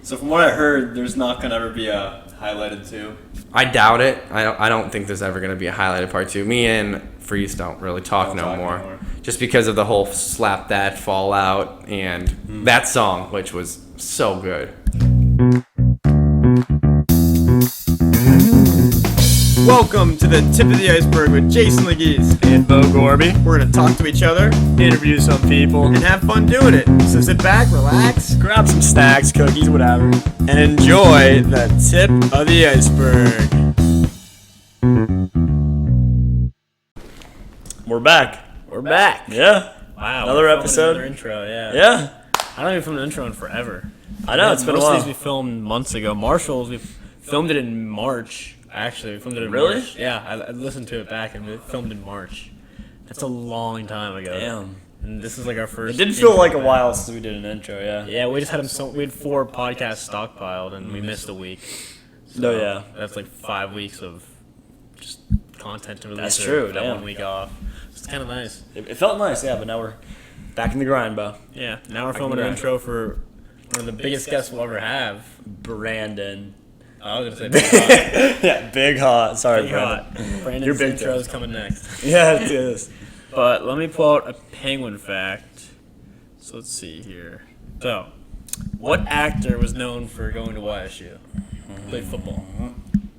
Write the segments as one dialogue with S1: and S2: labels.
S1: So from what I heard, there's not going to ever be a highlighted 2.
S2: I doubt it. I don't think there's ever going to be a highlighted part 2. Me and Freeze don't really talk no more.
S1: Anymore.
S2: Just because of the whole Slap That Fallout and that song, which was so good.
S1: Welcome to the Tip of the Iceberg with Jason Legees
S3: and Bo Gorby.
S1: We're going to talk to each other,
S3: Interview some people,
S1: and have fun doing it. So sit back, relax,
S3: grab some snacks, cookies, whatever,
S1: and enjoy the Tip of the Iceberg.
S3: We're back.
S1: We're back.
S3: Yeah.
S4: Wow.
S3: Another episode.
S4: Another intro, yeah.
S3: Yeah.
S4: I don't even film an intro in forever.
S3: I know, it's been a
S4: Most
S3: while.
S4: of these we filmed months ago. Marshall's, we filmed it in March. Actually, we filmed it in
S3: Really?
S4: March. Yeah, I listened to it back and we filmed in March. That's a long time ago.
S3: Damn.
S4: And this is like our first.
S3: It did feel like a
S4: intro.
S3: while since we did an intro, yeah.
S4: Yeah, we just had we had 4 podcasts stockpiled and we missed a week.
S3: No, yeah.
S4: That's like 5 weeks of just content to release.
S3: That's true,
S4: That
S3: damn.
S4: 1 week off. It's kind of nice.
S3: It felt nice, yeah, but now we're back in the grind, Bo.
S4: Yeah, now we're filming an intro for one of the biggest guests we'll ever have.
S3: Brandon.
S4: I was gonna say BigHot.
S3: Yeah, Big Hot. Sorry,
S4: BigHot.
S3: Brandon.
S4: Brandon's
S3: Your big
S4: intro
S3: toe.
S4: is coming next.
S3: Yeah, it is.
S4: But let me pull out a penguin fact. So let's see here. So, what actor was known for going to YSU? Played football.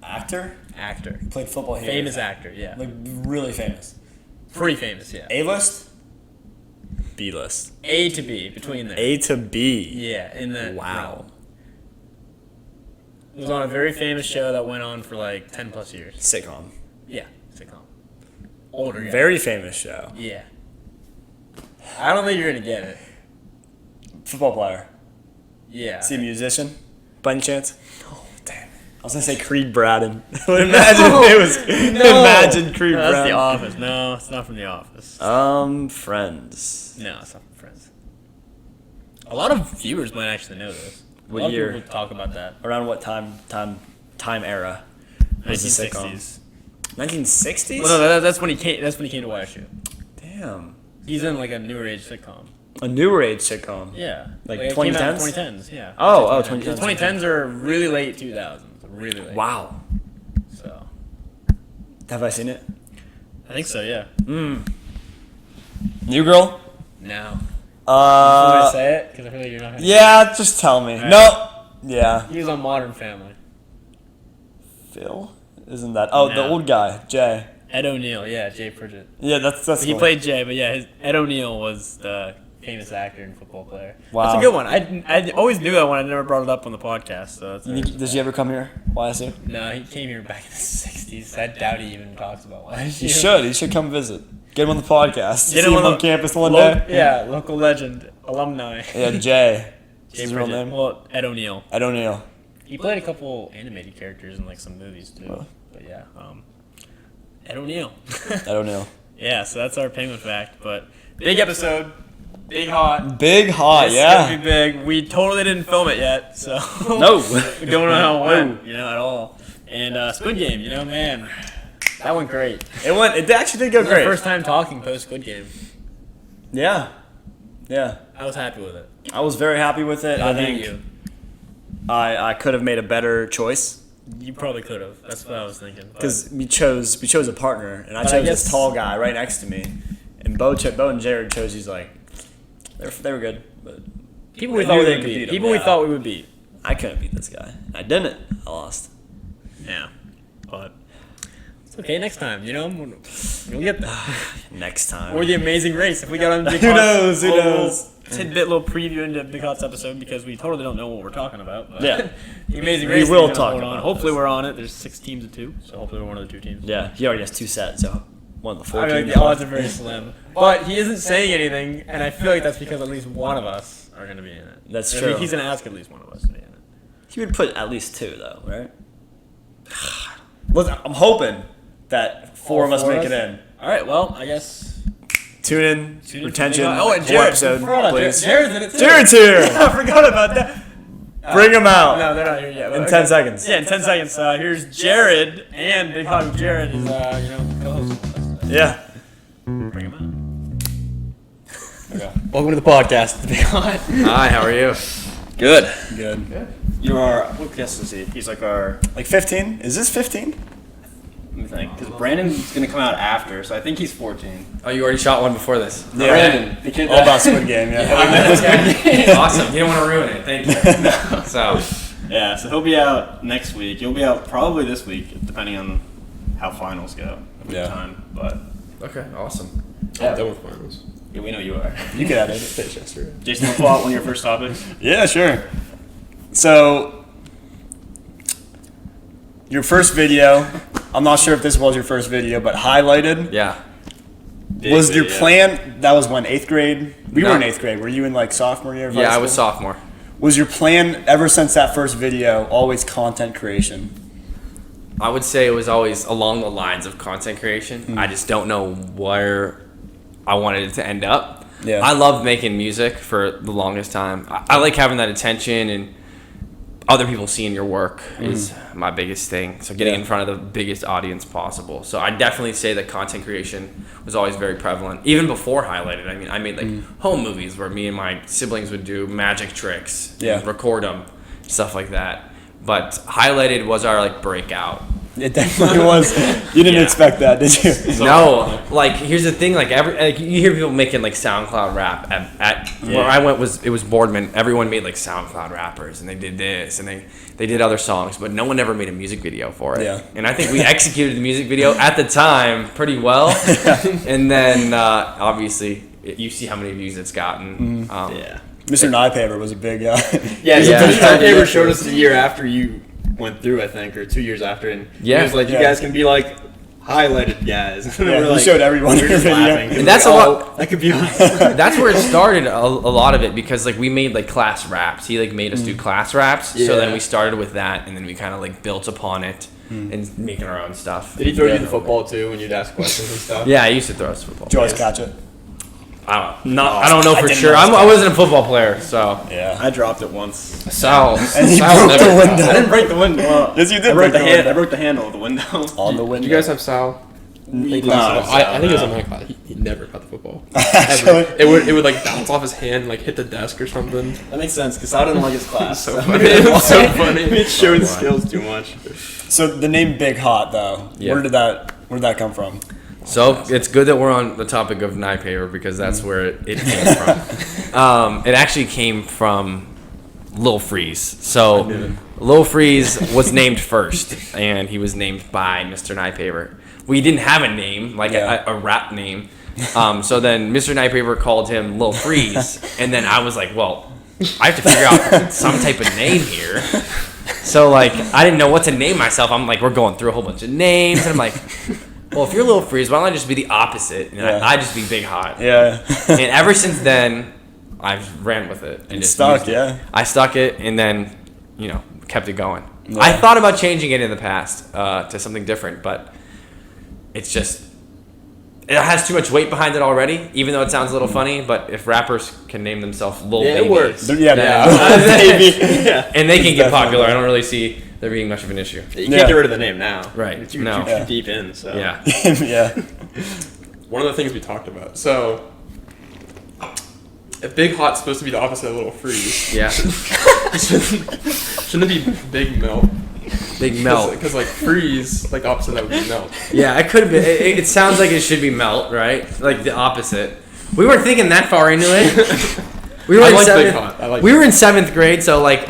S3: Actor?
S4: Actor.
S3: Played football here.
S4: Famous actor, yeah.
S3: Like, really famous.
S4: Pretty famous, yeah.
S3: A-list? B-list.
S4: A to B, between there.
S3: A to B.
S4: Yeah, in that.
S3: Wow.
S4: realm. It was on a very famous show that went on for like 10 plus years.
S3: Sitcom.
S4: Yeah, sitcom. Older guy.
S3: Very famous show.
S4: Yeah. I don't think you're gonna get it.
S3: Football player.
S4: Yeah.
S3: Is he a musician? By any chance? Oh, damn. I was gonna say Creed Bratton. Imagine it was. Imagine Creed
S4: No, that's
S3: Bratton.
S4: The Office. No, it's not from The Office.
S3: Friends.
S4: No, it's not from Friends. A lot of viewers might actually know this.
S3: What
S4: a lot
S3: year?
S4: of people talk about that.
S3: Around what time era? Was the sitcom?
S4: 1960s.
S3: 1960s?
S4: Well, no, that's when he came. That's when he came to YSU.
S3: Damn.
S4: He's in like a newer age sitcom.
S3: A newer age sitcom.
S4: Yeah,
S3: Like
S4: it came out in
S3: 2010s?
S4: 2010s. Yeah.
S3: Oh,
S4: 2010s.
S3: 2010s.
S4: 2010s are really late 2000s. Really late.
S3: Wow.
S4: So
S3: Have I seen it?
S4: I think so. Yeah.
S3: New Girl?
S4: No. Want to
S3: Uh.
S4: say it? Because I feel like you're not. Gonna
S3: Yeah, just tell me.
S4: Alright.
S3: No. Yeah.
S4: He was on Modern Family.
S3: Phil? Isn't that? Oh, the
S4: No.
S3: old guy, Jay.
S4: Ed O'Neill. Yeah, Jay Pritchett.
S3: Yeah, that's.
S4: He
S3: cool.
S4: played Jay, but yeah, Ed O'Neill was the famous actor and football player.
S3: Wow.
S4: That's a good one. I always knew that one. I never brought it up on the podcast. So that's
S3: Does he ever come here? YSU?
S4: No, he came here back in the 60s. I doubt he even talks about why.
S3: He should. He should come visit. Get him on the podcast.
S4: Get
S3: See
S4: him
S3: him
S4: on
S3: on campus one day.
S4: Yeah, local legend, alumni.
S3: Yeah, Jay. Is
S4: Jay
S3: his real
S4: Pritchett.
S3: name?
S4: Well, Ed O'Neill.
S3: I don't know.
S4: He played a couple animated characters in like some movies too.
S3: Oh.
S4: But yeah, Ed O'Neill.
S3: I don't know.
S4: Yeah, so that's our penguin fact. But big episode, big hot.
S3: Big Hot,
S4: It's
S3: yeah.
S4: gonna be big. We totally didn't film it yet, so
S3: No.
S4: we don't know how it went, at all. And Squid Game, man, that went great.
S3: It actually did go
S4: It was our
S3: great.
S4: first time talking post Squid Game.
S3: Yeah. Yeah.
S4: I was happy with it.
S3: I was very happy with it. I think
S4: you.
S3: I could have made a better choice
S4: You probably could have. That's what I was thinking. but-
S3: because we chose a partner, and I
S4: But
S3: chose
S4: I guess-
S3: this tall guy right next to me, and Bo and Jared chose these like they were good, but
S4: people we
S3: I
S4: thought
S3: knew
S4: we
S3: they
S4: would
S3: could
S4: beat.
S3: beat 'em,
S4: People we
S3: yeah.
S4: thought we would beat.
S3: I couldn't beat this guy. I didn't. I lost.
S4: Yeah, but it's okay. Next time, we'll get there.
S3: Next time.
S4: Or the Amazing Race if we got on Big
S3: Who
S4: Hot's
S3: knows? Who
S4: little
S3: knows?
S4: Tidbit little preview into Big Hot's episode because we totally don't know what we're talking about. But
S3: Yeah.
S4: the Amazing
S3: We
S4: Race.
S3: will
S4: is gonna
S3: talk
S4: hold on.
S3: about
S4: Hopefully
S3: this.
S4: we're on it. There's 6 teams of 2, so hopefully we're one of the 2 teams.
S3: Yeah, he already has 2 sets, so one of the 4
S4: I feel like
S3: teams.
S4: the odds are very slim. But he isn't saying anything, and I feel like that's because at least one of us are going to be in it.
S3: That's
S4: I
S3: true.
S4: mean, he's going to ask at least one of us to be in it.
S3: He would put at least 2 though, right? Listen, I'm hoping that 4 of us make it in.
S4: All right, well, I guess.
S3: Tune in,
S4: Tune in
S3: retention,
S4: for Big Hot. Oh, and
S3: full
S4: Jared.
S3: episode,
S4: Hold on,
S3: please.
S4: Jared's in it too.
S3: Jared's here.
S4: I forgot about that.
S3: Bring him out.
S4: No, they're not here yet.
S3: In
S4: Okay.
S3: 10 seconds.
S4: Yeah, in 10 seconds. Here's Jared, and Big Hot Jared is, co-host with us.
S3: Yeah.
S4: Bring him out. Okay. Welcome to the podcast, Big Hot.
S2: Hi, how are you?
S1: Good.
S3: Good. You're what guess is he? He's like our 15. Is this 15?
S5: Let me think, because Brandon's gonna come out after, so I think he's 14.
S2: Oh, you already shot one before this.
S3: Yeah.
S5: Brandon, the kid
S3: All about Squid Game.
S2: Yeah. Awesome. You didn't want to ruin it. Thank you. So,
S5: Yeah, so he'll be out next week. You'll be out probably this week, depending on how finals go.
S3: Yeah.
S5: Time, but
S2: okay, awesome.
S6: I'm done with finals.
S5: yeah, we know you are.
S3: You could edit it.
S6: Finished yesterday.
S5: Jason, we'll pull out one of your first topics.
S3: Yeah, sure. So, your first video, I'm not sure if this was your first video, but highlighted.
S2: Yeah.
S3: Was your plan, that was when, 8th grade? We
S2: No.
S3: were in 8th grade. Were you in like sophomore year of high
S2: Yeah, I
S3: school?
S2: was sophomore.
S3: Was your plan, ever since that first video, always content creation?
S2: I would say it was always along the lines of content creation. I just don't know where I wanted it to end up.
S3: Yeah.
S2: I loved making music for the longest time. I like having that attention and other people seeing your work is my biggest thing. So getting
S3: Yeah.
S2: in front of the biggest audience possible. So I definitely say that content creation was always very prevalent. Even before Highlighted. I mean, I made like home movies where me and my siblings would do magic tricks,
S3: Yeah.
S2: and record them, stuff like that. But Highlighted was our like breakout.
S3: It definitely was. You didn't
S2: Yeah.
S3: expect that, did you?
S2: No, like here's the thing, like you hear people making like SoundCloud rap at where I went it was Boardman. Everyone made like SoundCloud rappers and they did this and they did other songs, but no one ever made a music video for it.
S3: Yeah.
S2: And I think we executed the music video at the time pretty well, and then obviously you see how many views it's gotten.
S5: Yeah.
S3: Mr. Nypaver was a big
S5: Yeah, so
S2: Yeah.
S5: Mr. Neighbor showed us the year after you went through, I think, or 2 years after, and
S2: Yeah.
S5: he was like, you
S3: Yeah.
S5: guys can be like highlighted guys. And
S3: Yeah,
S5: we're
S3: he
S5: like,
S3: showed everyone
S5: we're
S3: your
S5: just
S3: video.
S5: laughing, 'cause
S2: And that's
S5: we're
S2: a
S5: like,
S2: lot-
S5: oh, that could be us.
S2: That's where it started a lot of it, because like we made like class raps. He like made us do class raps, so then
S5: Yeah.
S2: we started with that, and then we kind of like built upon it and making our own stuff.
S5: Did he throw
S3: Yeah.
S5: you the football too when you'd ask questions and stuff?
S2: Yeah, I used to throw us football.
S3: Did you always catch it?
S2: I don't know
S3: I
S2: for
S3: didn't
S2: sure.
S3: know
S2: I wasn't a football player, so
S3: Yeah.
S5: I dropped it once.
S2: Sal
S3: And he
S2: Sal
S3: broke the
S2: never.
S3: window.
S5: I didn't break the window. Well,
S3: Yes, you did
S5: I broke
S3: break
S5: the
S3: the
S5: hand.
S3: window.
S5: I broke the handle of the window.
S3: On the window.
S6: Did you guys have Sal?
S5: We
S6: I think it was in my class. He never caught the football.
S3: Actually,
S6: It would like bounce off his hand, like hit the desk or something.
S5: That makes sense because I didn't like his class.
S6: So funny. It's so funny.
S5: It showed his skills too much.
S3: so the name Big Hot though,
S2: Yeah.
S3: where did that come from?
S2: So it's good that we're on the topic of Nypaver, because that's where it came from. It actually came from Lil Freeze. So Lil Freeze was named first, and he was named by Mr. Nypaver. We didn't have a name, like
S3: Yeah.
S2: a rap name. So then Mr. Nypaver called him Lil Freeze, and then I was like, well, I have to figure out some type of name here. So like I didn't know what to name myself. I'm like, we're going through a whole bunch of names, and I'm like, well, if you're Lil Freeze, why don't I just be the opposite? And
S3: Yeah.
S2: I just be Big Hot.
S3: Yeah.
S2: And ever since then, I've ran with it. And just
S3: Stuck,
S2: used it.
S3: yeah.
S2: I stuck it, and then, kept it going.
S3: Yeah.
S2: I thought about changing it in the past to something different, but it's just, it has too much weight behind it already, even though it sounds a little funny. But if rappers can name themselves Lil
S5: Yeah, it
S2: Baby,
S5: works.
S3: Yeah.
S2: and they can get
S3: Definitely.
S2: popular, I don't really see there being much of an issue.
S5: You
S3: Yeah.
S5: can't get rid of the name now.
S2: Right.
S5: It's
S2: No.
S5: too
S3: Yeah.
S5: deep in. So
S2: Yeah.
S3: Yeah.
S6: One of the things we talked about. So, if Big Hot's supposed to be the opposite of Little Freeze,
S2: Yeah.
S6: shouldn't it be Big Melt?
S2: Big Melt.
S6: Because like Freeze, like the opposite of that would be Melt.
S2: Yeah, it could have been. It sounds like it should be Melt, right? Like the opposite. We weren't thinking that far into it. We were
S6: I
S2: in
S6: like Big
S2: seventh.
S6: Hot. I like
S2: We were in 7th grade, so like,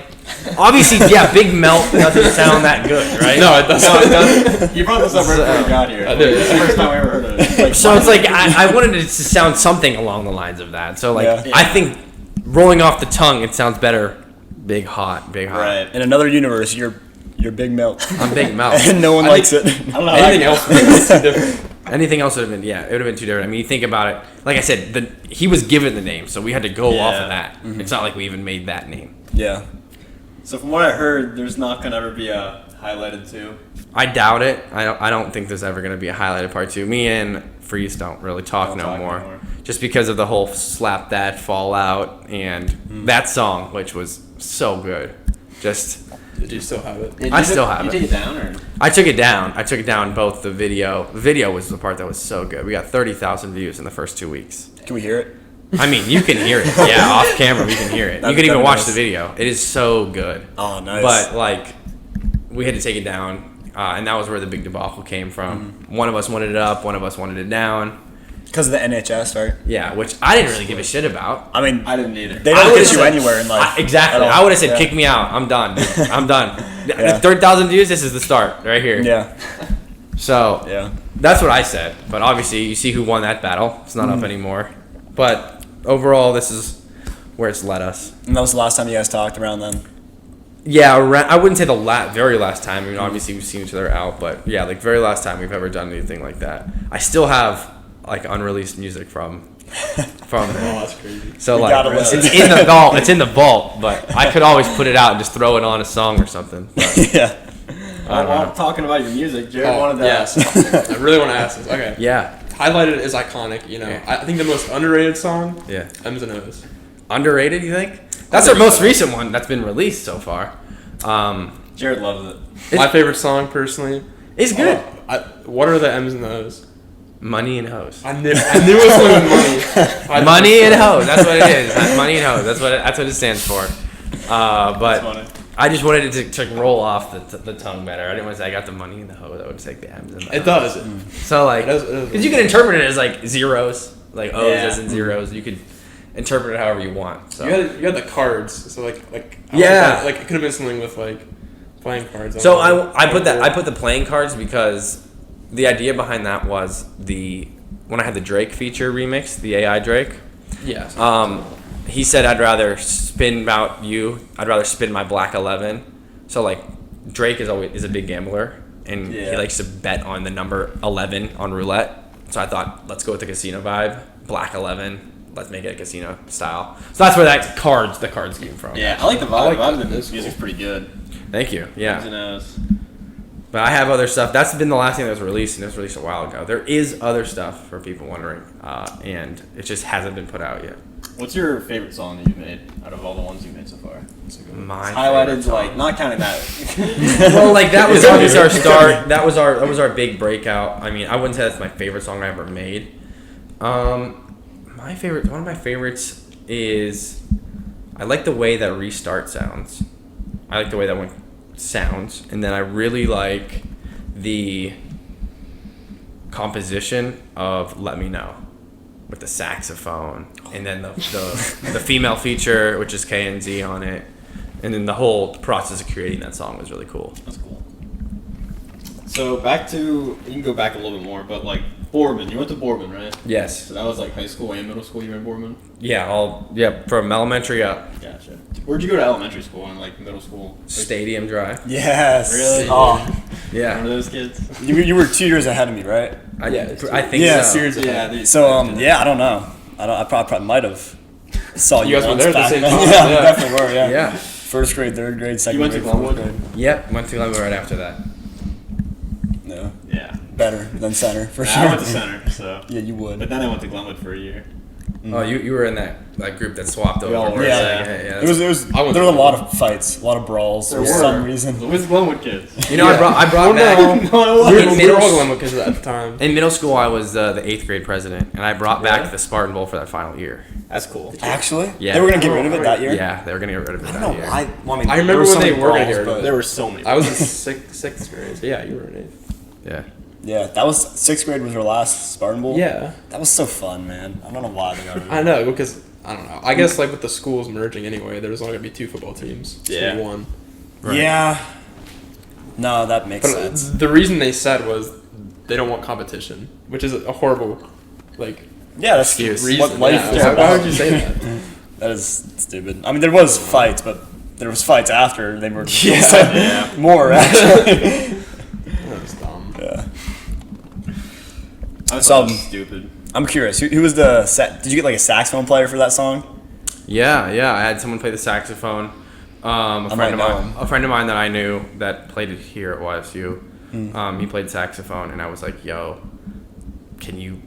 S2: obviously, yeah, Big Melt doesn't sound that good, right?
S6: No, it doesn't.
S5: you brought this up right before we got here.
S6: I did.
S5: It's the first time I ever heard of it. Like,
S2: So it's like I wanted it to sound something along the lines of that. So like,
S3: Yeah.
S2: I think rolling off the tongue, it sounds better. Big Hot, Big Hot.
S5: right.
S3: In another universe, you're Big Melt.
S2: I'm Big Melt.
S3: And no one
S6: I
S3: likes
S6: think-
S3: it.
S5: I don't know.
S6: Anything else would be too different.
S2: Anything else would have been, yeah, it would have been too different. I mean, you think about it. Like I said, he was given the name, so we had to go off
S5: Yeah.
S2: of that. It's not like we even made that name.
S3: Yeah.
S5: So from what I heard, there's not gonna ever be a highlighted 2.
S2: I doubt it. I don't think there's ever going to be a highlighted part 2. Me and Freeze don't really talk
S5: Don't
S2: no
S5: talk
S2: more.
S5: anymore.
S2: Just because of the whole Slap That Fallout and that song, which was so good. Just,
S6: Did you still have it?
S2: I still have
S5: you
S2: it.
S5: take it down or?
S2: I took it down. I took it down both the video. The video was the part that was so good. We got 30,000 views in the first 2 weeks.
S3: Can we hear it?
S2: I mean, you can hear it. Yeah, off camera, we can hear it. You
S3: That'd
S2: can
S3: be
S2: even watch
S3: nice.
S2: the video. It is so good.
S3: Oh, nice.
S2: But like, we had to take it down, and that was where the big debacle came from. One of us wanted it up, one of us wanted it down.
S3: Because of the NHS, right?
S2: Yeah, which I didn't really give a shit about.
S3: I mean,
S5: I didn't either.
S3: they
S2: I
S3: don't
S2: would've
S3: get you
S2: said-
S3: anywhere in life.
S2: Exactly.
S3: at all.
S2: I would have said,
S3: Yeah.
S2: kick me out. I'm done. Dude. I'm done.
S3: Yeah.
S2: 30,000 views. This is the start right here.
S3: Yeah.
S2: So
S3: Yeah.
S2: that's what I said. But obviously, you see who won that battle. It's not up anymore. But overall, this is where it's led us.
S3: And that was the last time you guys talked around then.
S2: Yeah, I wouldn't say the very last time. I mean, obviously we've seen each other out, but yeah, like very last time we've ever done anything like that. I still have like unreleased music from.
S6: Oh, that's crazy.
S2: So
S3: We
S2: like
S3: gotta listen.
S2: it's in the vault. It's in the vault, but I could always put it out and just throw it on a song or something. But,
S3: Yeah.
S5: While talking about your music, Jared
S6: Oh,
S5: wanted that.
S6: yes. I really want to ask this. Okay.
S2: yeah,
S6: Highlighted is iconic, you know.
S2: Yeah.
S6: I think the most underrated song,
S2: yeah.
S6: M's and O's.
S2: Underrated, you think? That's our most recent one that's been released so far.
S5: Jared loves it.
S6: My favorite song, personally.
S2: It's good.
S6: What are the M's and the O's?
S2: Money and hoes.
S6: I knew it was something with money.
S2: Money and hoes. That's what it is. Money and hoes. That's what it stands for. But
S5: funny.
S2: I just wanted it to roll off the tongue better. I didn't want to say I got the money and the hoes. I would say the M's and the
S6: It
S2: hoes.
S6: does.
S2: So like,
S6: It does.
S2: because you can interpret it as like zeros, like O's
S5: Yeah.
S2: as in zeros. You could interpret it however you want. So
S6: You had the cards, so like
S2: Yeah.
S6: like it could have been something with like playing cards.
S2: So I put the playing cards because the idea behind that was when I had the Drake feature remix, the AI Drake.
S6: Yeah.
S2: He said I'd rather spin my black 11. So like Drake is a big gambler and he
S3: Yeah.
S2: likes to bet on the number 11 on roulette. So I thought let's go with the casino vibe, black 11. Let's make it a casino style. So that's where the cards came from.
S5: Yeah, I like the vibe.
S6: like
S5: The
S6: that. It's
S5: music's pretty good.
S2: Thank you. Yeah.
S5: Who knows?
S2: But I have other stuff. That's been the last thing that was released, and it was released a while ago. There is other stuff for people wondering, and it just hasn't been put out yet.
S5: What's your favorite song that you've made out of all the ones you've made so far?
S2: My favorite
S5: Highlighted,
S2: song.
S5: like, not counting that.
S2: Well, like that was obviously our start. That was our big breakout. I mean, I wouldn't say that's my favorite song I ever made. One of my favorites is I like the way that Restart sounds. I like the way that one sounds, and then I really like the composition of Let Me Know with the saxophone, and then the female feature, which is K and Z on it, and then the whole process of creating that song was really cool.
S5: That's cool. So you can go back a little bit more, but like Boardman, you went to Boardman, right?
S2: Yes.
S5: So that was like high school and middle school. You were in Boardman.
S2: Yeah, from elementary up.
S5: Gotcha. Where'd you go to elementary school and like middle school?
S2: Stadium Drive.
S3: Yes.
S5: Really?
S3: Oh,
S5: One of
S2: Yeah.
S5: those kids.
S3: you were 2 years ahead of me, right?
S2: I think
S3: Yeah,
S2: so.
S3: seriously.
S5: Yeah.
S3: So yeah, I don't know. I probably might have saw
S6: You guys were
S3: once
S6: there at the
S3: back
S6: same
S3: then.
S6: time,
S3: Yeah,
S6: yeah.
S3: definitely were. Yeah.
S2: Yeah.
S3: First grade, third grade, second
S5: went to
S3: grade, fourth
S5: Glenwood?
S3: grade.
S2: Yep. Went to Glenwood right after that.
S3: No,
S5: Yeah.
S3: better than center for
S5: I
S3: sure.
S5: went to center, so.
S3: Yeah, you would.
S5: But then I went to Glenwood for a year.
S2: Oh, you were in that group that swapped over.
S5: all
S2: for
S5: were,
S2: a
S3: yeah.
S2: second.
S3: There was there was
S6: I went
S3: a
S6: to-
S3: lot of fights, a lot of brawls
S5: There
S3: for
S5: were.
S3: some reason.
S5: It was Glenwood kids.
S2: You know, I brought back.
S5: No, it
S6: We
S5: wasn't.
S6: were all Glenwood kids at the time.
S2: In middle school, I was the 8th grade president, and I brought back
S5: Really?
S2: the Spartan Bowl for that final year.
S5: That's cool.
S3: Actually,
S2: Yeah.
S3: they were gonna get rid of it that year.
S2: Yeah, they were gonna get rid of it
S3: I
S2: that
S3: don't know
S2: year.
S3: why. Well, I mean,
S6: I
S3: there
S6: remember
S3: were so
S6: when they
S3: many
S6: were gonna
S3: brawls,
S6: get rid of
S3: but-
S6: it.
S5: There were so many.
S6: I was in sixth grade. So yeah, you were in eighth.
S2: Yeah.
S3: Yeah, that was 6th grade was our last Spartan Bowl.
S6: Yeah.
S3: That was so fun, man. I don't know why they got rid of it.
S6: I know because I don't know. I guess like with the schools merging anyway, there was only gonna be 2 football teams. It's gonna be
S5: Yeah.
S6: one.
S2: Right.
S3: Yeah. No, that makes
S6: But
S3: sense.
S6: the reason they said was they don't want competition, which is a horrible, like,
S3: Yeah, that's
S2: Excuse.
S6: reason.
S3: what life
S6: yeah.
S3: is
S6: Why
S3: about.
S6: would you say that?
S3: That is stupid. I mean, there was fights, but there was fights after they were
S5: Yeah.
S3: more actually.
S6: That was dumb.
S3: Yeah.
S5: I
S3: So-
S5: thought it was stupid.
S3: I'm curious. Who was the did you get like a saxophone player for that song?
S2: Yeah. I had someone play the saxophone. A friend
S3: might know
S2: of mine that I knew that played it here at YSU. He played saxophone, and I was like, "Yo, can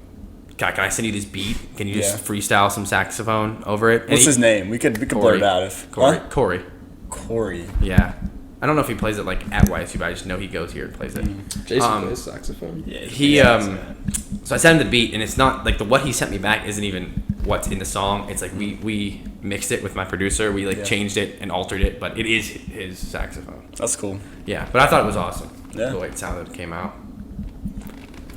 S2: I send you this beat? Can you just
S3: Yeah.
S2: freestyle some saxophone over it?" And
S3: What's
S2: he-
S3: his name? We could blur
S2: Corey.
S3: it out if
S2: Corey.
S3: Huh?
S2: Corey.
S3: Corey.
S2: Yeah. I don't know if he plays it like at YSU, but I just know he goes here and plays it.
S6: Jason plays saxophone.
S5: Yeah.
S2: He so I sent him the beat, and it's not like what he sent me back isn't even what's in the song. It's like we mixed it with my producer. We like changed it and altered it, but it is his saxophone.
S3: That's cool.
S2: Yeah, but I thought it was awesome.
S3: Yeah.
S2: The way it sounded came out.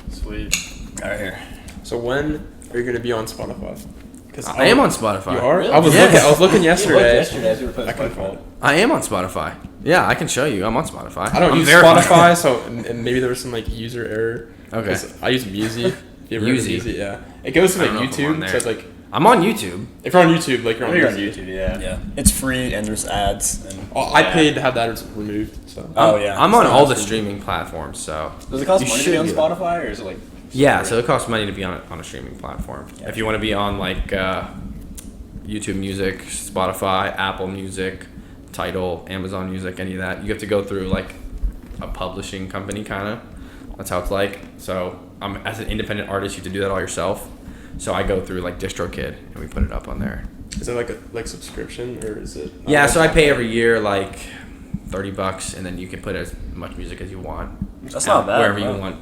S5: Sweet.
S3: All right, here.
S6: So when are you gonna be on Spotify? Because
S2: I am on Spotify.
S6: You are?
S5: Really?
S6: I was looking yesterday.
S5: Yesterday as we were playing Spyfall.
S2: I am on Spotify. Yeah, I can show you. I'm on Spotify.
S6: I don't
S2: I'm
S6: use
S2: verified.
S6: Spotify, so and maybe there was some like user error.
S2: Okay.
S6: 'Cause I use Musi. If you ever heard of
S2: Musi.
S6: Musi, yeah. It goes to
S2: I
S6: like
S2: don't know if I'm on
S6: YouTube,
S2: there.
S6: so it's like
S2: I'm on YouTube.
S6: if you're on YouTube, like you're on
S5: You're on
S6: Musi.
S5: YouTube, yeah.
S3: Yeah, it's free and there's ads. And
S6: Oh, I paid to have that removed. So
S3: oh yeah,
S2: I'm on
S3: So
S2: all the
S3: that's
S2: streaming platforms, so.
S5: Does it cost
S2: You
S5: money to be on
S2: should.
S5: Spotify, or is it like?
S2: Yeah, so it costs money to be on a streaming platform. If you want to be on like YouTube Music, Spotify, Apple Music, Tidal, Amazon Music, any of that, you have to go through like a publishing company kind of. That's how it's like. So as an independent artist, you have to do that all yourself. So I go through like DistroKid and we put it up on there.
S6: is it like a subscription or is it?
S2: Yeah, so I pay every year like $30, and then you can put as much music as you want.
S3: That's not bad,
S2: Wherever
S3: bro.
S2: you want.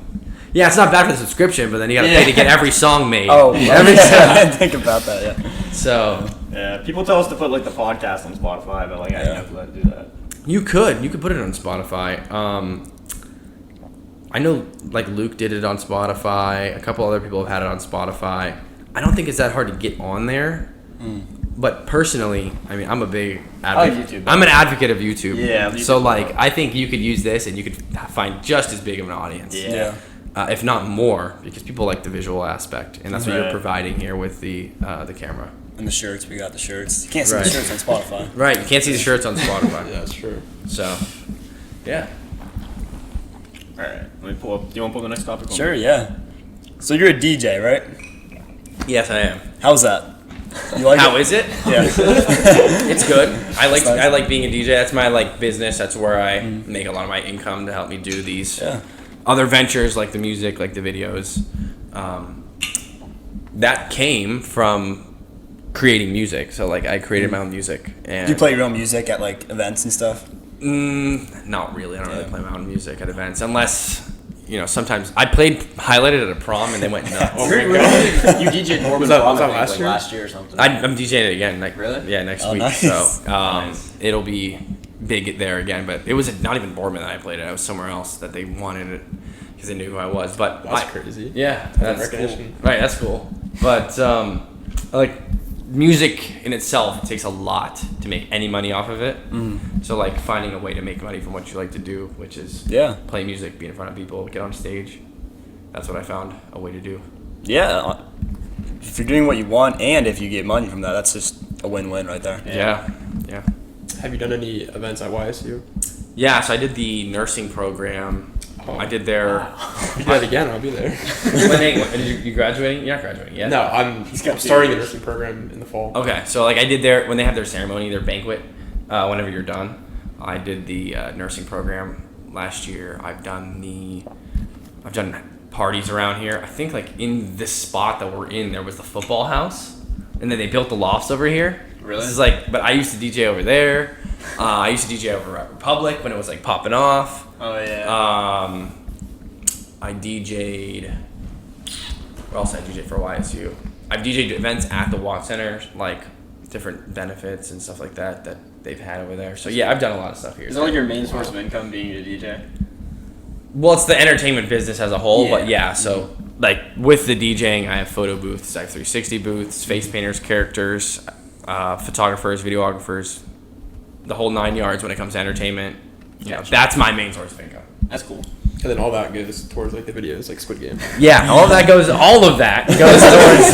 S2: Yeah, it's not bad for the subscription, but then you gotta pay to get every song made.
S3: Oh,
S2: every
S3: I didn't think about that. Yeah.
S2: So
S5: Yeah, people tell us to put like the podcast on Spotify, but like I didn't know to do that.
S2: you could put it on Spotify. I know like Luke did it on Spotify. A couple other people have had it on Spotify. I don't think it's that hard to get on there. But personally, I mean, I'm a big advocate.
S5: YouTube.
S2: I'm an advocate of YouTube.
S5: Yeah,
S2: So
S5: YouTube's
S2: like,
S5: fun.
S2: I think you could use this and you could find just as big of an audience.
S5: Yeah.
S2: If not more, because people like the visual aspect, and that's what you're
S5: Right.
S2: providing here with the camera.
S3: And the shirts, we got the shirts. You can't see
S2: Right.
S3: the shirts on Spotify.
S2: Right. You can't see the shirts on Spotify.
S6: Yeah, that's true.
S2: So, yeah.
S5: All right, let me pull up. Do you want to pull the next topic?
S3: Sure, yeah. So you're a DJ, right?
S2: Yes, I am.
S3: How's that? You like
S2: How
S3: it?
S2: is it?
S3: Yeah.
S2: It's good. I like
S3: nice.
S2: I like being a DJ. That's my like business. That's where I make a lot of my income to help me do these
S3: Yeah.
S2: other ventures like the music, like the videos. That came from creating music. So like I created my own music. And
S3: Do you play your own music at like events and stuff?
S2: Not really. I don't really play my own music at events unless. Sometimes I played highlighted at a prom and they went nuts.
S5: You DJ'd more
S6: Was that last year?
S5: or something.
S2: I'm DJing it again. Like,
S5: Really?
S2: Yeah, next
S3: Oh,
S2: week.
S3: nice.
S2: So it'll be big there again. But it was not even Boardman that I played it. I was somewhere else that they wanted it because they knew who I was. But
S6: That's crazy.
S2: Yeah, that's
S6: recognition.
S2: cool. Right, that's cool. But like music in itself, it takes a lot to make any money off of it. So like finding a way to make money from what you like to do, which is
S3: Yeah.
S2: play music, be in front of people, get on stage. That's what I found a way to do.
S3: Yeah. If you're doing what you want and if you get money from that, that's just a win-win right there.
S2: Yeah.
S6: Have you done any events at YSU?
S2: Yeah, so I did the nursing program.
S6: Oh.
S2: I did their.
S6: If you do that again, I'll be there.
S2: You graduating? You're not graduating yet?
S6: No, I'm
S5: got
S6: starting the
S5: 2 years.
S6: nursing program in the fall.
S2: Okay, so like I did when they have their ceremony, their banquet, whenever you're done, I did the nursing program last year. I've done parties around here. I think like in this spot that we're in, there was the football house, and then they built the lofts over here.
S5: Really?
S2: This is like, but I used to DJ over there. I used to DJ over at Republic when it was like popping off.
S5: Oh yeah.
S2: I DJ'd. Where else did I DJ for YSU? I've DJ'd events at the Watt Center, like different benefits and stuff like that they've had over there. So yeah, I've done a lot of stuff here.
S5: Is that like your main source of income, being a DJ?
S2: Well, it's the entertainment business as a whole,
S5: Yeah.
S2: but yeah. So like with the DJing, I have photo booths, I have 360 booths, face painters, characters, photographers, videographers, the whole 9 yards when it comes to entertainment.
S5: Gotcha.
S2: That's my main source of income.
S5: That's cool.
S6: And then all that goes towards like the videos, like Squid Game.
S2: Yeah, all of that goes towards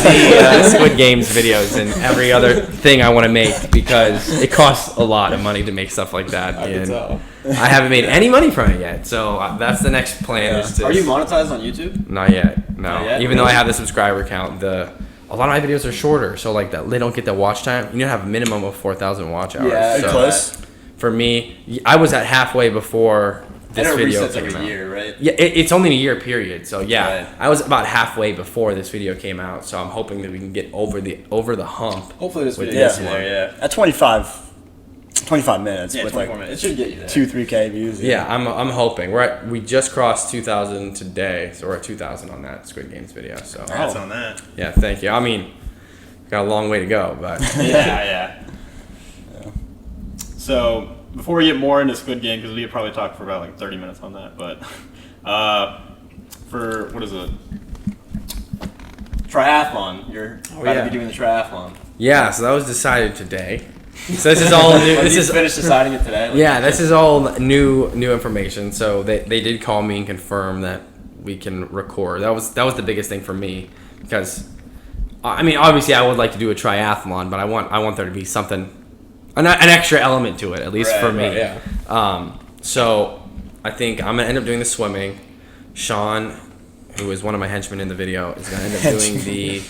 S2: the Squid Games videos and every other thing I want to make because it costs a lot of money to make stuff like that.
S6: I can
S2: And
S6: tell.
S2: I haven't made any money from it yet, so that's the next plan. Is to
S5: Are you monetized on YouTube?
S2: Not yet. No.
S5: Not yet?
S2: Even though I have the subscriber count, a lot of my videos are shorter, so like that they don't get the watch time. You need to have a minimum of 4,000 watch hours.
S5: Yeah,
S2: so
S3: Close.
S2: for me, I was at halfway before this
S5: I know it
S2: video
S5: resets
S2: came
S5: like
S2: out.
S5: a year, right?
S2: Yeah, it's only a year period, so yeah,
S5: Right.
S2: I was about halfway before this video came out, so I'm hoping that we can get over the hump.
S5: Hopefully this
S2: With
S5: video
S2: this
S5: gets you
S2: one.
S5: there, yeah.
S3: At 25 minutes
S5: Yeah,
S3: with
S5: 24
S3: like
S5: minutes. It should get you there.
S3: 2-3K views.
S2: Yeah, I'm hoping. We just crossed 2,000 today, so we're at 2,000 on that Squid Games video. So
S5: Congrats on that.
S2: yeah, thank you. I mean, got a long way to go, but
S5: Yeah. So before we get more into Squid Game, because we could probably talk for about like 30 minutes on that, but for what is it? Triathlon. You're about to be doing the triathlon.
S2: yeah. So that was decided today. So this is all new. This is
S5: finished deciding it today. Like,
S2: yeah. This is all new information. So they did call me and confirm that we can record. That was the biggest thing for me because I mean obviously I would like to do a triathlon, but I want there to be something, an extra element to it, at least for me.
S6: Right, yeah.
S2: So I think I'm gonna end up doing the swimming. Sean, who is one of my henchmen in the video, is gonna end up doing the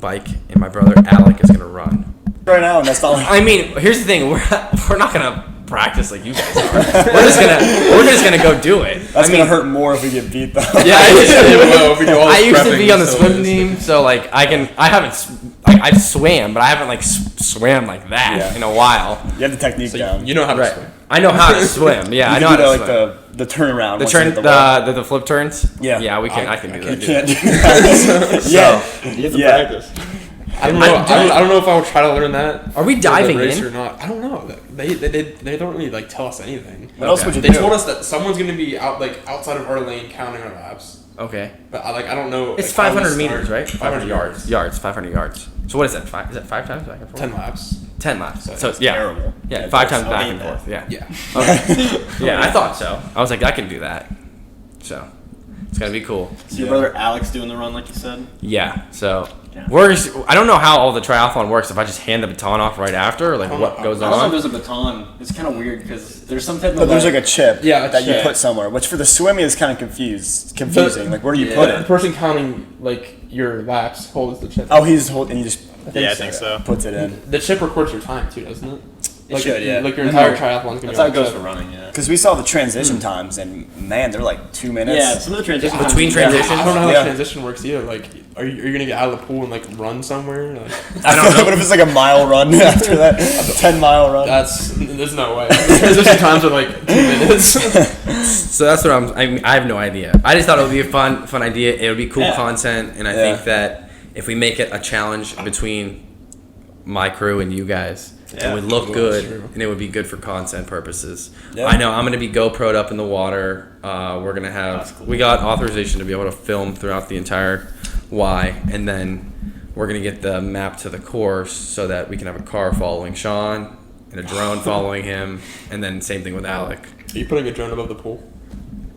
S2: bike, and my brother Alec is gonna run.
S3: Right now, and that's all.
S2: I mean, here's the thing: we're not gonna practice like you guys are. we're just gonna go do it.
S3: That's gonna hurt more if we get beat, though.
S2: Yeah, I used to be on the swim
S6: facilities.
S2: team, so like I've swam, but I haven't like swam like that in a while.
S3: You have the technique
S6: So
S3: down.
S6: you know how to
S2: Right.
S6: swim.
S2: I know how to swim. Yeah,
S3: You
S2: I know
S3: can
S2: how
S3: do
S2: to
S3: the,
S2: swim.
S3: the turnaround.
S2: The
S3: once you
S2: turn,
S3: hit the wall.
S2: the flip turns.
S3: Yeah.
S2: Yeah, I can do
S3: You
S2: that.
S3: can't do that. Yeah.
S5: You have to
S3: Yeah.
S5: practice.
S6: I don't know. I don't know if I will try to learn that.
S2: Are we
S6: for the
S2: diving
S6: race
S2: in?
S6: or not? I don't know. They don't really like tell us anything.
S3: What else would you
S6: They
S3: do?
S6: told us that someone's gonna be outside of our lane counting our laps,
S2: Okay.
S6: but I don't know.
S2: It's
S6: like, how we
S2: 500 meters,
S6: start.
S2: right?
S6: 500 yards.
S2: Yards. 500 yards. So what is that? Is that 5 times back and forth?
S6: 10 laps.
S2: 10 laps. So
S5: That's
S2: yeah.
S5: terrible.
S2: Yeah, 5 times
S5: I
S2: back
S5: hate
S2: and
S5: that.
S2: forth. Yeah.
S6: Yeah.
S2: Okay. Yeah, I thought so. I was like, I can do that. So it's gonna be cool.
S5: So your brother Alex doing the run, like you said.
S2: Yeah. So
S5: Yeah.
S2: I don't know how all the triathlon works. If I just hand the baton off right after, or like what goes
S5: I don't know if
S2: on.
S5: there's a baton. It's kind of weird because there's some type of.
S3: But there's like a chip
S6: Yeah, a
S3: that you
S6: chip.
S3: put somewhere, which for the swimming is kind of confusing. Like, where do you put
S6: The
S3: it?
S6: person counting like your laps holds the chip.
S3: Oh, he's holding, and he just
S5: Yeah, I think so.
S3: puts it in.
S6: The chip records your time too, doesn't it?
S5: It should, yeah.
S6: Like your entire triathlon's gonna
S5: That's
S6: be
S5: how
S6: on
S5: it goes
S6: chip.
S5: for running. Yeah.
S3: Because we saw the transition times, and man, they're like 2 minutes.
S5: Yeah, some of the transitions
S2: Between transitions?
S6: I don't know how
S3: Yeah.
S6: the transition works either. Like, are you gonna get out of the pool and like run somewhere? Like,
S3: I don't know. What if it's like a mile run after that? 10-mile run.
S6: there's no way. The transition times are like 2 minutes.
S2: So that's what I have no idea. I just thought it would be a fun idea. It would be cool
S5: Yeah.
S2: content, and I
S3: Yeah.
S2: think that if we make it a challenge between my crew and you guys, it
S5: Yeah.
S2: would look
S6: Well,
S2: good,
S6: that's true.
S2: and it would be good for content purposes.
S3: Yeah.
S2: I know I'm gonna be GoPro'd up in the water. We're gonna have we got authorization to be able to film throughout the entire Y, and then we're gonna get the map to the course so that we can have a car following Sean and a drone following him, and then same thing with Alec.
S6: Are you putting a drone above the pool?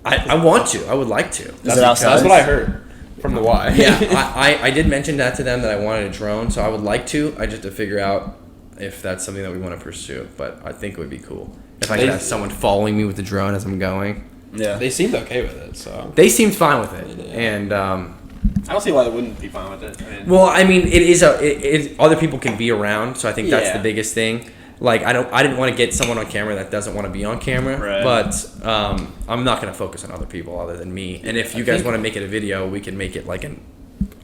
S2: I want to. I would like to.
S3: Is it outside?
S6: That's what I heard from the Y.
S2: Yeah, I did mention that to them that I wanted a drone, so I would like to. I just have to figure out if that's something that we want to pursue. But I think it would be cool if I could have someone following me with the drone as I'm going.
S3: Yeah.
S6: They seemed okay with it, so.
S2: They seemed fine with it,
S6: Yeah.
S2: and
S5: I don't see why they wouldn't be fine with it. I mean,
S2: well, I mean, it is other people can be around, so I think that's
S5: Yeah.
S2: the biggest thing. Like I didn't want to get someone on camera that doesn't want to be on camera,
S5: Right.
S2: but I'm not going to focus on other people other than me. And if you guys want to make it a video, we can make it like an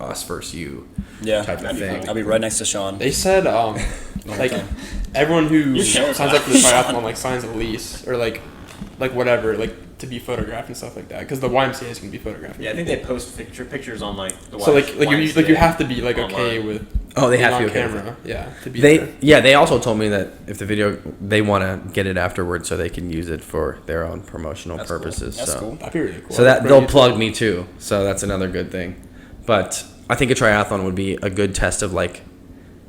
S2: us versus you
S3: Yeah.
S2: type of thing.
S3: I'll be right next to Sean.
S6: They said, like, everyone who
S5: You should.
S6: signs up for the triathlon, like, signs a lease, or, like whatever, like, to be photographed and stuff like that, because the YMCA is going to be photographing.
S5: yeah, I think they post pictures on like the.
S6: So, like you have to be, like,
S5: Online.
S6: okay with
S2: Oh, they
S6: being
S2: have to
S6: on
S2: be okay with
S6: camera. Yeah, to be there.
S2: They also told me that if the video, they want to get it afterwards so they can use it for their own promotional
S5: That's cool.
S2: purposes.
S3: That's
S2: so.
S3: cool.
S6: That'd be really cool.
S2: So that
S6: Bring
S2: they'll
S6: you to-
S2: plug me too. So that's another good thing. But I think a triathlon would be a good test of like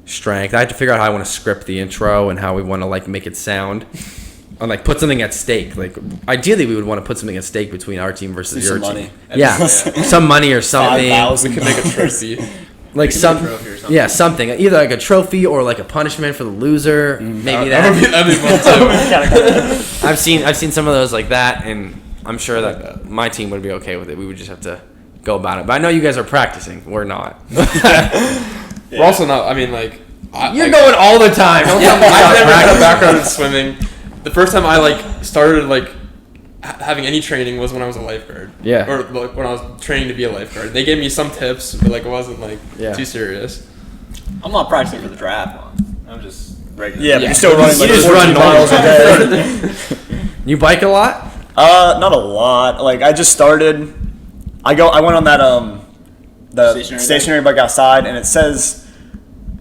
S2: strength. I have to figure out how I want to script the intro and how we want to like make it sound. And like put something at stake. Like ideally we would want to put something at stake between our team versus
S3: Do
S2: your
S3: some
S2: team.
S3: money.
S2: Yeah. Some money or something.
S3: $5,000.
S6: We could make a trophy.
S2: Like
S5: Maybe a
S2: some
S5: trophy or something.
S2: yeah, something. Either like a trophy or like a punishment for the loser. Maybe that.
S6: That'd be fun too.
S2: I've seen some of those like that, and I'm sure that my team would be okay with it. We would just have to go about it. But I know you guys are practicing. We're not.
S6: We're also not. I mean, like,
S2: You're going all the time. Don't tell me
S6: I've
S2: you're
S6: never
S2: not
S6: had a
S2: practicing.
S6: background in swimming. The first time I like started like having any training was when I was a lifeguard.
S2: Yeah.
S6: Or like when I was training to be a lifeguard. They gave me some tips, but like it wasn't like
S2: Yeah.
S6: too serious.
S5: I'm not practicing for the triathlon. I'm just regular.
S3: Yeah, but
S6: Yeah.
S3: you're still running
S2: You
S3: like
S2: just
S3: 14
S2: run
S3: miles a day.
S2: You bike a lot?
S3: Not a lot. Like I just started. I went on that the
S5: Stationary
S3: stationary bike outside, and it says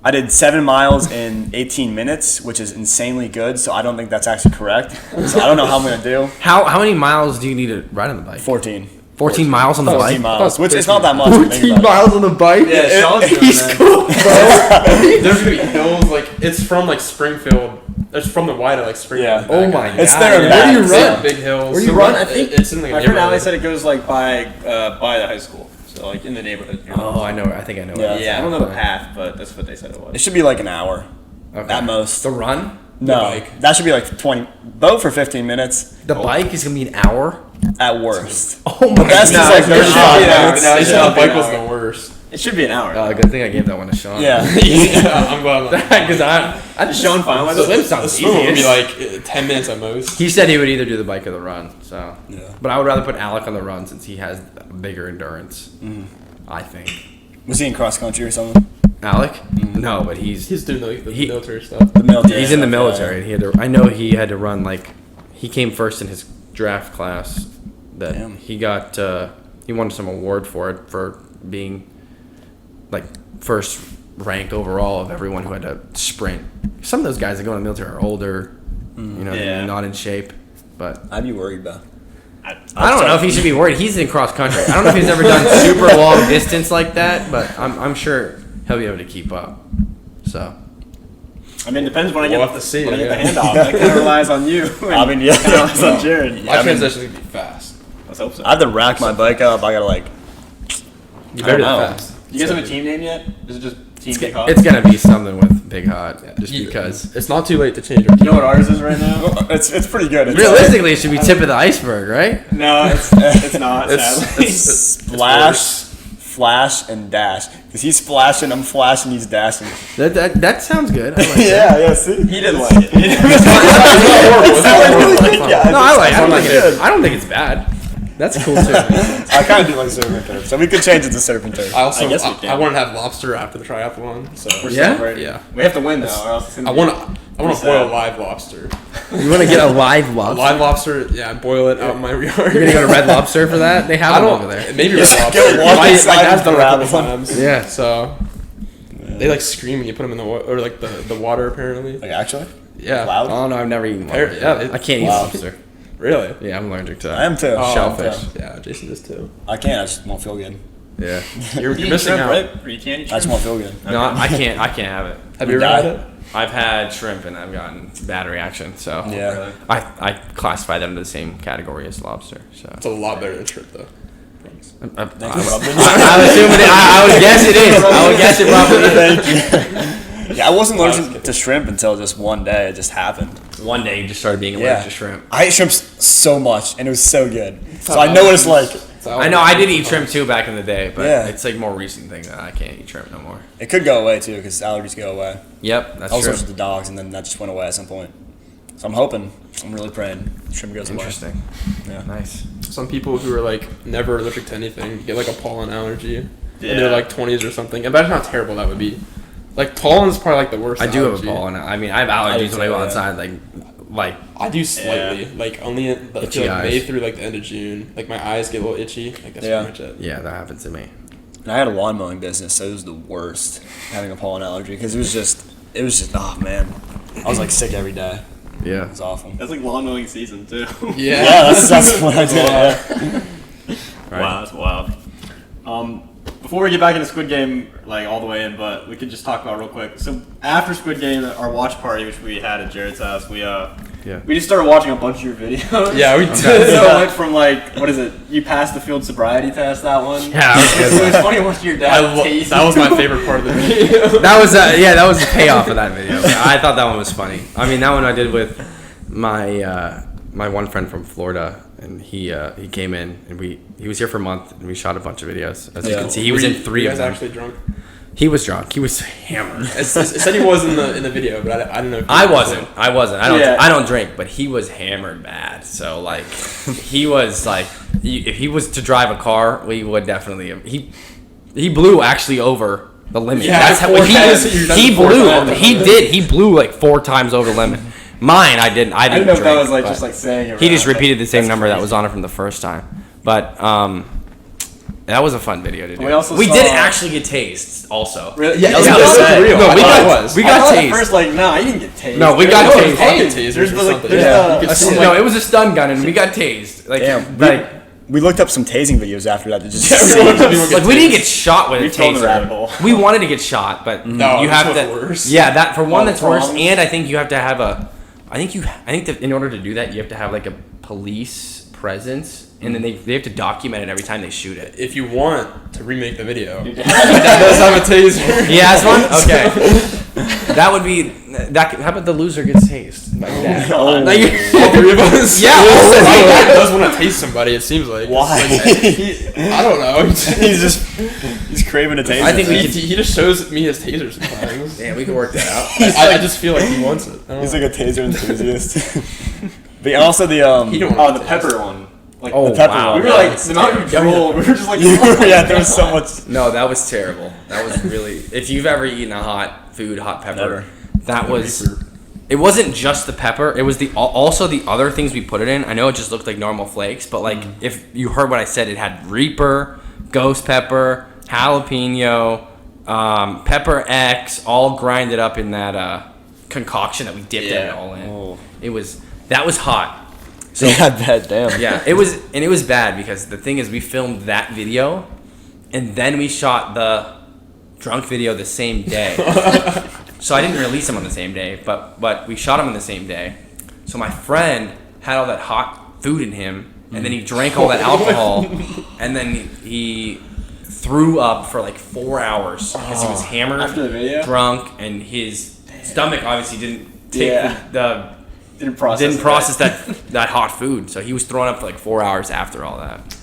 S3: I did 7 miles in 18 minutes, which is insanely good. So I don't think that's actually correct. So I don't know how I'm gonna do.
S2: How many miles do you need to ride on the bike?
S3: 14.
S2: 14 miles on the
S3: 14
S2: bike?
S3: miles, which is not that much. to think
S6: 14
S3: about.
S6: miles on the bike?
S5: Yeah, Sean's doing
S6: He's
S5: that.
S6: cool, bro. There's gonna be hills, like, it's from, like, Springfield. It's from the Y to, like, Springfield.
S3: Yeah.
S2: Oh my god.
S3: It's there and
S6: Where do you
S3: back,
S6: run?
S3: so-
S6: Big hills.
S5: Where do you run? I think
S6: it's in, like, a
S5: my friend Ali
S6: neighborhood.
S5: said it goes like by the high school, so like in the neighborhood.
S2: Oh, I know. I think I know.
S3: Yeah.
S2: What
S5: Yeah, I don't know the path, but that's what they said it
S3: It
S5: was.
S3: should be like an hour
S2: Okay.
S3: at most.
S2: The run?
S3: No,
S6: bike.
S3: that should be like 20. Boat for 15 minutes
S2: The bike is gonna be an hour?
S3: at worst.
S2: Oh my
S3: That's just like
S5: it
S3: 35
S5: should be an hour.
S3: minutes.
S5: No,
S6: They
S5: it's
S6: said
S5: not
S6: the bike
S5: an
S6: was
S5: hour.
S6: the worst.
S5: It should be an hour.
S2: Good thing I gave that one to Sean.
S3: Yeah.
S6: Yeah, I'm glad.
S2: Because I just
S5: Sean fine with
S2: the
S5: it?
S2: swim
S6: The
S2: sounds
S6: swim would be
S2: easy.
S6: like 10 minutes at most.
S2: He said he would either do the bike or the run. So,
S3: Yeah.
S2: but I would rather put Alec on the run since he has bigger endurance. I think.
S3: Was he in cross country or something?
S2: Alec? No, but he's
S6: He's doing the
S2: He-
S6: military stuff.
S3: The military.
S2: he's in the
S3: stuff,
S2: military. And he had to. I know he had to run like he came first in his draft class. That
S3: Damn.
S2: he got. He won some award for it for being like first rank overall of everyone who had to sprint. Some of those guys that go in the military are older. You know,
S5: Yeah.
S2: they're not in shape. But
S3: I'd be worried though.
S2: I don't know if he should be worried. He's in cross country. I don't know if he's ever done super long distance like that, but I'm sure he'll be able to keep up. So
S5: I mean, it depends when I get
S6: We'll have to see,
S5: when I get
S6: yeah.
S5: the handoff. That kind of relies on you.
S3: I mean, yeah.
S5: Kind of relies on Jared.
S6: My transition's gonna be fast.
S5: Let's hope so.
S3: I have to rack my bike up. I gotta like.
S6: You
S3: I don't
S6: better
S3: know.
S6: fast.
S5: You guys have a team name yet? Is it just Team BigHot?
S2: it's gonna be something with BigHot, just
S6: You-
S2: because.
S6: It's not too late to change your
S5: You know what ours is right now?
S3: It's pretty good. It's
S2: Realistically, it should be tip of the iceberg, right?
S5: No, it's not. sadly.
S3: splash, flash, and dash. Cause he's splashing, I'm flashing, he's dashing.
S2: That sounds good. I like
S3: Yeah, see.
S5: He didn't like it.
S2: that. No, I like. I don't like
S3: good.
S2: it. I don't think it's bad. That's cool too.
S3: I kind of do like surf and turf, so we could change it to surf and turf.
S6: I also
S5: I guess we can.
S6: I want to have lobster after the triathlon. So
S5: We're
S2: Yeah?
S5: celebrating.
S6: Yeah.
S5: We have to win though, or else it's gonna
S6: I
S5: be-
S6: want to
S5: Pretty
S6: boil
S5: sad.
S6: live lobster.
S2: You want to get a live lobster?
S6: Live lobster, yeah. Boil it out in my yard.
S2: You're gonna go to Red Lobster for that? They have
S6: I
S2: them
S6: don't.
S2: over there.
S6: Maybe
S3: Yeah,
S6: Red Lobster.
S3: go walk
S6: My
S3: inside
S6: dad's
S3: and
S6: done it a
S3: grab
S6: couple
S3: one.
S6: times.
S2: Yeah.
S6: So they like scream when you put them in the water, or like the water apparently.
S3: Like actually,
S6: Yeah.
S3: loud.
S2: Oh no, I've never eaten one.
S6: There- yeah,
S2: I can't eat
S3: Wow.
S2: lobster.
S6: Really?
S2: Yeah, I'm allergic to that.
S3: I am too.
S6: Oh,
S2: Shellfish.
S6: Yeah, Jason does too.
S3: I can't. I just won't feel good.
S2: Yeah.
S6: You're
S5: You eat
S6: missing
S5: shrimp,
S6: out.
S5: right? Or you can't eat
S3: I just
S5: shrimp?
S3: won't feel good.
S2: No, I can't. I can't have it.
S6: Have you ever
S3: Die.
S6: had it?
S2: I've had shrimp and I've gotten bad reaction. So
S3: Yeah.
S5: Really?
S2: I classify them into the same category as lobster. So
S6: It's a lot better than shrimp though.
S2: I would
S3: Thank
S2: assume it. I would guess it is. I would guess it probably is.
S3: you. Yeah, I wasn't allergic to shrimp until just one day. It just happened.
S2: One day you just started being allergic
S3: Yeah.
S2: to shrimp.
S3: I ate shrimp so much, and it was so good. So I know what it's like.
S2: I know I did eat shrimp too back in the day, but
S3: Yeah.
S2: it's like more recent thing that I can't eat shrimp no more.
S3: It could go away too, because allergies go away.
S2: Yep, that's
S3: I was
S2: true.
S3: allergic to dogs, and then that just went away at some point. So I'm hoping. I'm really praying shrimp goes away.
S2: Interesting.
S3: Yeah.
S2: Nice.
S6: Some people who are like never allergic to anything get like a pollen allergy. And
S5: Yeah.
S6: they're like 20s or something. Imagine how terrible that would be. Like pollen's probably like the worst.
S2: I do have
S6: allergy.
S2: a pollen. I mean, I have allergies when I go
S3: yeah.
S2: outside. Like
S6: I do slightly. Like only in the,
S2: Itchy
S6: like May
S2: eyes.
S6: through like the end of June. Like my eyes get a little itchy. Like that's
S3: Yeah.
S6: pretty much it.
S2: yeah, that happens to me.
S3: And I had a lawn mowing business, so it was the worst having a pollen allergy because it was just oh man, I was like sick every day.
S2: Yeah.
S3: It was awful.
S5: That's like lawn mowing season too.
S6: Yeah.
S3: Yeah, that's what I did. Yeah.
S2: Right.
S5: Wow, that's wild. Before we get back into Squid Game, like all the way in, but we could just talk about real quick. So after Squid Game, our watch party, which we had at Jared's house, we just started watching a bunch of your videos.
S6: Yeah, we did.
S5: So it went from like, what is it? You passed the field sobriety test, that one.
S2: Yeah, that was
S5: It was funny watching your dad taste.
S6: That was my favorite part of the video.
S2: That was the payoff of that video. I thought that one was funny. I mean, that one I did with my my one friend from Florida, and he came in and he was here for a month and we shot a bunch of videos. As you can see, he was in 3
S6: you
S2: of
S6: guys
S2: them.
S6: actually drunk?
S2: He was drunk. He was hammered.
S6: It said he was in the video, but I don't know. If
S2: I wasn't.
S5: Yeah.
S2: I don't drink, but he was hammered bad. So like, he was like, if he was to drive a car, we would definitely. He blew actually over the limit.
S6: Yeah,
S2: That's how
S6: 4
S2: he
S6: times.
S2: was.
S6: You've done
S2: He
S6: it 4
S2: blew.
S6: times.
S2: He blew like 4 times over the limit. Mine, I didn't. I
S5: I
S2: didn't
S5: didn't know if that
S2: drink,
S5: was like
S2: but
S5: just like saying it.
S2: he just
S5: right.
S2: repeated the same
S5: That's
S2: number that
S5: crazy.
S2: was on it from the first time. But That was a fun video to do.
S5: We also
S2: we
S5: saw-
S2: did actually get tased. Also,
S5: Really?
S6: Yeah,
S5: That's
S6: yeah,
S5: what I
S6: that was
S5: said.
S6: real.
S2: No,
S6: I
S2: we
S6: thought
S2: got
S6: it was.
S2: we
S5: I
S2: got
S5: thought at
S2: tased.
S5: first, like, nah, I didn't get tased.
S2: No, we got
S5: There's
S2: tased.
S6: Pocket
S5: tased.
S6: tasers
S5: There's
S6: or
S5: the, like,
S6: something.
S5: there's
S3: Yeah.
S5: the-
S3: I seen,
S2: No, it was a stun gun, and we got tased. Like,
S3: Damn,
S2: like,
S3: we looked up some tasing videos after that to just
S2: like we didn't get shot with a
S5: We fell in the rabbit
S2: taser.
S5: hole.
S2: We wanted to get shot, but
S6: No,
S2: you
S6: this
S2: have
S6: was
S2: to.
S6: worse.
S2: Yeah, that for one,
S5: Oh,
S2: that's worse,
S5: prongs.
S2: and I think you have to have a. I think that in order to do that, you have to have like a police presence, and then they have to document it every time they shoot it.
S6: If you want to remake the video, that does have a taser.
S2: He has one. Okay, that would be that. How about the loser gets tased? Like that.
S3: Oh.
S2: Like,
S6: All three of us.
S2: Yeah, all
S6: My
S2: of us.
S6: dad does want to taste somebody. It seems like.
S3: Why?
S6: I don't know.
S3: he's craving a taser.
S2: I think we
S6: He just shows me his taser sometimes.
S2: Damn, we can work that out.
S6: I just feel like he wants it. I don't
S3: he's
S6: know.
S3: like a taser enthusiast. But also the
S6: He don't
S5: Oh,
S6: want
S5: the
S6: it.
S5: pepper one. Like,
S2: Oh
S3: the pepper
S2: wow.
S3: one.
S5: we were like, the amount of drool, we were just like,
S3: yeah, there was so much.
S2: No, that was terrible. That was really. If you've ever eaten a hot pepper,
S3: Never.
S2: that was. It wasn't just the pepper. It was also the other things we put it in. I know it just looked like normal flakes, but like if you heard what I said, it had Reaper, ghost pepper, jalapeno, pepper X, all grinded up in that concoction that we dipped it
S5: Yeah.
S2: all in.
S3: Oh.
S2: That was hot.
S3: So yeah, I bet. Damn.
S2: Yeah, it was bad because the thing is we filmed that video, and then we shot the drunk video the same day. So I didn't release them on the same day, but we shot them on the same day. So my friend had all that hot food in him, and then he drank all that alcohol, and then he threw up for like 4 hours because he was hammered,
S5: After the video?
S2: drunk, and his stomach obviously didn't take
S5: Yeah.
S2: the
S5: didn't process
S2: that hot food. So he was throwing up for like 4 hours after all that.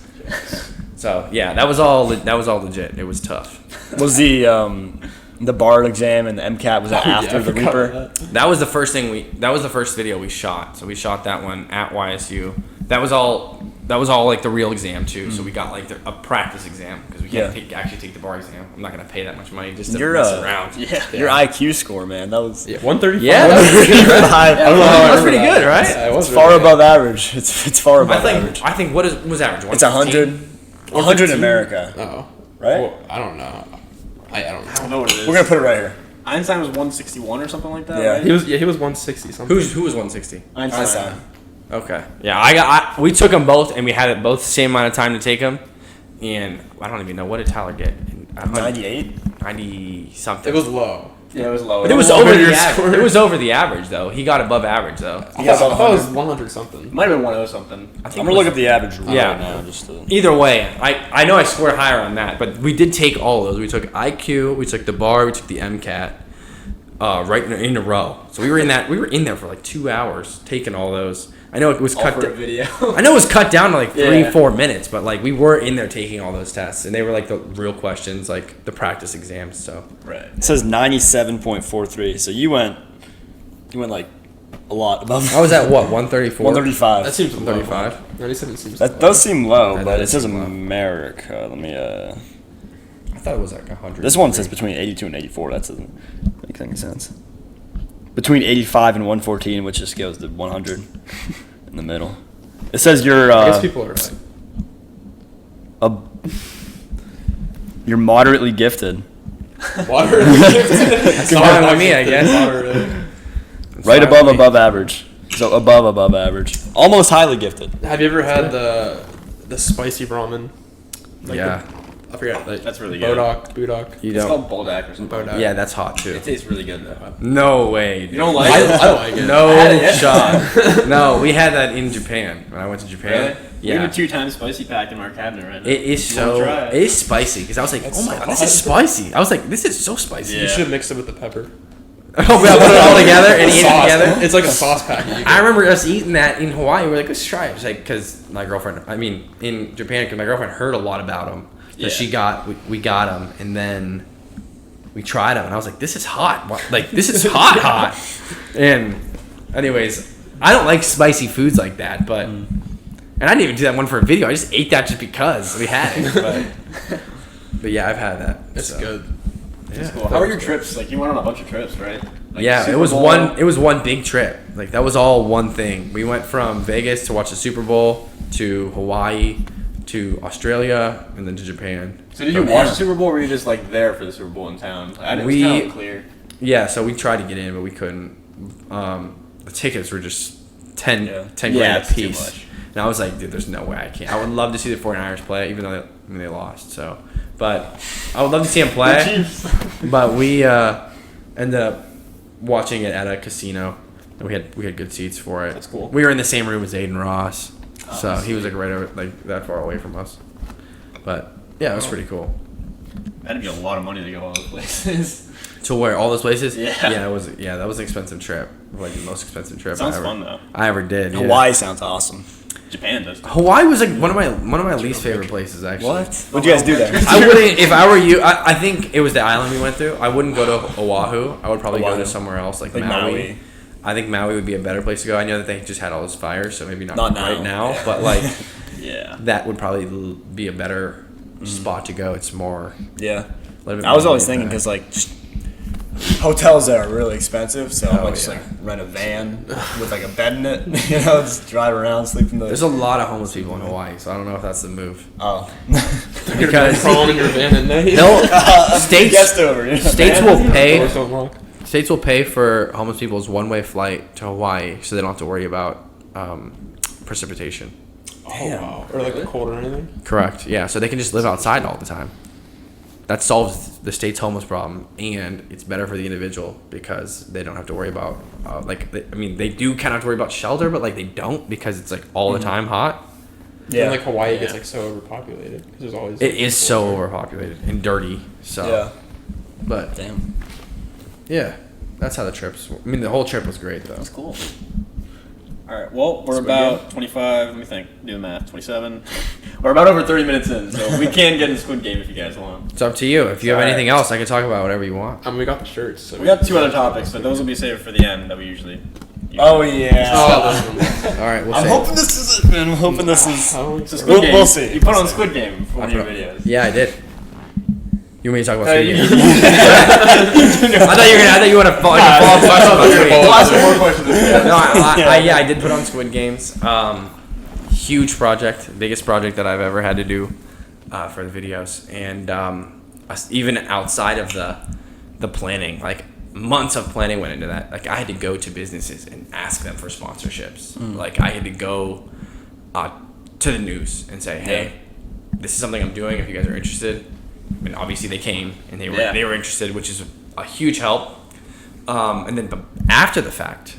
S2: So yeah, that was all legit. It was tough.
S3: Was the bar exam and the MCAT was that after
S6: I
S3: the
S6: forgot
S3: Reaper?
S6: about that.
S2: That was the first thing that was the first video we shot. So we shot that one at YSU. That was all like the real exam too. So we got like a practice exam because we can't actually take the bar exam. I'm not gonna pay that much money just to
S3: You're,
S2: mess around.
S3: Your IQ score, man, that was
S6: Yeah, 135.
S2: Yeah, that was pretty good.
S3: high.
S6: I don't know how I
S2: That's pretty
S6: remember
S2: good,
S6: that.
S2: right?
S6: Yeah, it was
S3: It's
S6: really
S3: far
S6: good.
S3: above average. It's far above average.
S2: I think what was average?
S3: It's 100. 100 in America,
S6: Oh.
S3: right?
S6: Well, I don't know. I don't know.
S5: I don't know what it is.
S3: We're gonna put it right here.
S5: Einstein was 161 or something like that,
S3: Yeah.
S5: right?
S6: He was 160 something.
S2: Who was 160?
S5: Einstein.
S2: Okay. Yeah, we took them both, and we had it both the same amount of time to take them. And I don't even know, what did Tyler get?
S3: 98.
S2: 90 something.
S6: It was low.
S5: Yeah, it was low.
S2: But it was
S6: What
S2: over
S6: were
S2: the
S6: your
S2: average.
S6: scores?
S2: It was over the average though. He got above average though.
S6: I
S3: got
S6: thought
S3: about
S6: it was 100 something.
S5: Might have been 100 something.
S2: I
S3: I'm
S2: think
S3: gonna look up the average right
S2: Yeah.
S3: now. Just to,
S2: Either way, I know I scored higher on that, but we did take all of those. We took IQ, we took the bar, we took the MCAT, right in a row. So we were in there for like 2 hours taking all those. I know it was
S5: All
S2: cut.
S5: for a video.
S2: I know it was cut down to like 3,
S5: Yeah.
S2: 4 minutes, but like we were in there taking all those tests, and they were like the real questions, like the practice exams. So
S5: Right.
S3: it says 97.43. So you went like a lot above.
S2: I was at what 134.
S3: 135.
S6: That seems low.
S2: 135.
S6: 97 seems
S3: That
S6: low.
S3: does seem low,
S2: That
S3: but it
S2: does
S3: says
S2: seem low.
S3: America. Let me.
S2: I thought it was like 100.
S3: This one says between 82 and 84. That doesn't make any sense. Between 85 and 114, which just goes to 100 in the middle. It says you're
S6: I guess people are like,
S3: you're moderately gifted.
S6: water.
S2: That's fine with me, I guess.
S3: Right
S2: fine
S3: above
S2: with me.
S3: above average. So above average. Almost highly gifted.
S6: Have you ever had the spicy ramen? Like
S2: Yeah.
S6: I forget. Like,
S5: That's really good.
S6: Budok.
S2: You
S5: It's
S2: don't.
S5: called Boldak or something.
S6: Bodak.
S2: Yeah, that's hot too.
S5: It tastes really good though.
S2: No way.
S5: You don't like
S6: I
S5: it?
S6: like it.
S2: No
S5: had it, yeah.
S2: shot. No, we had that in Japan when I went to Japan.
S5: Really? We
S2: Yeah.
S5: have a 2 times spicy pack in our cabinet right now.
S2: It is
S5: You wanna
S2: so.
S5: try
S2: It is spicy because I was like,
S6: That's
S2: oh my
S6: so
S2: god, this
S6: hot.
S2: is spicy. I was like, this is so spicy.
S5: Yeah.
S6: You should mix it with the pepper.
S2: Oh, we all put it all together and eat it
S6: Sauce.
S2: together.
S6: It's like a sauce packet.
S2: I remember us eating that in Hawaii. We were like, let's try it. It's like, because my girlfriend, in Japan, because my girlfriend heard a lot about them. Because
S5: Yeah.
S2: we got them, and then we tried them, and I was like, this is hot. Like, this is hot. And, anyways, I don't like spicy foods like that, but, and I didn't even do that one for a video. I just ate that just because we had it. But yeah, I've had that.
S6: It's
S2: so.
S6: good.
S2: Yeah.
S5: Cool. How were your trips? Like you went on a bunch of trips, right? Like
S2: Yeah,
S5: Super
S2: it was
S5: Bowl.
S2: one big trip. Like that was all one thing. We went from Vegas to watch the Super Bowl to Hawaii to Australia, and then to Japan.
S5: So did you watch the Super Bowl, or were you just like there for the Super Bowl in town? It was kind of clear.
S2: Yeah, so we tried to get in, but we couldn't. The tickets were just 10 grand a piece. And I was like, dude, there's no way I can't. I would love to see the 49ers play, even though they lost. So, but I would love to see them play. But we ended up watching it at a casino, and we had good seats for it.
S5: That's cool.
S2: We were in the same room as Aiden Ross, so he was like right over like that far away from us. But yeah, it was pretty cool.
S5: That'd be a lot of money to go all those places.
S2: To where all those places?
S5: Yeah.
S2: That was an expensive trip. Like the most expensive trip
S5: Sounds fun though.
S2: I ever did. Yeah.
S3: Hawaii sounds awesome.
S5: Japan does.
S2: Hawaii was like one of my least favorite places actually.
S3: What? What'd you guys do there?
S2: I wouldn't if I were you. I think it was the island we went through. I wouldn't go to Oahu. I would probably go to somewhere else like Maui. I think Maui would be a better place to go. I know that they just had all those fires, so maybe not right now.
S3: Yeah.
S2: But like,
S5: that
S2: would probably be a better spot to go. It's more.
S3: Yeah.
S2: I
S3: was always thinking because like hotels there are really expensive, so I might just like rent a van with like a bed in it, just drive around, sleep in the.
S2: There's a lot of homeless people in Hawaii, so I don't know if that's the move.
S3: Oh.
S2: Because
S6: crawling in your van at night.
S2: States will pay for homeless people's one-way flight to Hawaii, so they don't have to worry about precipitation.
S6: Damn. Wow. Or like the cold or anything.
S2: Correct. Yeah, so they can just live outside all the time. That solves the state's homeless problem, and it's better for the individual because they don't have to worry about they do kind of have to worry about shelter, but like they don't because it's like all the time hot.
S6: Yeah. And like Hawaii gets like so overpopulated because there's always.
S2: It is so overpopulated and dirty. So.
S3: Yeah.
S2: But.
S3: Damn.
S2: Yeah, that's how the trips. I mean, the whole trip was great though.
S5: That's cool. All right. Well, we're about 25. Let me think. Do the math. 27. We're about over 30 minutes in, so we can get in Squid Game if you guys want.
S2: It's up to you. If you have anything else, I can talk about whatever you want.
S6: We got the shirts. So
S5: we got 2 other topics, but those will be saved for the end that we usually.
S3: Oh yeah.
S2: All right.
S3: I'm hoping this is it, man. I'm hoping this is.
S5: So Squid Game.
S3: We'll see.
S5: You put on Squid Game for one of your videos.
S2: Yeah, I did. You want me to talk about Squid Game? I thought you want to follow up question about Squid Game.
S5: We'll ask you more questions.
S2: No, I did put on Squid Games. Huge project, biggest project that I've ever had to do for the videos, and even outside of the planning, like months of planning went into that. Like I had to go to businesses and ask them for sponsorships. Like I had to go to the news and say, hey, this is something I'm doing. If you guys are interested. I mean, obviously they came and they were interested, which is a huge help. And then, but after the fact,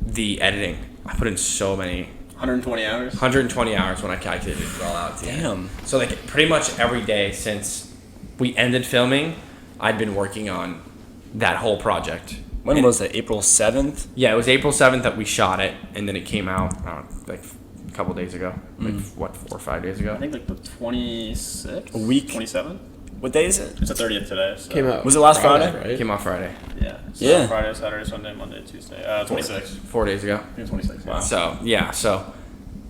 S2: the editing, I put in so many.
S5: 120 hours.
S2: 120 hours when I calculated it all out.
S3: Damn.
S2: So like pretty much every day since we ended filming, I'd been working on that whole project.
S3: When was it? April 7th?
S2: Yeah, it was April 7th that we shot it, and then it came out like a couple days ago, like 4 or 5 days ago.
S5: I think like the 26th.
S3: A week.
S5: 27th.
S3: What day is it?
S5: It's the 30th today. So.
S6: Came out.
S3: Was it last Friday?
S6: Right?
S2: It came out Friday.
S5: Yeah. So
S3: Yeah.
S5: Friday, Saturday, Sunday, Monday, Tuesday. 26.
S2: 4 days ago.
S5: I think 26. Wow.
S2: So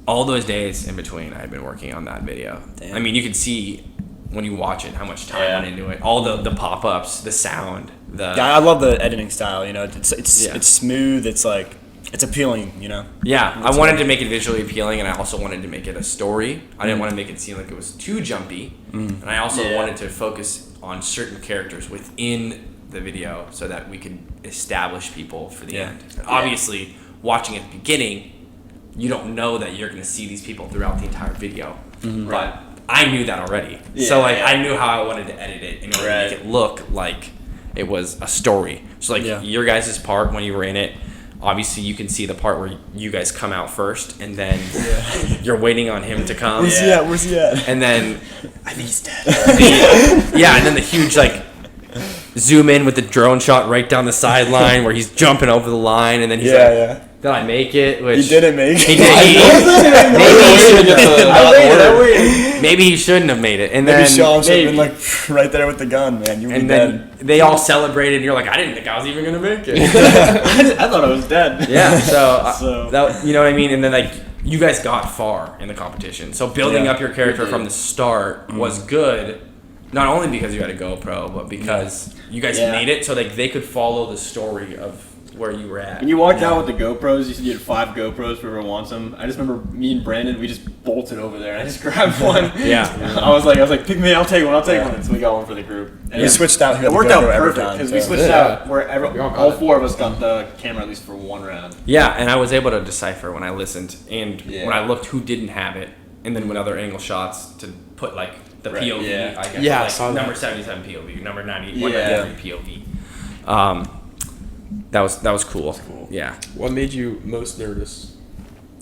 S2: all those days in between, I had been working on that video.
S3: Damn.
S2: I mean, you can see when you watch it how much time went into it. All the pop-ups, the sound,
S3: Yeah, I love the editing style. It's smooth. It's like it's appealing.
S2: Yeah, I wanted to make it visually appealing, and I also wanted to make it a story. I didn't want to make it seem like it was too jumpy, and I also wanted to focus on certain characters within the video so that we could establish people for the end. Obviously, watching at the beginning, you don't know that you're going to see these people throughout the entire video, but I knew that already. So I knew how I wanted to edit it in order to make it look like it was a story. So your guys' part when you were in it, obviously you can see the part where you guys come out first, and then you're waiting on him to come.
S3: Where's he at? Where's he at?
S2: And then
S3: I think he's dead.
S2: and then the huge zoom in with the drone shot right down the sideline where he's jumping over the line, and then he's did I make it? Which
S3: he didn't make it.
S2: He did. Maybe he shouldn't have made it. And
S3: maybe
S2: then
S3: Sean should have been right there with the gun, man. You would be dead.
S2: They all celebrated, and you're like, I didn't think I was even gonna make it.
S5: I thought I was dead.
S2: Yeah. So that, you know what I mean? And then you guys got far in the competition. So building up your character from the start was good. Not only because you had a GoPro, but because you guys made it so they could follow the story of where you were at.
S5: When you walked out with the GoPros, you said you had 5 GoPros for whoever wants them. I just remember me and Brandon, we just bolted over there and I just grabbed one.
S2: Yeah.
S5: I was like, pick me, I'll take one. And so we got one for the group. And
S3: We switched out here.
S5: it worked out perfect because we switched
S6: Yeah.
S5: out where all 4 of us got the camera at least for one round.
S2: Yeah, and I was able to decipher when I listened and
S5: Yeah.
S2: when I looked who didn't have it, and then with other angle shots to put like the
S5: Right,
S2: POV.
S5: yeah.
S2: I guess
S6: Yeah, I
S2: like
S6: saw that.
S2: number 77 POV, number 90,
S5: Yeah.
S2: 193 POV. That was cool. Yeah.
S6: What made you most nervous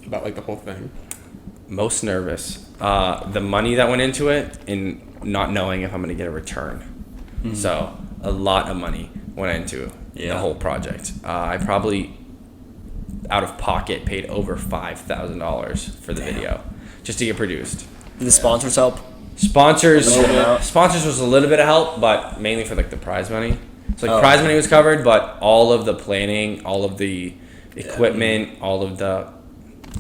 S6: about like the whole thing?
S2: Most nervous. The money that went into it and not knowing if I'm going to get a return. So a lot of money went into the whole project. I probably out of pocket paid over $5,000 for the video just to get produced.
S3: Did the sponsors help?
S2: Sponsors
S3: Yeah.
S2: was a little bit of help, but mainly for like the prize money. So like
S3: Oh.
S2: prize money was covered, but all of the planning, all of the equipment, all of the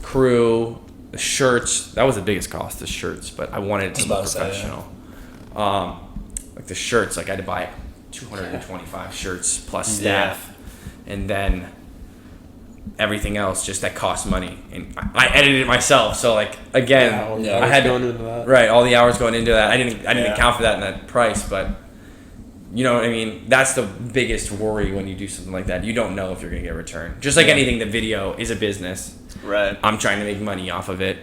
S2: crew, the shirts, that was the biggest cost, the shirts, but I wanted it to look
S3: about to say, yeah.
S2: professional. Like the shirts, like I had to buy 225 shirts plus staff, and then everything else just that cost money, and I edited it myself. So like again, I had
S6: going into that.
S2: right all the hours going into that. I didn't
S5: Yeah.
S2: account for that in that price, but you know what I mean. That's the biggest worry when you do something like that. You don't know if you're gonna get a return. Just like anything, the video is a business.
S5: Right.
S2: I'm trying to make money off of it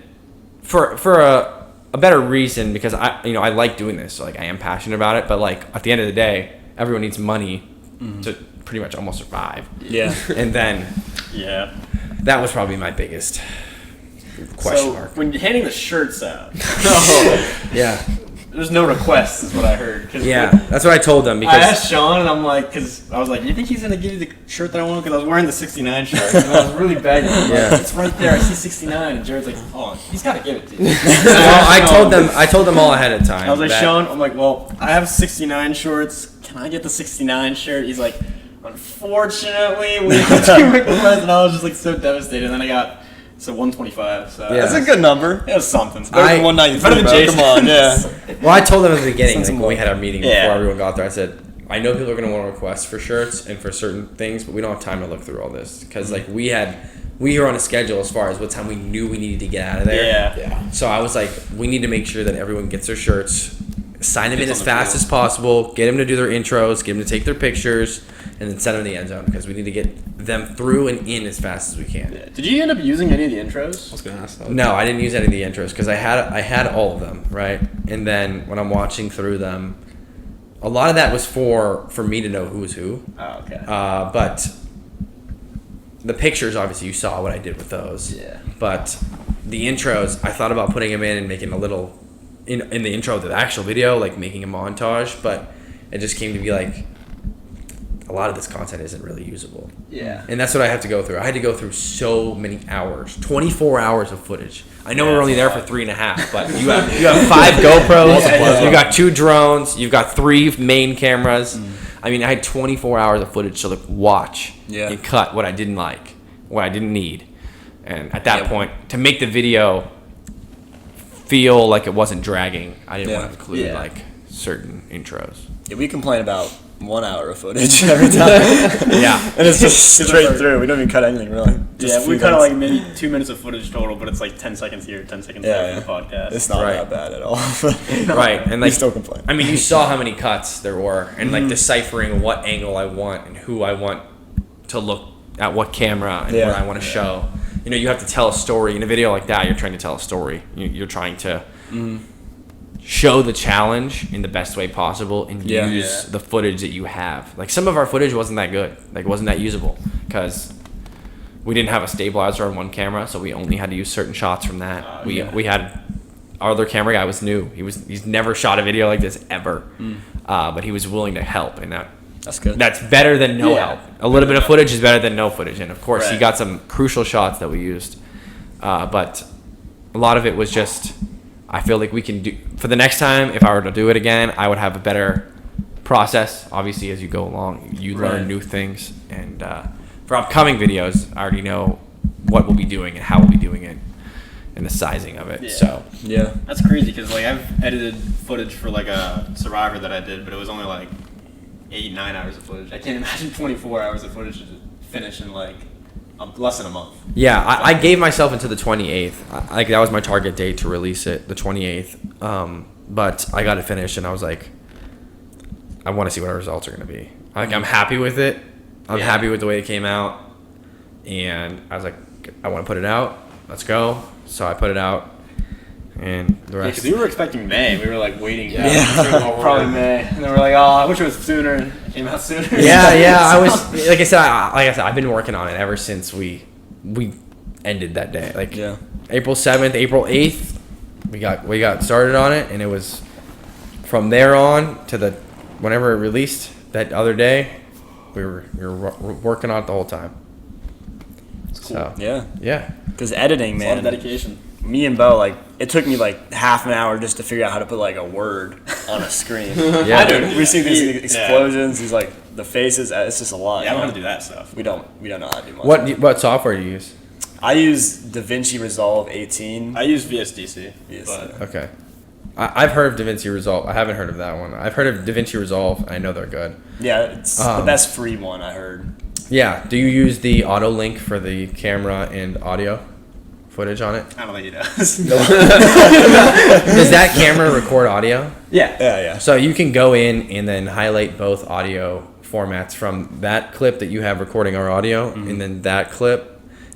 S2: for a better reason because I like doing this. So like I am passionate about it, but like at the end of the day, everyone needs money to pretty much almost survive.
S3: Yeah.
S2: And then
S5: Yeah.
S2: that was probably my biggest question
S5: So
S2: mark.
S5: when you're handing the shirts out,
S2: Yeah.
S5: there's no requests, is what I heard. 'Cause
S2: Yeah, that's what I told them
S5: I
S2: because
S5: asked Sean, and I'm like, because I was like, you think he's gonna give you the shirt that I want? Because I was wearing the 69 shirt, and I was really begging.
S2: Yeah.
S5: Like, it's right there. I see 69, and Jared's like, oh, he's gotta give it to you.
S2: well, I told them all ahead of time.
S5: I was like,
S2: that-
S5: Sean, I'm like, well, I have 69 shorts. Can I get the 69 shirt? He's like, unfortunately, we have to request. And I was just like so devastated. And then I got 125. So
S2: Yeah.
S3: That's a good number.
S5: it was something.
S3: Better than 193,
S5: better than
S3: bro.
S5: Jason.
S3: Come on, yeah.
S2: Well, I told them at the beginning,
S3: Send
S2: like
S3: some
S2: when we
S3: more.
S2: had our meeting
S5: Yeah.
S2: before everyone got there, I said, I know people are going to want to request for shirts and for certain things, but we don't have time to look through all this. Because like we were on a schedule as far as what time we knew we needed to get out of there.
S5: Yeah.
S2: So I was like, we need to make sure that everyone gets their shirts, sign them in
S5: It's
S2: as
S5: on the
S2: fast
S5: field.
S2: as possible, get them to do their intros, get them to take their pictures, and then send them to the end zone because we need to get them through and in as fast as we can.
S5: Yeah. Did you end up using any of the intros?
S6: I was gonna ask that.
S2: No, I didn't use any of the intros because I had all of them, right? And then when I'm watching through them, a lot of that was for me to know who was who.
S5: Oh, okay.
S2: But the pictures, obviously, you saw what I did with those.
S5: Yeah.
S2: But the intros, I thought about putting them in and making a little in the intro to the actual video, like making a montage. But it just came to be like a lot of this content isn't really usable.
S5: Yeah.
S2: And that's what I have to go through. I had to go through so many hours, 24 hours of footage. I know we're only there for 3.5, but you have 5 GoPros,
S5: Yeah.
S2: you got 2 drones, you've got 3 main cameras. I mean, I had 24 hours of footage to like watch and cut what I didn't like, what I didn't need. And at that point, to make the video feel like it wasn't dragging, I didn't want to include like certain intros.
S3: Yeah, we complain about 1 hour of footage every time.
S2: Yeah.
S3: And it's just straight through. We don't even cut anything, really. Just
S5: Yeah,
S3: a
S5: we
S3: few
S5: cut
S3: minutes.
S5: like maybe 2 minutes of footage total, but it's like 10 seconds here, 10 seconds there for the podcast.
S3: It's not
S2: Right.
S3: that bad at all.
S2: Right, and
S3: We
S2: like
S3: still complain.
S2: I mean, you saw how many cuts there were, and like deciphering what angle I want and who I want to look at what camera and what I want to show. You know, you have to tell a story in a video like that. You're trying to tell a story. You're trying to show the challenge in the best way possible and use the footage that you have. Like some of our footage wasn't that good. Like it wasn't that usable because we didn't have a stabilizer on one camera, so we only had to use certain shots from that. We had our other camera guy was new. He's never shot a video like this ever, but he was willing to help, and
S3: That's good.
S2: that's better than no help. A little bit of footage is better than no footage, and of course he
S5: Right.
S2: got some crucial shots that we used, but a lot of it was just. I feel like we can do for the next time. If I were to do it again, I would have a better process. Obviously, as you go along, you learn new things, and for upcoming videos, I already know what we'll be doing and how we'll be doing it, and the sizing of it.
S5: Yeah.
S2: So
S3: Yeah.
S5: That's crazy because like I've edited footage for like a Survivor that I did, but it was only like 8-9 hours of footage. I can't imagine 24 hours of footage to just finish in like less than a month.
S2: Yeah, I gave myself until the 28th. Like that was my target date to release it, the 28th. But I got it finished, and I was like, I want to see what our results are going to be. Like I'm happy with it. I'm happy with the way it came out, and I was like, I want to put it out. Let's go. So I put it out, and the rest.
S5: Because we were expecting May. We were like waiting.
S6: Yeah.
S5: Probably May. And then we're like, oh, I wish it was sooner. And it came out sooner.
S2: Yeah. I was like I said, I've been working on it ever since we ended that day. Like April 7th, April 8th, we got started on it, and it was from there on to the whenever it released that other day. We were working on it the whole time.
S5: It's cool.
S2: So,
S3: Yeah. Because editing,
S5: It's a lot
S3: man.
S5: of dedication.
S3: Me and Bo, like, it took me like half an hour just to figure out how to put like a word on a screen.
S2: Yeah.
S3: We see these explosions, these like the faces. It's just a lot.
S5: Yeah, I don't know how to do that stuff.
S3: We don't know how to do much.
S2: What software do you use?
S3: I use DaVinci Resolve 18.
S5: I use VSDC.
S3: VSDC.
S2: Okay. I've heard of DaVinci Resolve. I haven't heard of that one. I've heard of DaVinci Resolve, and I know they're good.
S3: Yeah, it's the best free one I heard.
S2: Yeah. Do you use the auto link for the camera and audio footage on it?
S5: I don't think he does.
S2: Does that camera record audio?
S5: Yeah.
S2: So you can go in and then highlight both audio formats from that clip that you have recording our audio, and then that clip,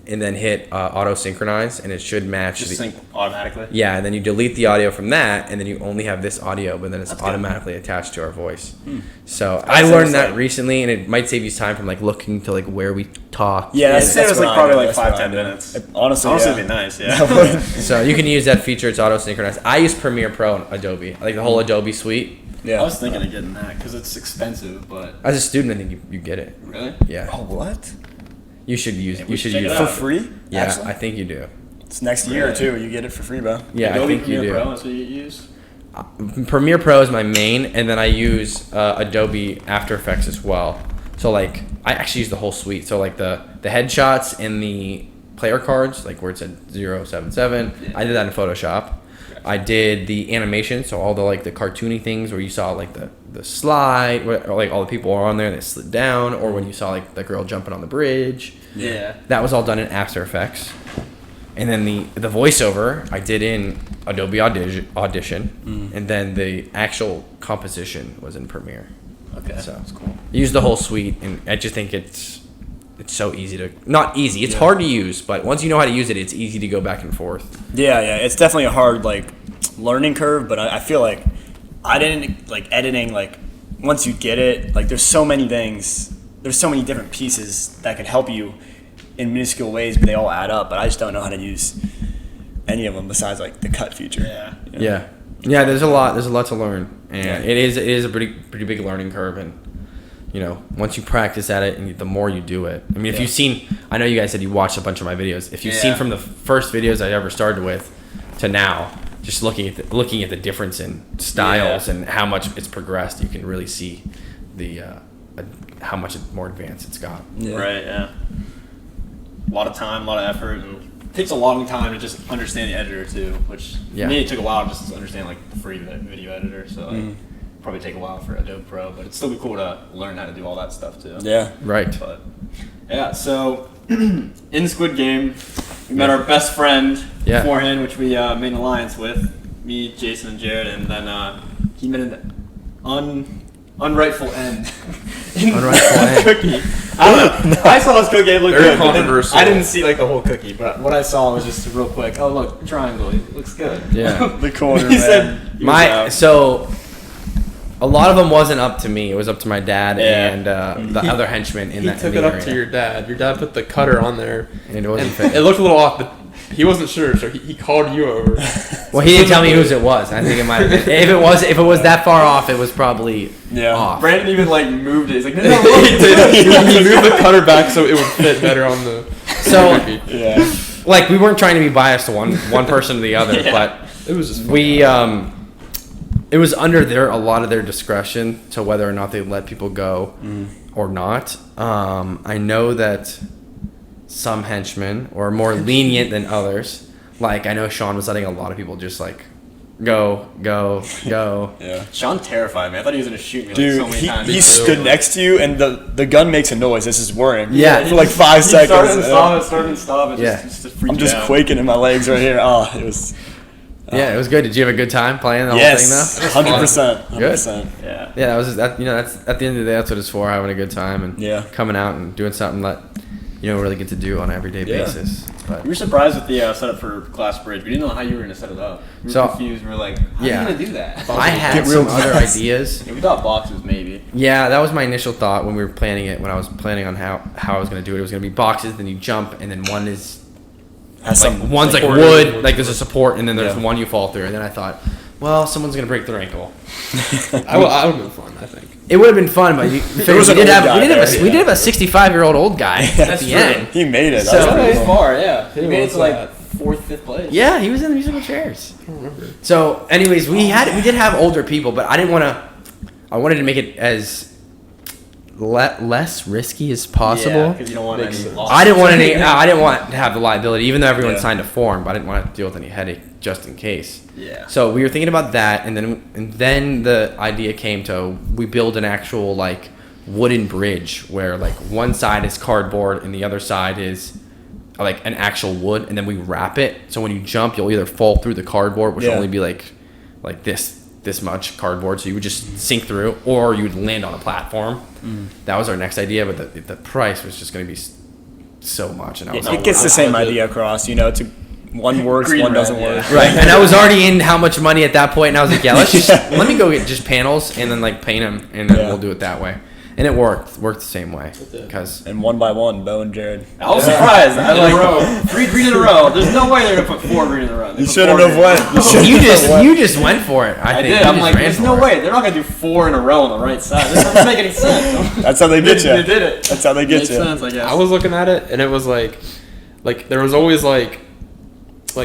S2: and then hit auto synchronize, and it should match.
S5: Just sync automatically.
S2: Yeah, and then you delete the audio from that, and then you only have this audio, but then it's automatically attached to our voice. So I learned that recently, and it might save you time from like looking to like where we talk.
S3: Yeah,
S5: I'd say it was
S3: what
S5: like
S3: I
S5: probably
S3: do.
S5: like
S3: That's what
S5: 5-10
S3: I do.
S5: minutes.
S3: Honestly,
S5: It'd be nice. Yeah.
S2: So you can use that feature. It's auto synchronized. I use Premiere Pro and Adobe, like the whole Adobe suite.
S3: Yeah.
S5: I was thinking of getting that because it's expensive, but
S2: As a student, I think you get it.
S5: really,
S2: Yeah,
S3: Oh, what?
S2: you should use.
S5: we
S2: You
S5: should
S2: should
S5: check
S2: use
S5: it
S2: it.
S3: For
S5: out.
S3: free?
S2: Yeah,
S3: Actually?
S2: I think you do.
S3: It's next year or
S5: Really?
S3: two. You get it for free, bro.
S2: Yeah,
S5: Adobe
S2: I think you
S5: Premiere
S2: do.
S5: Pro, that's what you use.
S2: Premiere Pro is my main, and then I use Adobe After Effects as well. So like, I actually use the whole suite. So like the headshots and the player cards, like where it said 077, I did that in Photoshop. I did the animation, so all the like the cartoony things where you saw like the slide, or like all the people are on there and they slid down, or when you saw like the girl jumping on the bridge.
S5: Yeah.
S2: That was all done in After Effects. And then the voiceover I did in Adobe Audition, and then the actual composition was in Premiere.
S5: Okay.
S2: So it's cool. Use the whole suite, and I just think it's so easy to not easy. It's hard to use, but once you know how to use it, it's easy to go back and forth.
S3: Yeah, it's definitely a hard like learning curve, but I feel like I didn't like editing. Like once you get it, like there's so many things, there's so many different pieces that could help you in minuscule ways, but they all add up. But I just don't know how to use any of them besides like the cut feature.
S5: Yeah.
S2: Yeah. There's a lot to learn, and it is a pretty big learning curve, and you know, once you practice at it, and the more you do it. I mean, if you've seen, I know you guys said you watched a bunch of my videos. If you've seen from the first videos I ever started with to now, just looking at the difference in styles and how much it's progressed, you can really see the how much more advanced it's got.
S5: Right. Yeah. A lot of time, a lot of effort, and it takes a long time to just understand the editor too. Which for me, it took a while just to understand like the free video editor. So like, probably take a while for Adobe Pro, but it'd still be cool to learn how to do all that stuff too.
S3: Yeah.
S2: Right.
S5: But yeah, so in Squid Game, we met our best friend beforehand, which we made an alliance with. Me, Jason, and Jared, and then he made an unrightful end.
S2: Unrightful end.
S5: Cookie. I don't know. I saw his cookie. It looked
S6: Very
S5: good. But then
S6: controversial.
S5: I didn't see like the whole cookie, but what I saw was just real quick. Oh look, triangle. It looks good.
S2: Yeah.
S3: The corner,
S5: He
S3: man.
S5: said he was out.
S2: So a lot of them wasn't up to me. It was up to my dad and the other henchmen in
S6: He
S2: that.
S6: took
S2: in
S6: it
S2: the
S6: up
S2: area.
S6: to your dad. Your dad put the cutter on there,
S2: and it wasn't
S6: and
S2: fit.
S6: it looked a little off, but he wasn't sure, so he called you over.
S2: Well, he didn't tell me whose it was. I think it might have been. If it was that far off, it was probably off.
S5: Brandon even like moved it. He's like, no,
S6: he
S5: look.
S6: did. He moved the cutter back so it would fit better on the
S2: So,
S6: cookie.
S3: Yeah.
S2: like, we weren't trying to be biased to one person or the other, but
S6: It was just
S2: we it was under a lot of their discretion to whether or not they let people go or not. I know that some henchmen were more lenient than others. Like, I know Sean was letting a lot of people just like go, go, go.
S3: Yeah.
S5: Sean terrified me. I thought he was gonna shoot me
S3: Dude,
S5: so many times.
S3: he stood next to you, and the gun makes a noise. This is worrying.
S2: Yeah.
S3: For like 5 seconds.
S5: Started and stop. It
S2: Yeah.
S5: just freaked
S3: I'm just
S5: out.
S3: quaking in my legs right here. Oh, it was.
S2: Yeah, it was good. Did you have a good time playing the whole
S3: Yes,
S2: thing though?
S3: 100%.
S2: Good.
S3: 100%.
S5: Yeah.
S2: Yeah, that was just, that. You know, that's at the end of the day, that's what it's for. Having a good time and
S3: Yeah.
S2: coming out and doing something that you don't really get to do on an everyday
S3: Yeah.
S2: basis. But
S5: We were surprised with the setup for Glass Bridge. We didn't know how you were gonna set it up. We were
S2: So-
S5: confused. We were like, how
S2: Yeah.
S5: are you gonna do that?
S2: I had
S3: Get real
S2: some other
S3: glass.
S2: ideas.
S5: Yeah, we thought boxes maybe.
S2: Yeah, that was my initial thought when we were planning it. When I was planning on how I was going to do it, it was going to be boxes. Then you jump, and then one is
S3: Has
S2: like
S3: some
S2: one's like
S6: support.
S2: wood, like there's a support, and then there's
S3: Yeah.
S2: one you fall through. And then I thought, well, someone's going to break their ankle.
S6: I would have been fun, I think.
S2: It would have been fun, but we
S3: was an
S2: did
S3: old
S2: have
S3: guy
S2: we did have
S3: there,
S2: a, we did have a 65-year-old old guy at the end.
S3: He made it.
S2: So-
S3: That was pretty
S5: Pretty
S3: cool.
S5: far, yeah. He made it
S6: was
S5: to like
S6: that?
S5: 4th, 5th place.
S2: Yeah, he was in the musical chairs.
S6: I don't remember.
S2: So, anyways, we did have older people, but I didn't want to. I wanted to make it as less risky as possible.
S5: because you don't want
S6: Makes
S5: any
S6: sense.
S5: losses.
S2: I didn't want any. I didn't want to have the liability, even though everyone
S3: Yeah.
S2: signed a form. But I didn't want to deal with any headache just in case.
S5: Yeah.
S2: So we were thinking about that, and then the idea came to we build an actual like wooden bridge where like one side is cardboard and the other side is like an actual wood, and then we wrap it. So when you jump, you'll either fall through the cardboard, which will
S3: Yeah.
S2: only be like this much cardboard, so you would just sink through, or you would land on a platform. That was our next idea, but the price was just going to be so much, and I was
S3: It
S2: like,
S3: gets the
S6: I
S3: same
S6: did.
S3: idea across. You know, one works,
S5: Green
S3: one
S5: red,
S3: doesn't
S5: yeah.
S3: work.
S2: right. And I was already in how much money at that point, and I was like, yeah, let me go get just panels and then like paint them, and then
S3: Yeah.
S2: we'll do it that way. And it worked the same way
S6: did.
S2: because
S3: And one by one, Bo and Jared.
S5: I was surprised. I like 3 green in a row. There's no way they're gonna put 4 green in a row. They
S3: You
S5: put
S3: shouldn't
S5: 4
S3: have
S5: green.
S3: went. You shouldn't
S2: you
S3: have went.
S2: just went for it. I
S5: I
S2: think
S5: did.
S2: You
S5: I'm
S2: just
S5: like,
S2: ran
S5: there's
S2: for
S5: no
S2: it.
S5: way. They're not gonna do 4 in a row on the right side. This doesn't make any sense.
S3: That's how they get
S5: They
S3: you.
S5: did it.
S3: That's how they get
S5: Makes
S3: you.
S5: sense, I guess.
S6: I was looking at it, and it was like there was always like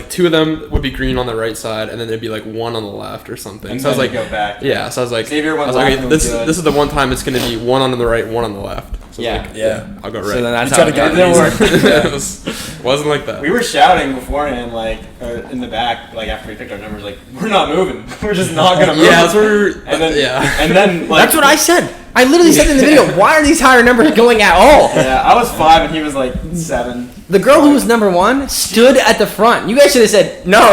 S6: 2 of them would be green on the right side, and then there'd be like 1 on the left or something.
S5: And
S6: so I was
S5: then
S6: like,
S5: you go back.
S6: yeah. So I was like,
S5: Xavier went
S6: I was like,
S5: left
S6: okay,
S5: and was
S6: this
S5: good.
S6: this is the one time it's gonna be 1 on the right, 1 on the left. So
S5: Yeah.
S6: I was like,
S3: Yeah.
S6: I'll go right.
S2: So then that's
S3: You
S2: how
S3: tried
S2: it
S3: to
S2: got
S3: get them
S2: easy.
S3: work.
S6: it wasn't like that.
S5: We were shouting beforehand, like in the back, like after we picked our numbers, like we're not moving. We're just not gonna move.
S6: Yeah, that's where we were.
S5: And then,
S6: yeah.
S5: and then like
S2: That's what I said. I literally said in the video, why are these higher numbers going at all?
S5: Yeah, I was 5 and he was like 7.
S2: The girl who was number 1 stood at the front. You guys should have said, no,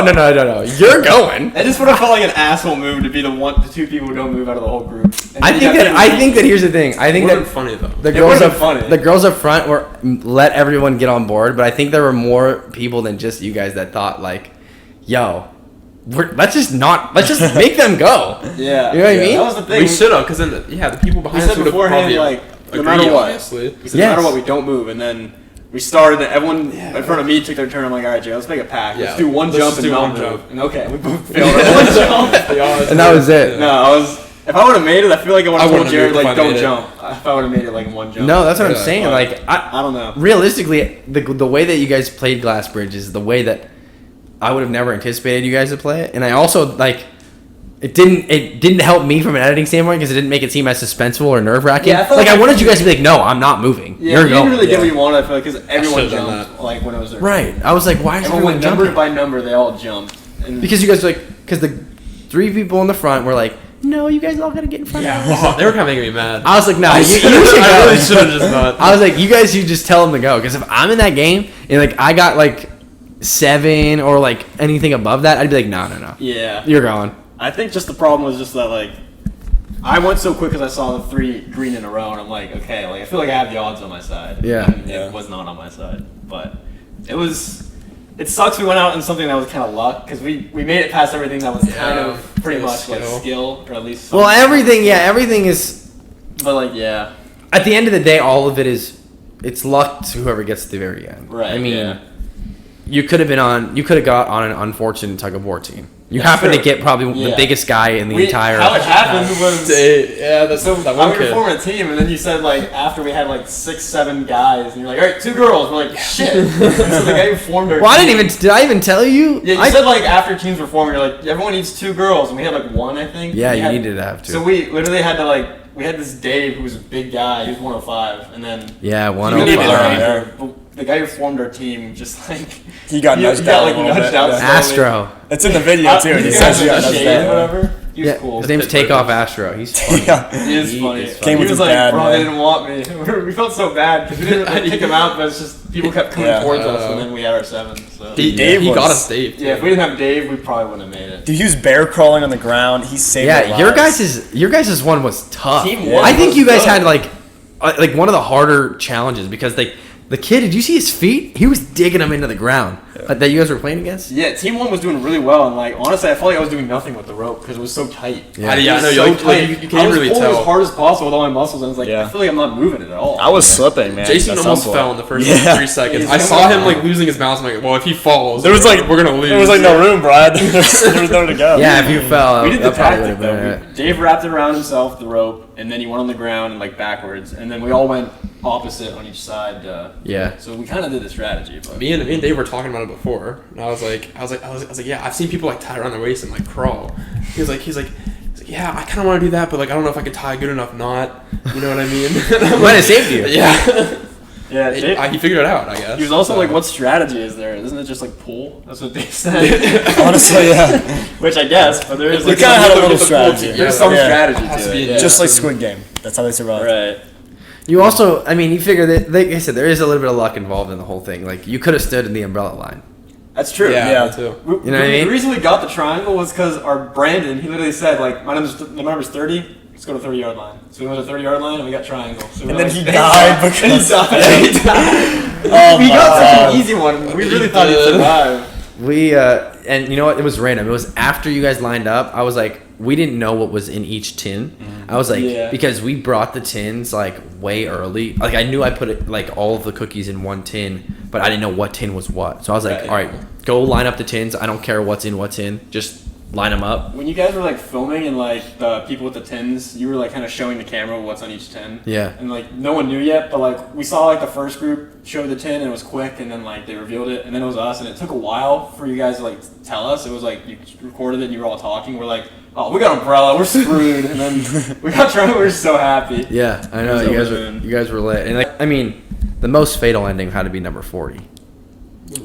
S2: you're going.
S5: I just would have felt like an asshole move to be the 2 people who don't move out of the whole group. And
S2: I
S5: then
S2: think
S5: you have
S2: that
S5: people-
S2: here's the thing. I
S6: It
S2: think
S6: wasn't
S2: that
S6: funny though.
S2: the
S5: It
S2: girls
S5: wasn't
S2: up
S5: funny.
S2: the girls up front were let everyone get on board, but I think there were more people than just you guys that thought like, yo, let's just make them go.
S5: Yeah.
S2: You know what I mean?
S5: That was the thing.
S6: We should have, because then the people
S5: We
S6: behind
S5: said
S6: us would have
S5: beforehand,
S6: probably
S5: like, no
S6: agreed,
S5: matter what.
S6: obviously.
S5: We said
S2: Yes.
S5: no matter what, we don't move. And then we started, and everyone in front of me took their turn. I'm like, all right, Jay, let's make a pact. Let's
S6: Yeah.
S5: do one
S6: Let's
S5: jump
S6: just
S5: and
S6: do
S5: not
S6: one
S5: move.
S6: jump.
S5: And okay, we both failed our one jump.
S2: And that was it.
S5: No, I was. If I would have made it, I feel like I would
S6: I
S5: have told
S6: wouldn't
S5: Jared
S6: have
S5: like,
S6: if I
S5: don't
S6: made it.
S5: jump. If I would have made it like in one jump.
S2: No, that's what I'm
S6: Yeah.
S2: saying. Like
S5: I don't know.
S2: realistically, the way that you guys played Glass Bridge is the way that I would have never anticipated you guys to play it, and I also like it didn't help me from an editing standpoint because it didn't make it seem as suspenseful or nerve wracking.
S5: Yeah, I felt
S2: like
S5: like
S2: I wanted you guys to be like, no, I'm not moving.
S5: Yeah,
S2: You're
S5: you didn't
S2: going.
S5: really get
S3: Yeah.
S5: what you wanted. I feel like because everyone
S6: should've done
S5: jumped like when it was their
S2: Right. I was like, why is
S5: Everyone
S2: everyone
S5: went number
S2: jumping?
S5: by number. They all jumped. And
S2: Because you guys because the 3 people in the front were like, no, you guys all gotta get in front of us.
S6: Oh, they were kind of making me mad.
S2: I was like, no, you should
S6: I really
S2: go.
S6: should have just not.
S2: I was like, you guys should just tell them to go. Because if I'm in that game and like I got like 7 or like anything above that, I'd be like, no,
S5: yeah,
S2: you're going.
S5: I think just the problem was just that like I went so quick because I saw the 3 green in a row, and I'm like, okay, like I feel like I have the odds on my side.
S2: Yeah.
S5: And
S3: Yeah.
S5: it was not on my side, but it was. It sucks we went out in something that was kind of luck because we made it past everything that was kind
S6: Yeah,
S5: of pretty
S6: it was
S5: much like
S6: skill.
S5: skill or at least.
S2: Well,
S5: some-
S2: everything is.
S5: But like yeah,
S2: At the end of the day, all of it is. It's luck to whoever gets to the very end.
S5: right.
S2: I mean,
S5: yeah.
S2: you could have got on an unfortunate tug of war team. You
S5: That's
S2: happen to
S5: true.
S2: get probably the
S5: Yeah.
S2: biggest guy in the
S5: How it
S2: entire.
S5: happened was.
S6: Yeah, that's
S5: So
S6: that
S5: I
S6: one
S5: was
S6: kid.
S5: forming a team, and then you said like after we had like 6, 7 guys, and you're like, all right, 2 girls. We're like, shit. And so the guy who formed our
S2: Well, I
S5: team,
S2: didn't even. Did I even tell you?
S5: Yeah, you said like after teams were formed, you're like everyone needs 2 girls, and we had like 1, I think.
S2: Yeah,
S5: We
S2: you
S5: had-
S2: needed to have 2.
S5: So we literally had to like we had this Dave who was a big guy, he was 105, and then
S2: yeah,
S5: he needed
S2: 105.
S5: a ranger, the guy who formed our team just like
S3: He got nudged out a little bit.
S5: out
S3: Yeah.
S5: slowly.
S2: Astro.
S3: It's in the video too. He says he got nudged
S5: shade or
S3: out.
S5: whatever. He was cool.
S2: His name's Takeoff Astro. He's funny.
S3: Yeah.
S5: He is funny.
S3: Came
S5: He
S3: with
S5: was
S3: a
S5: like,
S3: bad
S5: bro,
S3: man.
S5: they didn't want me. We felt so bad because we didn't really kick him out, but it's just people kept coming
S3: Yeah.
S5: towards us, and then we had our 7. So.
S3: Dave
S6: he
S3: was-
S6: got us Dave.
S5: Yeah, if we didn't have Dave, we probably wouldn't have made it.
S3: Dude, he was bear crawling on the ground. He saved our
S2: Yeah,
S3: lives.
S2: your guys' one was tough.
S5: Team one
S2: I think
S5: was
S2: you guys
S5: good.
S2: had like one of the harder challenges because the kid, did you see his feet? He was digging them into the ground. That you guys were playing against?
S5: Yeah, Team 1 was doing really well, and like honestly, I felt like I was doing nothing with the rope because it was so tight.
S2: Yeah.
S5: It
S6: Yeah,
S5: was
S6: no,
S5: so
S6: you like,
S5: tight.
S6: you
S5: I
S6: can't
S5: was
S6: really
S5: pulling
S6: tell.
S5: as hard as possible with all my muscles, and I was like,
S3: Yeah.
S5: I feel like I'm not moving it at all.
S3: I was slipping, man.
S6: Jason
S3: at
S6: almost
S3: some
S6: fell
S3: point.
S6: in the first
S3: Yeah.
S6: 3 seconds.
S5: He's
S6: I saw
S5: almost
S6: him like
S5: fell.
S6: losing his balance. I'm like, well, if he falls,
S3: There was like
S6: we're gonna lose.
S3: There was like no room, Brad. there was nowhere to go.
S2: Yeah, if you fell,
S5: We did the
S2: that probably
S5: tactic
S2: would've
S5: though.
S2: been it.
S5: Dave wrapped it around himself, the rope, and then he went on the ground and like backwards, and then we all went opposite on each side.
S2: Yeah.
S5: So we kind of did the strategy, but
S6: Me and Dave were talking about it before, and I was like, yeah, I've seen people like tie around their waist and like crawl. He's like, yeah, I kind of want to do that, but like I don't know if I can tie a good enough knot. You know what I mean?
S2: Might have saved you.
S6: Yeah.
S5: yeah, Dave,
S6: He figured it out, I guess.
S5: he was also
S6: So.
S5: like, "What strategy is there? Isn't it just like pull?" That's what Dave said.
S3: Honestly, yeah.
S5: Which I guess, but there is
S3: We
S5: like
S3: kind of had a
S6: Get
S3: little
S6: the
S3: strategy.
S6: pull
S5: there's some
S3: Yeah.
S5: strategy
S6: Has
S5: to
S6: to be
S5: it.
S6: in
S5: Yeah.
S3: Just like Squid Game. That's how they survived.
S5: Right.
S2: You also, I mean, you figure that, like I said, there is a little bit of luck involved in the whole thing. Like, you could have stood in the umbrella line.
S5: That's true.
S6: Yeah,
S3: Yeah.
S6: me too.
S2: You know what I mean?
S5: The reason we got the triangle was because our Brandon, he literally said like, my number's 30. Let's go to 30-yard line. So we went to 30-yard line and we got triangle. So we
S3: And
S5: were
S3: then
S5: like,
S3: he
S5: "Thank
S3: died
S5: God." And he
S3: because-
S5: died. He died.
S3: Oh
S5: We
S3: my
S5: got such
S3: God.
S5: an easy one. We really
S6: He
S5: thought he'd
S6: did.
S5: survive.
S2: We, and you know what? It was random. It was after you guys lined up. I was like, we didn't know what was in each tin. I was like,
S5: Yeah.
S2: because we brought the tins like way early. Like, I knew I put it, like all of the cookies in one tin, but I didn't know what tin was what. So I was like,
S5: Right.
S2: all right, go line up the tins. I don't care what's in. Just line them up.
S5: When you guys were like filming and like the people with the tins, you were like kind of showing the camera what's on each tin.
S2: Yeah.
S5: And like no one knew yet, but like we saw like the first group show the tin and it was quick, and then like they revealed it, and then it was us, and it took a while for you guys to like tell us. It was like you recorded it and you were all talking. We're like, oh, we got umbrella, we're screwed, and then we got trying. We were so happy.
S2: Yeah, I know.
S5: It was
S2: You guys
S5: over
S2: were,
S5: then.
S2: you guys were lit. And like, I mean, the most fatal ending had to be number 40.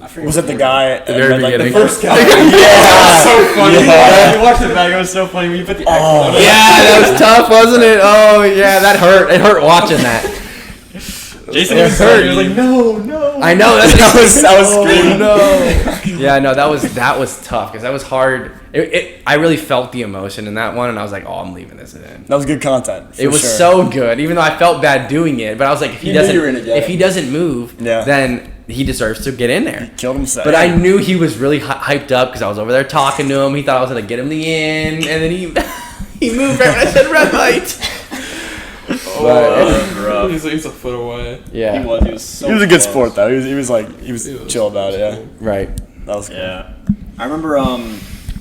S5: I forget
S3: Was
S5: what
S3: it the
S5: word.
S3: guy?
S2: The very
S3: like,
S2: beginning.
S3: The
S5: First guy.
S3: Yeah.
S5: so funny.
S3: Yeah.
S5: You watched it back. It was so funny when you put the X
S3: Oh.
S5: on it.
S2: Yeah, that was tough, wasn't it? Oh, yeah, that hurt. It hurt watching that.
S5: Jason
S2: It
S5: was
S2: hurt.
S5: He was like, no.
S2: I know that
S3: was screaming.
S2: no. Yeah, no, that was tough because that was hard. I really felt the emotion in that one, and I was like, oh, I'm leaving this in.
S3: That was good content.
S2: It was
S3: sure.
S2: so good, even though I felt bad doing it. But I was like, if he
S5: You knew
S2: doesn't,
S5: you were gonna get
S2: if
S5: it.
S2: he doesn't move,
S3: Yeah.
S2: then he deserves to get in there.
S3: Killed himself.
S2: But I knew he was really hyped up because I was over there talking to him. He thought I was gonna get him the in, and then he he moved right when I said red light.
S5: rough.
S6: He's a foot away.
S2: Yeah,
S5: He was so
S3: He was a good
S5: close.
S3: sport though. He was chill about it. Yeah,
S2: right.
S3: that was cool.
S5: Yeah, I remember.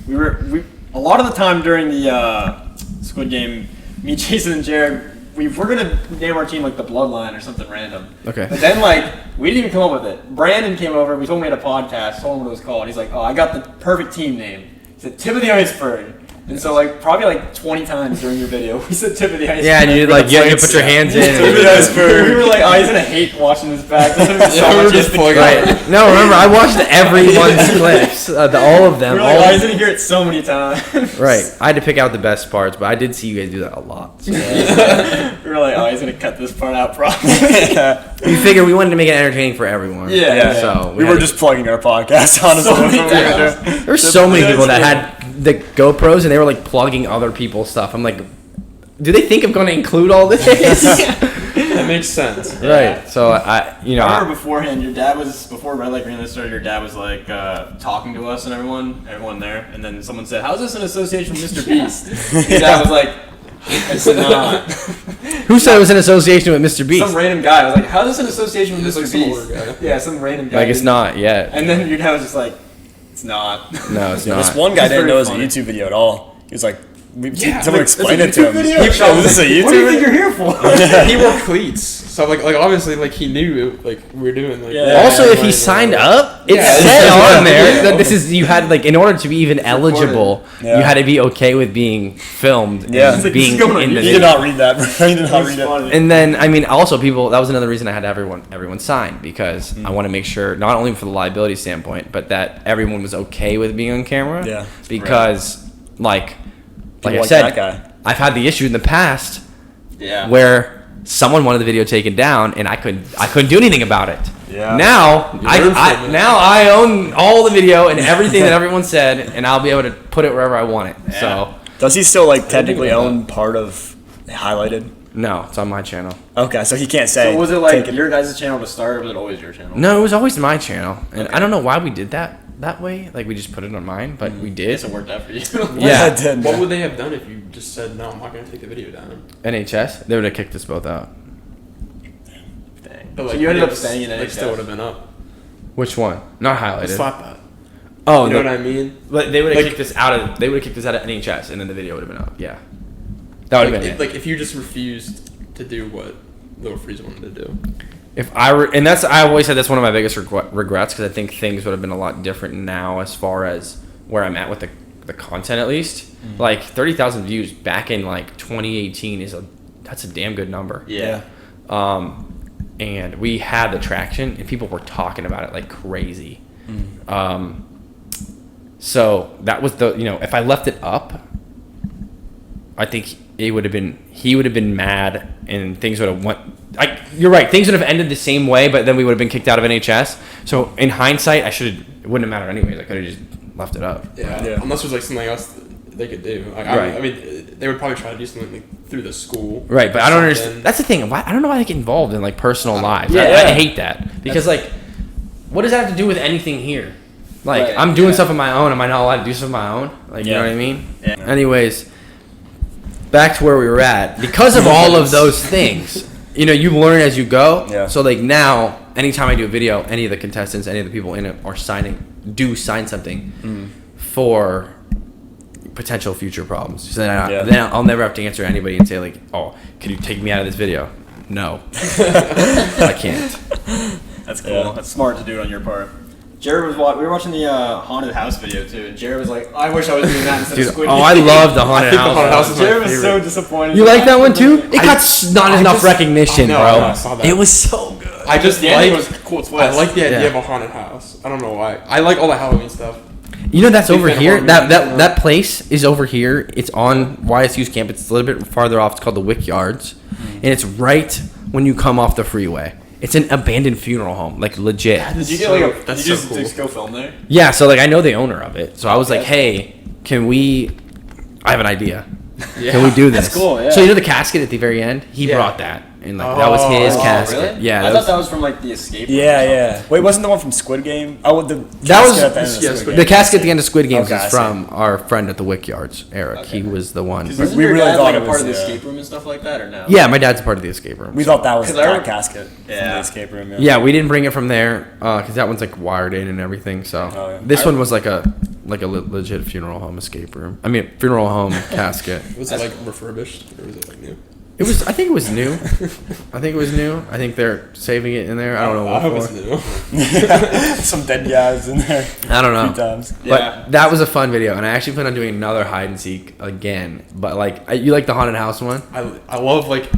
S5: We a lot of the time during the Squid Game, me, Jason, and Jared, we're gonna name our team like the Bloodline or something random.
S2: Okay.
S5: But then like we didn't even come up with it. Brandon came over. We told him we had a podcast. Told him what it was called. He's like, "Oh, I got the perfect team name." He said, "Tip of the Iceberg." And so like probably like 20 times during your video, we said "Tip of the Iceberg."
S2: Yeah, and you like you had to put your hands in.
S3: Tip of the iceberg.
S5: We were like, "Oh, he's gonna hate watching this back." This is so
S6: Yeah, we were
S5: much
S6: just
S5: instant
S6: plugging
S5: content.
S2: Right. No, remember I watched everyone's clips, all of them.
S5: We were like,
S2: all
S5: "Oh, he's gonna hear it so many times."
S2: right. I had to pick out the best parts, but I did see you guys do that a lot. So.
S5: We were like, "Oh, he's gonna cut this part out, probably."
S2: We figured we wanted to make it entertaining for everyone.
S5: Yeah.
S2: So
S3: We were just plugging our podcast. Honestly,
S5: So many
S3: that's what we were
S5: times.
S3: doing.
S2: there were so many people that had the GoPros and they were like plugging other people's stuff. I'm like, do they think I'm going to include all this?
S6: That makes sense.
S2: Right. So I
S5: remember beforehand, before Red Light Green Light started, your dad was like talking to us and everyone there, and then someone said, "How's this an association with Mr. Beast?" Your dad was like, "It's not."
S2: who said it was an association with Mr. Beast?
S5: Some random guy was like, "How's this an association with
S6: It's
S5: Mr.
S6: like some
S5: Beast?"
S6: older guy.
S5: Yeah, some random guy.
S2: Like it's
S5: didn't-
S2: not yet.
S5: And then your dad was just like, "It's not."
S2: No, it's not.
S3: This one guy
S5: It's
S3: didn't
S5: very
S3: know it was a
S5: funny.
S3: YouTube video at all. He was like, Someone explain it to him.
S5: Video?
S3: Is this a YouTube
S5: What do you think
S3: video?
S5: you're here for?
S6: He wore cleats, so like obviously like he knew like we were doing like.
S3: Yeah.
S2: Also, if he signed up, it
S6: Yeah,
S2: said
S6: yeah.
S2: on there that this is you had like in order to be even eligible,
S3: Yeah.
S2: you had to be okay with being filmed
S3: Yeah.
S2: and
S3: It's like,
S2: being
S5: this is going
S2: in the
S5: on
S3: You
S2: video.
S3: did not read that. You did not read it.
S2: And then I mean, also people. That was another reason I had everyone sign because I want to make sure not only for the liability standpoint, but that everyone was okay with being on camera.
S3: Yeah.
S2: Because like I
S3: like
S2: said,
S3: that guy.
S2: I've had the issue in the past
S5: Yeah.
S2: where someone wanted the video taken down and I couldn't do anything about it.
S3: Yeah.
S2: Now
S6: learn from
S2: I
S6: it.
S2: now I own all the video and everything that everyone said, and I'll be able to put it wherever I want it. So
S3: Does he still like technically
S6: about
S3: own part of Highlighted?
S2: no, it's on my channel.
S3: Okay, so he can't say.
S5: So was it
S3: take
S5: like your guys' channel to start, or was it always your channel?
S2: No, it was always my channel, and I don't know why we did that way. Like we just put it on mine, but we
S5: I
S2: did.
S5: guess it worked out for you.
S2: Yeah.
S3: It did.
S6: What would they have done if you just said no? I'm not going to take the video down.
S2: NHS, they would have kicked us both out.
S5: Dang.
S6: But
S5: So you ended up
S6: it
S5: staying in
S6: like,
S5: NHS.
S6: still would have been up.
S2: Which one? Not highlighted.
S6: Slap that.
S2: Oh,
S6: You know
S2: no.
S6: what I mean?
S2: But they would have
S6: Like-
S2: kicked us out of. They would have kicked us out of NHS, and then the video would have been up. Yeah, that would have been it.
S6: Like if you just refused to do what Little Freeze wanted to do.
S2: If I were, and that's I always said that's one of my biggest regrets because I think things would have been a lot different now as far as where I'm at with the content at least. Like 30,000 views back in like 2018 that's a damn good number.
S5: Yeah.
S2: And we had the traction and people were talking about it like crazy. So that was if I left it up, I think he would have been mad and things would have went. You're right. Things would have ended the same way, but then we would have been kicked out of NHS. So in hindsight, it wouldn't have mattered anyways. I could have just left it up.
S6: Yeah. Unless there's like something else they could do. Like,
S2: Right.
S6: I mean, they would probably try to do something like through the school.
S2: Right, but
S6: or
S2: I don't
S6: something.
S2: understand. That's the thing. I don't know why they get involved in like personal lives.
S5: Yeah.
S2: I hate that because like, what does that have to do with anything here? Like,
S5: Right,
S2: I'm doing
S5: yeah.
S2: stuff on my own. Am I not allowed to do stuff on my own? Like, you
S3: Yeah.
S2: know what I mean?
S5: Yeah.
S2: Anyways, back to where we were at. Because of all of those things, you learn as you go.
S3: Yeah.
S2: So like now, anytime I do a video, any of the contestants, any of the people in it are sign something for potential future problems. So then I'll never have to answer anybody and say like, "Oh, can you take me out of this video?" No, I can't.
S5: That's cool.
S3: Yeah.
S5: That's smart to do it on your part. Jared we were watching the haunted house video too, and Jared was like, "I wish I was doing that instead
S2: Dude,
S5: of Squid
S2: oh,
S5: Game."
S2: I love the haunted
S6: I think the haunted
S2: house.
S6: house is my
S5: Jared was so
S6: favorite.
S5: disappointed.
S2: You like that one too? It got not enough
S6: just-
S2: recognition,
S6: I know,
S2: bro.
S6: I know, I saw that.
S2: It was so good.
S6: I just
S5: The ending
S6: like
S5: was cool twist.
S6: I like the idea
S2: Yeah.
S6: of a haunted house. I don't know why. I like all the Halloween stuff.
S2: That's
S6: Big
S2: over
S6: fan of
S2: here.
S6: horror
S2: That
S6: movies,
S2: that that place is over here. It's on YSU's campus. It's a little bit farther off. It's called the Wick Yards, and it's right when you come off the freeway. It's an abandoned funeral home, like legit.
S5: Did you get like a?
S6: That's
S5: Did you
S6: so cool.
S5: just go film there?
S2: Yeah, so like I know the owner of it. So I was like,
S5: Okay.
S2: "Hey, can we I have an idea.
S6: Yeah.
S2: Can we do this?"
S5: That's cool, yeah.
S2: So the casket at the very end? He
S6: Yeah.
S2: brought that. And like that was his
S6: Oh,
S2: casket.
S5: Really?
S2: Yeah,
S5: I
S2: that
S5: thought
S2: was,
S5: that was from like the escape. room or
S3: Yeah,
S5: something.
S3: yeah. Wait, wasn't the one from Squid Game? Oh, the
S2: That was-
S3: casket at the end of
S6: yeah,
S3: Squid
S6: Squid
S3: Game.
S2: the casket at the end of Squid Games
S3: Okay, I
S2: is
S3: see.
S2: from our friend at the Wick Yards, Eric.
S5: Okay.
S2: He was the one.
S5: Because
S3: We
S5: isn't your
S3: really
S5: dad
S3: thought
S5: like a
S3: it
S5: part of the
S3: was, yeah.
S5: escape room and stuff like that, or no?
S2: Yeah, my dad's a part of the escape room.
S3: We thought that was
S5: Cause
S3: that
S5: I re-
S3: casket from
S5: Yeah.
S3: the escape room.
S2: Yeah, we didn't bring it from there because that one's like wired in and everything. So
S3: Oh, yeah.
S2: this one was like a legit funeral home escape room. I mean, funeral home casket.
S6: Was it like refurbished or was it like new?
S2: It was. I think it was new. I think they're saving it in there. I don't know
S6: I
S2: what
S6: hope
S2: for.
S6: it's new.
S3: Some dead guys in there.
S2: I don't
S3: A few
S2: know.
S3: times.
S2: But
S5: Yeah.
S2: that was a fun video, and I actually plan on doing another hide and seek again. But like, you like the haunted house one?
S6: I love like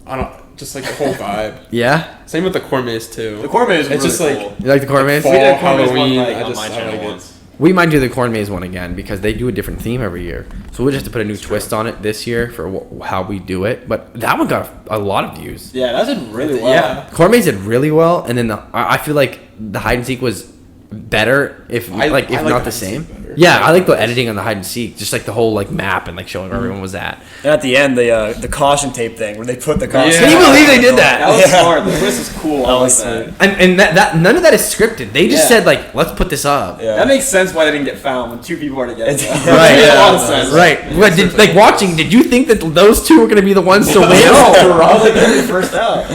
S6: I don't just like the whole vibe.
S2: Yeah.
S6: Same with the corn maze too.
S5: The corn maze is
S6: It's
S5: really
S6: just like-
S5: cool.
S2: You like the corn maze?
S6: fall-
S5: We did a corn maze one
S6: Halloween,
S5: like
S6: I
S5: on
S6: just-
S5: my
S6: I
S5: channel
S6: like it.
S5: once.
S2: We might do the corn maze one again because they do a different theme every year. So we'll just have to put a new twist on it this year for how we do it. But that one got a lot of views.
S5: Yeah, that did really well.
S6: Yeah.
S2: Corn maze did really well, and then I feel like the hide and seek was better if
S6: I like
S2: not
S6: the
S2: the
S6: hide and
S2: same.
S6: seek better.
S2: Yeah, I like the editing on the hide and seek, just like the whole like map and like showing where everyone was at.
S3: And at the end, the caution tape thing where they put the caution.
S6: Yeah.
S2: Can you believe they did
S5: That
S2: that?
S5: was
S3: Yeah.
S5: smart. The twist is cool. I
S3: That
S5: like
S3: was
S5: that.
S3: sweet.
S2: And that none of that is scripted. They just
S5: Yeah.
S2: said like, let's put this up.
S3: Yeah.
S5: That makes sense why they didn't get found when two people are together.
S3: It's-
S5: though.
S2: Right,
S5: It makes
S2: yeah.
S5: a lot of sense.
S2: Right. What, like watching, did you think that those two were going to be the ones to win?
S5: No, I was like, they're first out.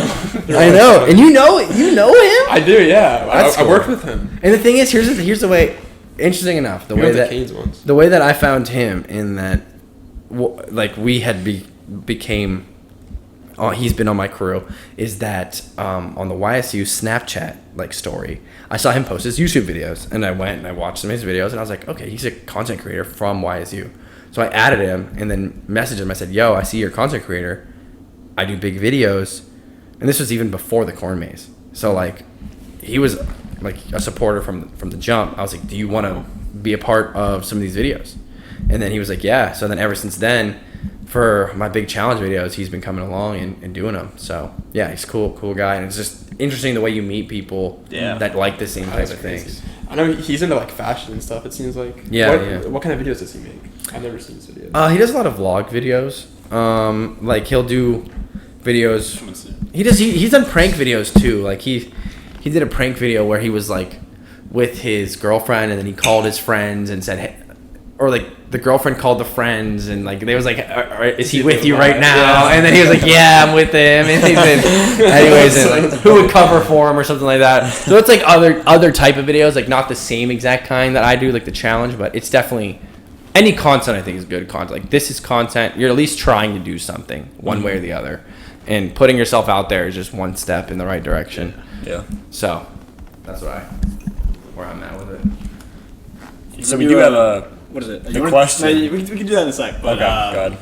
S2: I know. And you know him?
S6: I do, yeah.
S2: That's
S6: I
S2: cool.
S6: worked with him.
S2: And the thing is, here's the way, interesting enough, the
S6: We
S2: way
S6: went to
S2: that
S6: Canes once.
S2: the way that I found him in that like we had became. He's been on my crew. Is that on the YSU Snapchat like story? I saw him post his YouTube videos, and I went and I watched some of his videos, and I was like, okay, he's a content creator from YSU. So I added him and then messaged him. I said, yo, I see you're a content creator. I do big videos. And this was even before the corn maze. So like he was like a supporter from the jump. I was like, do you want to be a part of some of these videos? And then he was like, yeah. So then ever since then, for my big challenge videos, he's been coming along and doing them. So yeah, he's a cool guy. And it's just interesting the way you meet people that like the same type of things.
S6: I know he's into like fashion and stuff, it seems like. What kind of videos does he make? I've never seen his videos.
S2: He does a lot of vlog videos. Like he'll do videos. He's done prank videos too. Like he did a prank video where he was like with his girlfriend, and then he called his friends and said, hey, or like the girlfriend called the friends, and like they was like, is he with you right now? And then he was like, yeah, I'm with him. And he's been, anyways, and like who would cover for him or something like that. So it's like other type of videos, like not the same exact kind that I do, like the challenge, but it's definitely any content I think is good content. Like this is content. You're at least trying to do something one way or the other, and putting yourself out there is just one step in the right direction.
S3: Yeah.
S2: So that's where I'm at with it.
S3: So we do have a.
S5: What is it?
S3: The question.
S5: No, we can do that in a sec. But,
S3: Okay,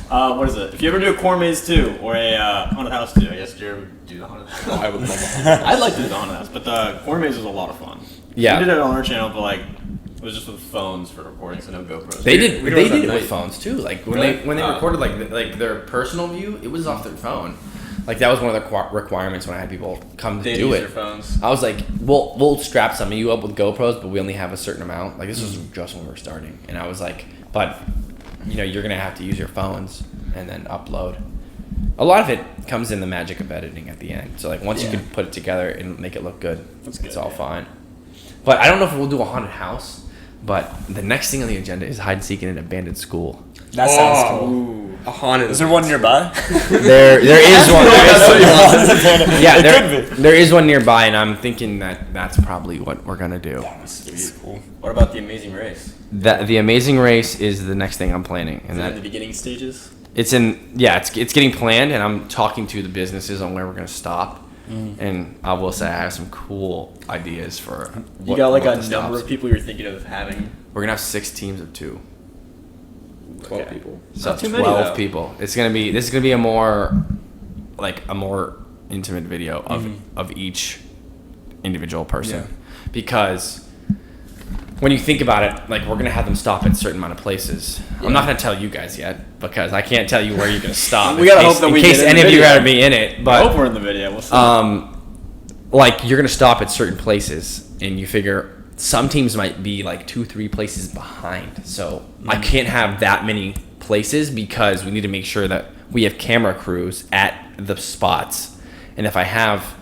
S5: what is it? If you ever do a corn maze 2 or a haunted house 2, I guess Jared would do the haunted house.
S6: I would love
S5: I'd like to do the haunted house, but the corn maze was a lot of fun.
S2: Yeah.
S5: We did it on our channel, but like it was just with phones for recording, so no GoPros.
S2: They did it
S5: night.
S2: with phones too. Like when
S5: Really?
S2: they recorded like their personal view, it was off their phone. Like that was one of the requirements when I had people come to do
S5: use
S2: it.
S5: their phones.
S2: I was like, we'll strap some of you up with GoPros, but we only have a certain amount. Like this was just when we were starting, and I was like, but you're gonna have to use your phones and then upload. A lot of it comes in the magic of editing at the end. So like once you can put it together and make it look good, it's all fine. But I don't know if we'll do a haunted house. But the next thing on the agenda is hide and seek in an abandoned school.
S3: That sounds cool.
S5: Ooh.
S6: a haunted.
S3: Is there one nearby?
S2: There is one.
S3: It could be.
S2: There is one nearby, and I'm thinking that's probably what we're gonna do.
S3: That's cool.
S5: What about the Amazing Race?
S2: The Amazing Race is the next thing I'm planning, and
S5: Is it
S2: that
S5: in the beginning stages?
S2: it's getting planned, and I'm talking to the businesses on where we're gonna stop. And I will say I have some cool ideas for.
S5: You got like
S2: what
S5: a
S2: the
S5: number
S2: stops.
S5: of people you're thinking of having?
S2: We're gonna have 6 teams of 2.
S6: 12 people.
S2: So
S5: Not too many,
S2: 12
S5: though.
S2: people. This is gonna be a more intimate video of each individual person, because when you think about it, like we're gonna have them stop at a certain amount of places. I'm not gonna tell you guys yet because I can't tell you where you're gonna stop.
S5: We gotta hope that we
S2: in case
S5: get in
S2: any
S5: the
S2: of you
S5: video.
S2: gotta be in it.
S5: I
S2: But
S5: hope we're in the video. We'll see.
S2: like you're gonna stop at certain places, and you figure some teams might be like 2-3 places behind. So I can't have that many places because we need to make sure that we have camera crews at the spots. And if I have,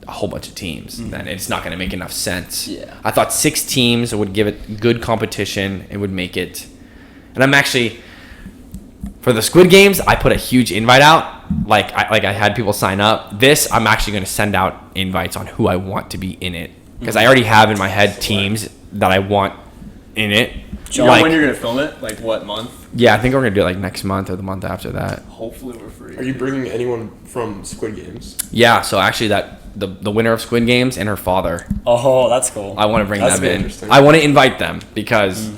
S2: a whole bunch of teams, then it's not going to make enough sense.
S5: Yeah.
S2: I thought 6 teams would give it good competition. It would make it. And I'm actually, for the Squid Games, I put a huge invite out. Like I had people sign up. This, I'm actually going to send out invites on who I want to be in it. Because I already have in my head teams that I want in it.
S5: Do you know when you're gonna film it? Like what month?
S2: Yeah, I think we're going to do it like next month or the month after that.
S5: Hopefully we're free.
S6: Are you bringing anyone from Squid Games?
S2: Yeah, so actually the winner of Squid Games and her father,
S3: Oh, that's cool.
S2: I want to bring
S3: That's
S2: them
S3: good.
S2: in.
S6: Interesting.
S2: I want to invite them because,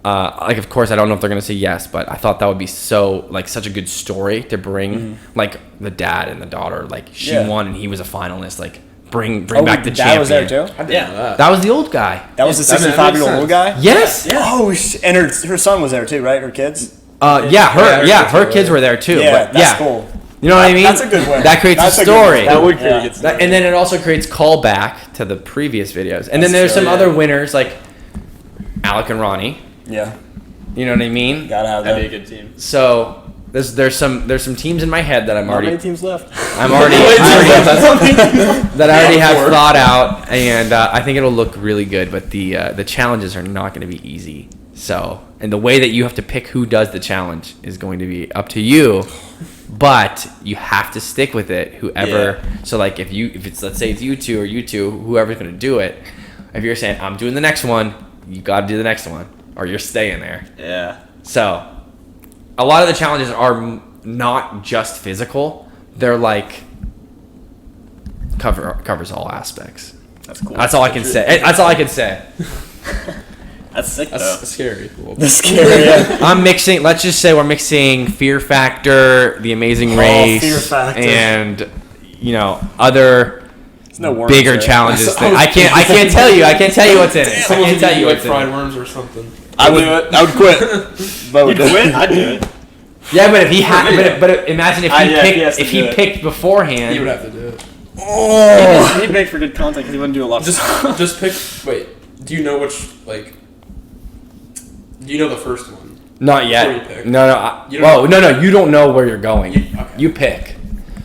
S2: of course, I don't know if they're going to say yes, but I thought that would be such a good story to bring, like the dad and the daughter. Like she
S3: Yeah.
S2: won and he was a finalist. Like bring
S3: Oh,
S2: back the
S3: dad
S2: champion.
S3: was there too?
S6: I didn't
S5: Yeah.
S6: know that.
S2: That was the old guy.
S3: That was the
S6: That makes
S3: 65-year-old old
S6: sense.
S3: guy?
S2: Yes.
S5: Yeah.
S3: Oh, and her son was there too, right? Her kids?
S2: Her kids were there too.
S3: Yeah,
S2: but
S3: that's cool.
S2: You know what I mean?
S3: That's a good win.
S2: That creates
S3: That's
S2: a
S3: a good
S2: story.
S3: win.
S5: That would create
S3: Yeah.
S5: a good story.
S2: And then it also creates callback to the previous videos. And then there's some other winners like Alec and Ronnie.
S3: Yeah,
S2: You know what I mean?
S3: gotta have
S5: That'd be a
S3: that.
S5: good team.
S2: So there's some teams in my head that
S5: How many
S2: already
S5: teams left?
S2: that I already have thought out, and I think it'll look really good. But the challenges are not going to be easy. So, and the way that you have to pick who does the challenge is going to be up to you. But you have to stick with it. Whoever. So like if it's let's say it's you two, whoever's going to do it. If you're saying I'm doing the next one, you got to do the next one. or you're staying there.
S3: Yeah.
S2: So, a lot of the challenges are not just physical. They're like covers all aspects.
S3: That's cool.
S2: That's all I can say. That's all I can say.
S3: That's sick though.
S6: That's scary.
S3: That's scary. Yeah.
S2: I'm mixing. Let's just say we're mixing Fear Factor, The Amazing Race,
S3: Fear Factor.
S2: and other
S3: There's no worms
S2: bigger
S3: there.
S2: challenges. I can't tell you. I can't tell you what's in it. I
S6: Someone
S2: can't
S6: should
S2: tell you
S6: like
S2: what's in
S6: fried
S2: it.
S6: worms or something.
S3: I would quit. But
S5: You'd quit? I'd do it.
S2: Yeah, but if he had, but imagine if he
S5: Yeah,
S2: picked,
S5: he has to
S2: if he
S5: do it.
S2: picked beforehand.
S6: He would have to do it.
S5: He'd make for good content because he wouldn't do a lot of stuff.
S6: Just pick. Wait. Do you know which like? Do you know the first one?
S2: Not yet.
S6: Before you pick.
S2: No.
S6: You don't know.
S2: No. You don't know where you're going.
S6: Okay.
S2: You pick.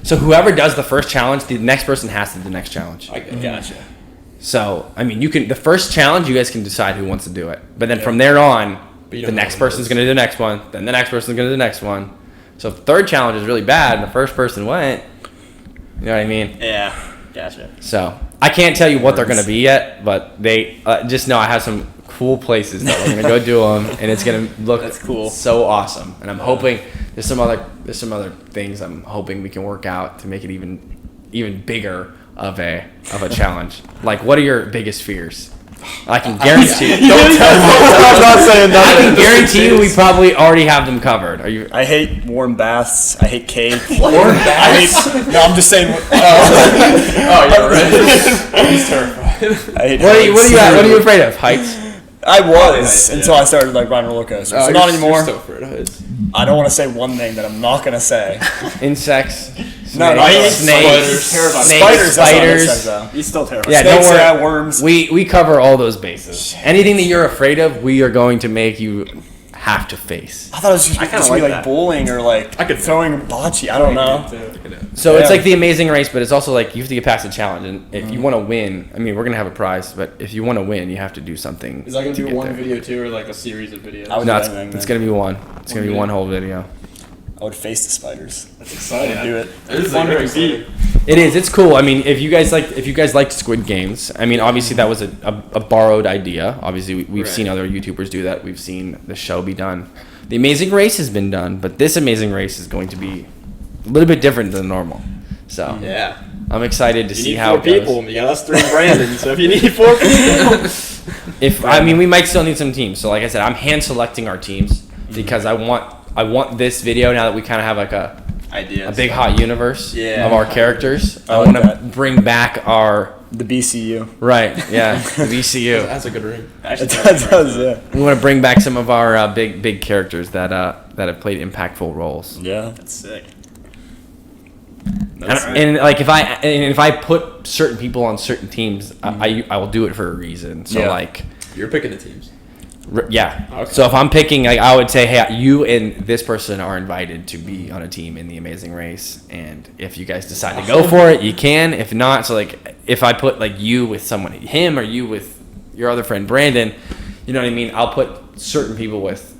S2: So whoever does the first challenge, the next person has to do the next challenge.
S6: I get it.
S3: Gotcha.
S2: So I mean, you can the first challenge, you guys can decide who wants to do it. But then from there on,
S6: But you
S2: the
S6: don't know
S2: next
S6: who it
S2: person's
S6: is.
S2: going to do the next one. Then the next person's going to do the next one. So if the third challenge is really bad and the first person went, you know what I mean?
S3: Yeah. Gotcha.
S2: So I can't tell you what they're going to be yet, but they just know I have some cool places that we're going to go do them, and it's going to look
S3: That's cool.
S2: so awesome. And I'm hoping there's some other things I'm hoping we can work out to make it even bigger of a challenge. Like, what are your biggest fears? I can guarantee. Don't tell me.
S3: I'm not saying
S2: I
S3: nothing.
S2: can guarantee you we probably already have them covered. Are you?
S3: I hate warm baths. I hate cake.
S2: Warm baths?
S3: No, I'm just saying.
S6: Oh, you're right. He's terrified.
S3: I hate
S2: What are
S3: heights.
S2: you afraid of? Heights?
S3: I was until I started like riding roller coasters. So not anymore.
S6: You're still afraid of heights.
S3: I don't want to say one thing that I'm not gonna say.
S2: Insects?
S3: No, no,
S2: Snakes?
S3: spiders.
S2: Snakes?
S3: Spiders. That's not what I said,
S2: Spiders?
S3: though.
S5: He's still terrified.
S2: Yeah,
S3: Snakes,
S2: don't worry.
S3: yeah, worms.
S2: We cover all those bases. Anything that you're afraid of, we are going to make you have to face.
S3: I thought it was just,
S5: I kinda
S3: just be
S5: like
S3: like
S5: that.
S3: bowling or like
S6: I could-
S3: throwing bocce. I don't know.
S2: So it's
S3: Yeah.
S2: like the Amazing Race, but it's also like you have to get past the challenge. And if you want to win, I mean, we're gonna have a prize, but if you want to win, you have to do something.
S5: Is that going
S2: to
S5: to be
S2: get
S5: one
S2: there.
S5: video too, or like a series of videos?
S3: I would
S2: No,
S3: do
S2: it's,
S3: anything,
S2: it's
S3: man.
S2: gonna be one. It's gonna be one whole video.
S3: I would face the spiders.
S5: That's
S3: I
S5: exciting.
S3: would do it.
S5: It's fun to compete.
S2: It is. It's cool. I mean, if you guys liked Squid Games, I mean, obviously that was a borrowed idea. Obviously, we've seen other YouTubers do that. We've seen the show be done. The Amazing Race has been done, but this Amazing Race is going to be a little bit different than normal. So
S5: Yeah.
S2: I'm excited to
S5: You
S2: see
S5: need
S2: how
S5: 4
S2: it goes.
S5: people. You got us 3 and Brandon, so if you need 4 people.
S2: If I mean, we might still need some teams. So like I said, I'm hand selecting our teams because I want this video now that we kind of have like a
S5: Ideas.
S2: BigHot universe
S3: Yeah.
S2: of our characters.
S3: I
S2: I
S3: like
S2: want to
S3: that.
S2: bring back our
S3: The BCU.
S2: right, yeah, the VCU.
S6: That's a good ring.
S5: Actually,
S3: That does, yeah.
S2: We want to bring back some of our big characters that have played impactful roles.
S3: Yeah.
S5: That's sick.
S2: And like if I put certain people on certain teams, I will do it for a reason. So
S3: Yeah.
S2: like.
S6: You're picking the teams.
S2: Yeah.
S6: Okay.
S2: So if I'm picking, like, I would say, hey, you and this person are invited to be on a team in the Amazing Race, and if you guys decide to go for it, you can. If not, so like, if I put like you with someone, him or you with your other friend Brandon, you know what I mean? I'll put certain people with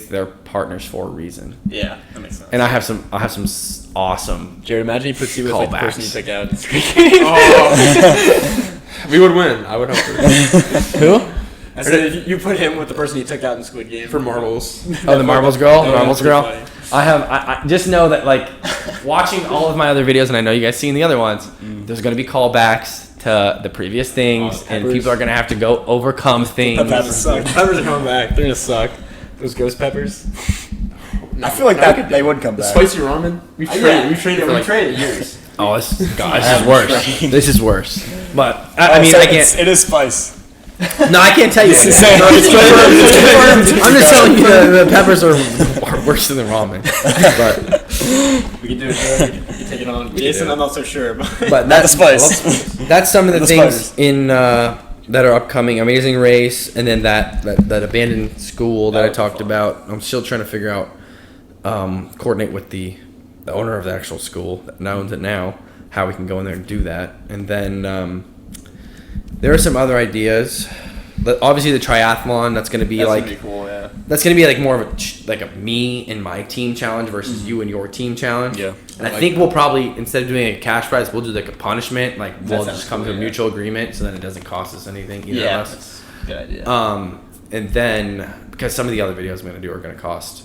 S2: their partners for a reason.
S5: Yeah, that makes sense.
S2: And I have some awesome.
S5: Jared, imagine he puts you with like, the person you
S2: Callbacks.
S5: took out in Squid Game.
S6: We would win. I would hope for,
S2: Who?
S5: I said if you put him with the person you took out in Squid Game.
S6: for marbles.
S2: Oh, the Marbles girl. The
S5: Yeah,
S2: Marbles
S5: that's
S2: girl.
S5: pretty
S2: I just know that like watching all of my other videos, and I know you guys seen the other ones. There's gonna be callbacks to the previous things, and
S5: peppers.
S2: people are gonna have to go overcome things.
S3: Peppers suck.
S5: Peppers are coming back. They're gonna suck. Those ghost peppers.
S3: I feel like that they would come
S6: The
S3: back.
S6: spicy ramen. We've traded for like
S5: traded years.
S2: Oh, this is worse. This is worse. But I mean,
S3: so
S2: I can't.
S3: It is spice.
S2: No, I can't tell you.
S3: It's
S2: what it is.
S3: insane. It's confirmed.
S2: I'm just telling you the peppers are worse than the ramen. But
S5: We can do it. Jared. You can take it on. Jason, I'm not so sure. But
S2: But
S3: Not the spice.
S2: that's some of the
S3: The
S2: things
S3: spiders.
S2: in that are upcoming. Amazing Race, and then that abandoned school that I talked about. I'm still trying to figure out, coordinate with the owner of the actual school that owns it now, how we can go in there and do that. And then there are some other ideas. Obviously, the triathlon. That's going to be
S5: that's
S2: like
S5: gonna be cool. Yeah.
S2: that's going to be like more of a me and my team challenge versus you and your team challenge.
S3: Yeah.
S2: And I think we'll probably, instead of doing a cash prize, we'll do like a punishment. Like we'll
S5: sounds
S2: just come
S5: cool,
S2: to a
S5: yeah.
S2: mutual agreement, so then it doesn't cost us anything. Either
S5: Yeah.
S2: of us.
S5: That's a good idea.
S2: And then because some of the other videos I'm gonna do are gonna cost.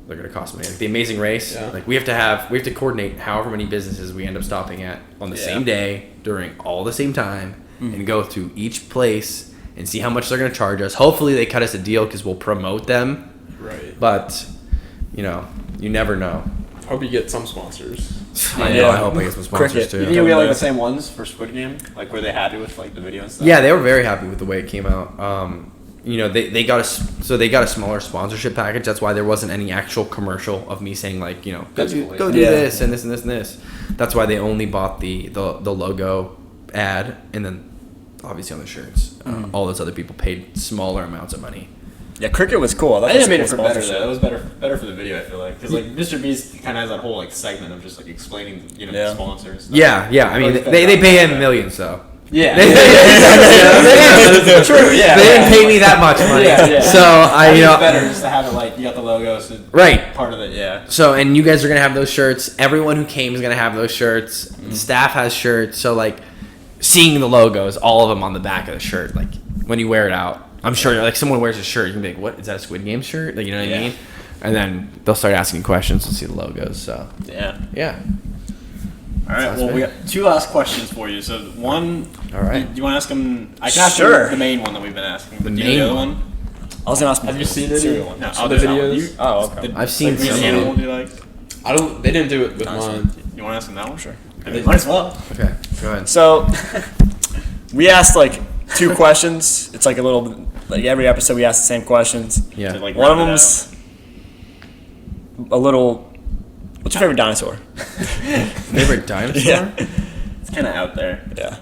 S2: They're gonna cost money. Like the Amazing Race.
S6: Yeah.
S2: Like we have to coordinate however many businesses we end up stopping at on the same day during all the same time and go to each place and see how much they're gonna charge us. Hopefully they cut us a deal because we'll promote them.
S6: Right.
S2: But you never know.
S6: Hope you get some sponsors.
S2: I know. I hope I get some sponsors
S3: Cricket.
S2: too.
S5: You think we had like the same ones for Squid Game? Like, were they happy with like the video and stuff?
S2: Yeah, they were very happy with the way it came out. They got a smaller sponsorship package. That's why there wasn't any actual commercial of me saying like, go do this and this and this and this. That's why they only bought the logo ad and then obviously on the shirts. All those other people paid smaller amounts of money.
S3: Yeah, Cricket was cool.
S5: I think it made it for better though. That was better for the video. I feel like because like Mr. Beast kind of has that whole like segment of just like explaining the sponsors. Stuff.
S2: Yeah. I mean, they pay him millions though.
S5: Yeah.
S2: True.
S5: Yeah.
S2: They didn't pay me that much money.
S5: Yeah.
S2: So
S5: it's better just to have it like you got the logo, so
S2: right.
S5: part of it. Yeah.
S2: So and you guys are gonna have those shirts. Everyone who came is gonna have those shirts. The staff has shirts. So like seeing the logos, all of them on the back of the shirt, like when you wear it out. I'm sure, like, someone wears a shirt, you can be like, what, is that a Squid Game shirt? Like, you know what I mean? And then they'll start asking questions and see the logos, so. Yeah.
S5: All right, well, we got 2 last questions for you. So, one,
S2: all right.
S5: do you want to ask them? I can ask
S3: Sure.
S5: the main one that we've been asking.
S2: The
S5: Do you know
S2: main
S5: the other
S2: one?
S5: one?
S3: I was gonna ask.
S6: Have you seen any
S5: Cereal one. No,
S6: of
S5: I'll
S6: the
S5: do that one.
S6: videos?
S5: Okay.
S2: I've seen
S5: like, which
S2: some.
S5: animal do you like?
S6: They didn't do it with mine.
S5: You want to ask them that one?
S3: Sure.
S5: I mean, might as well.
S2: Okay, go ahead.
S3: So, we asked like 2 questions. It's like a little, like every episode we ask the same questions.
S2: Yeah.
S5: To, like,
S3: One of
S5: round it
S3: them's a little. What's your favorite dinosaur?
S2: Favorite dinosaur?
S3: Yeah.
S5: It's kind of out there.
S3: Yeah.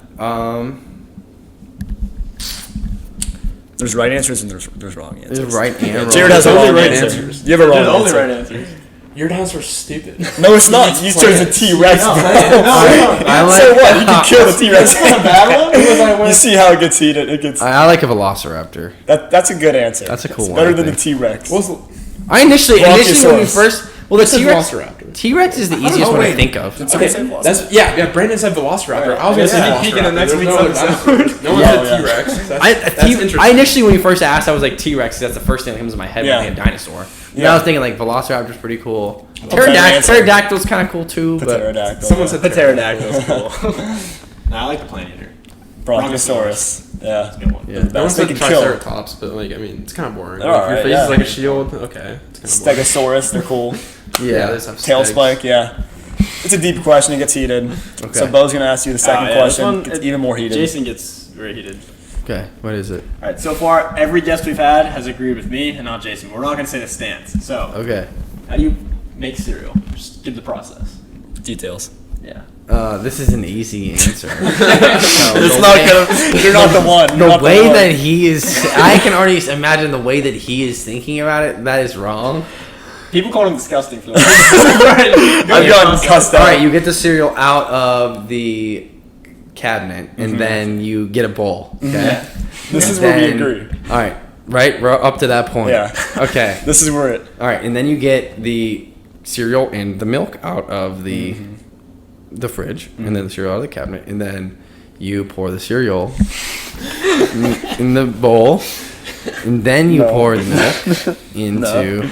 S3: There's right answers and there's wrong answers.
S2: There's right and wrong.
S3: Jared has a
S6: Only
S3: wrong
S6: right
S3: answer.
S6: answers.
S3: You have a wrong
S5: There's only
S3: answer.
S5: right answers.
S6: Your dinosaur's stupid.
S3: No, it's not. You chose a T-Rex.
S2: I like,
S3: So what? You can kill the T-Rex.
S5: That's a bad one.
S3: You see how it gets heated. It gets.
S2: I like a velociraptor.
S3: That's a good answer.
S2: That's a cool
S3: It's
S2: one,
S3: better
S2: I
S3: than the
S2: think.
S3: T-Rex.
S2: I initially when we
S3: Brontosaurus.
S2: first, well, the
S6: It says
S2: T-Rex
S6: Velociraptor.
S2: T-Rex is the easiest one to think of.
S6: Okay, that's Brandon said Velociraptor. I was gonna say
S5: Yeah. Peek in the
S6: Velociraptor.
S5: next
S6: There's
S5: week's
S6: no other
S5: episode.
S6: dinosaurs. No one
S3: Yeah,
S6: said T-Rex. That's
S2: I
S6: interesting.
S2: initially when you first asked, I was like T-Rex. That's the first thing that comes to my head when I think of dinosaur. And
S3: Yeah.
S2: I was thinking like Velociraptor's pretty cool.
S3: better answer.
S2: Pterodactyl's kind of cool too, but
S3: Pterodactyl.
S6: Someone said
S5: Pterodactyl's cool. Nah, I like the plant eater.
S3: Brontosaurus. Yeah.
S5: That's a good one.
S2: yeah.
S6: No one said
S3: They can kill.
S6: Triceratops, but like I mean, it's kind of boring.
S3: They're
S6: Like,
S3: alright,
S6: your face
S3: yeah.
S6: is like a shield. Okay. It's kind of
S3: Stegosaurus. They're cool.
S2: yeah.
S6: they just have
S3: Tail
S6: stegs.
S3: spike. Yeah. It's a deep question. It gets heated.
S2: Okay.
S3: So Bo's gonna ask you the second
S5: This
S3: question.
S5: one,
S3: Gets even more heated.
S5: Jason gets very heated.
S2: Okay, what is it?
S5: All right, so far every guest we've had has agreed with me and not Jason. We're not going to say the stance. So,
S2: Okay.
S5: how do you make cereal? Just give the process.
S3: Details.
S5: Yeah.
S2: This is an easy answer.
S3: It's not gonna. You're not the one. You're
S2: The
S3: not
S2: way
S3: one.
S2: that he is, I can already imagine the way that he is thinking about it. That is wrong.
S5: People call him disgusting for that.
S3: I've gotten cussed out.
S2: All right, you get the cereal out of the cabinet, and then you get a bowl. Okay.
S3: This is
S2: And
S3: where we
S2: then-
S3: agree.
S2: All right, right, we're up to that point.
S3: Yeah.
S2: Okay.
S3: This is where it.
S2: All right, and then you get the cereal and the milk out of the fridge, and then the cereal out of the cabinet, and then you pour the cereal in the bowl, and then you pour the milk into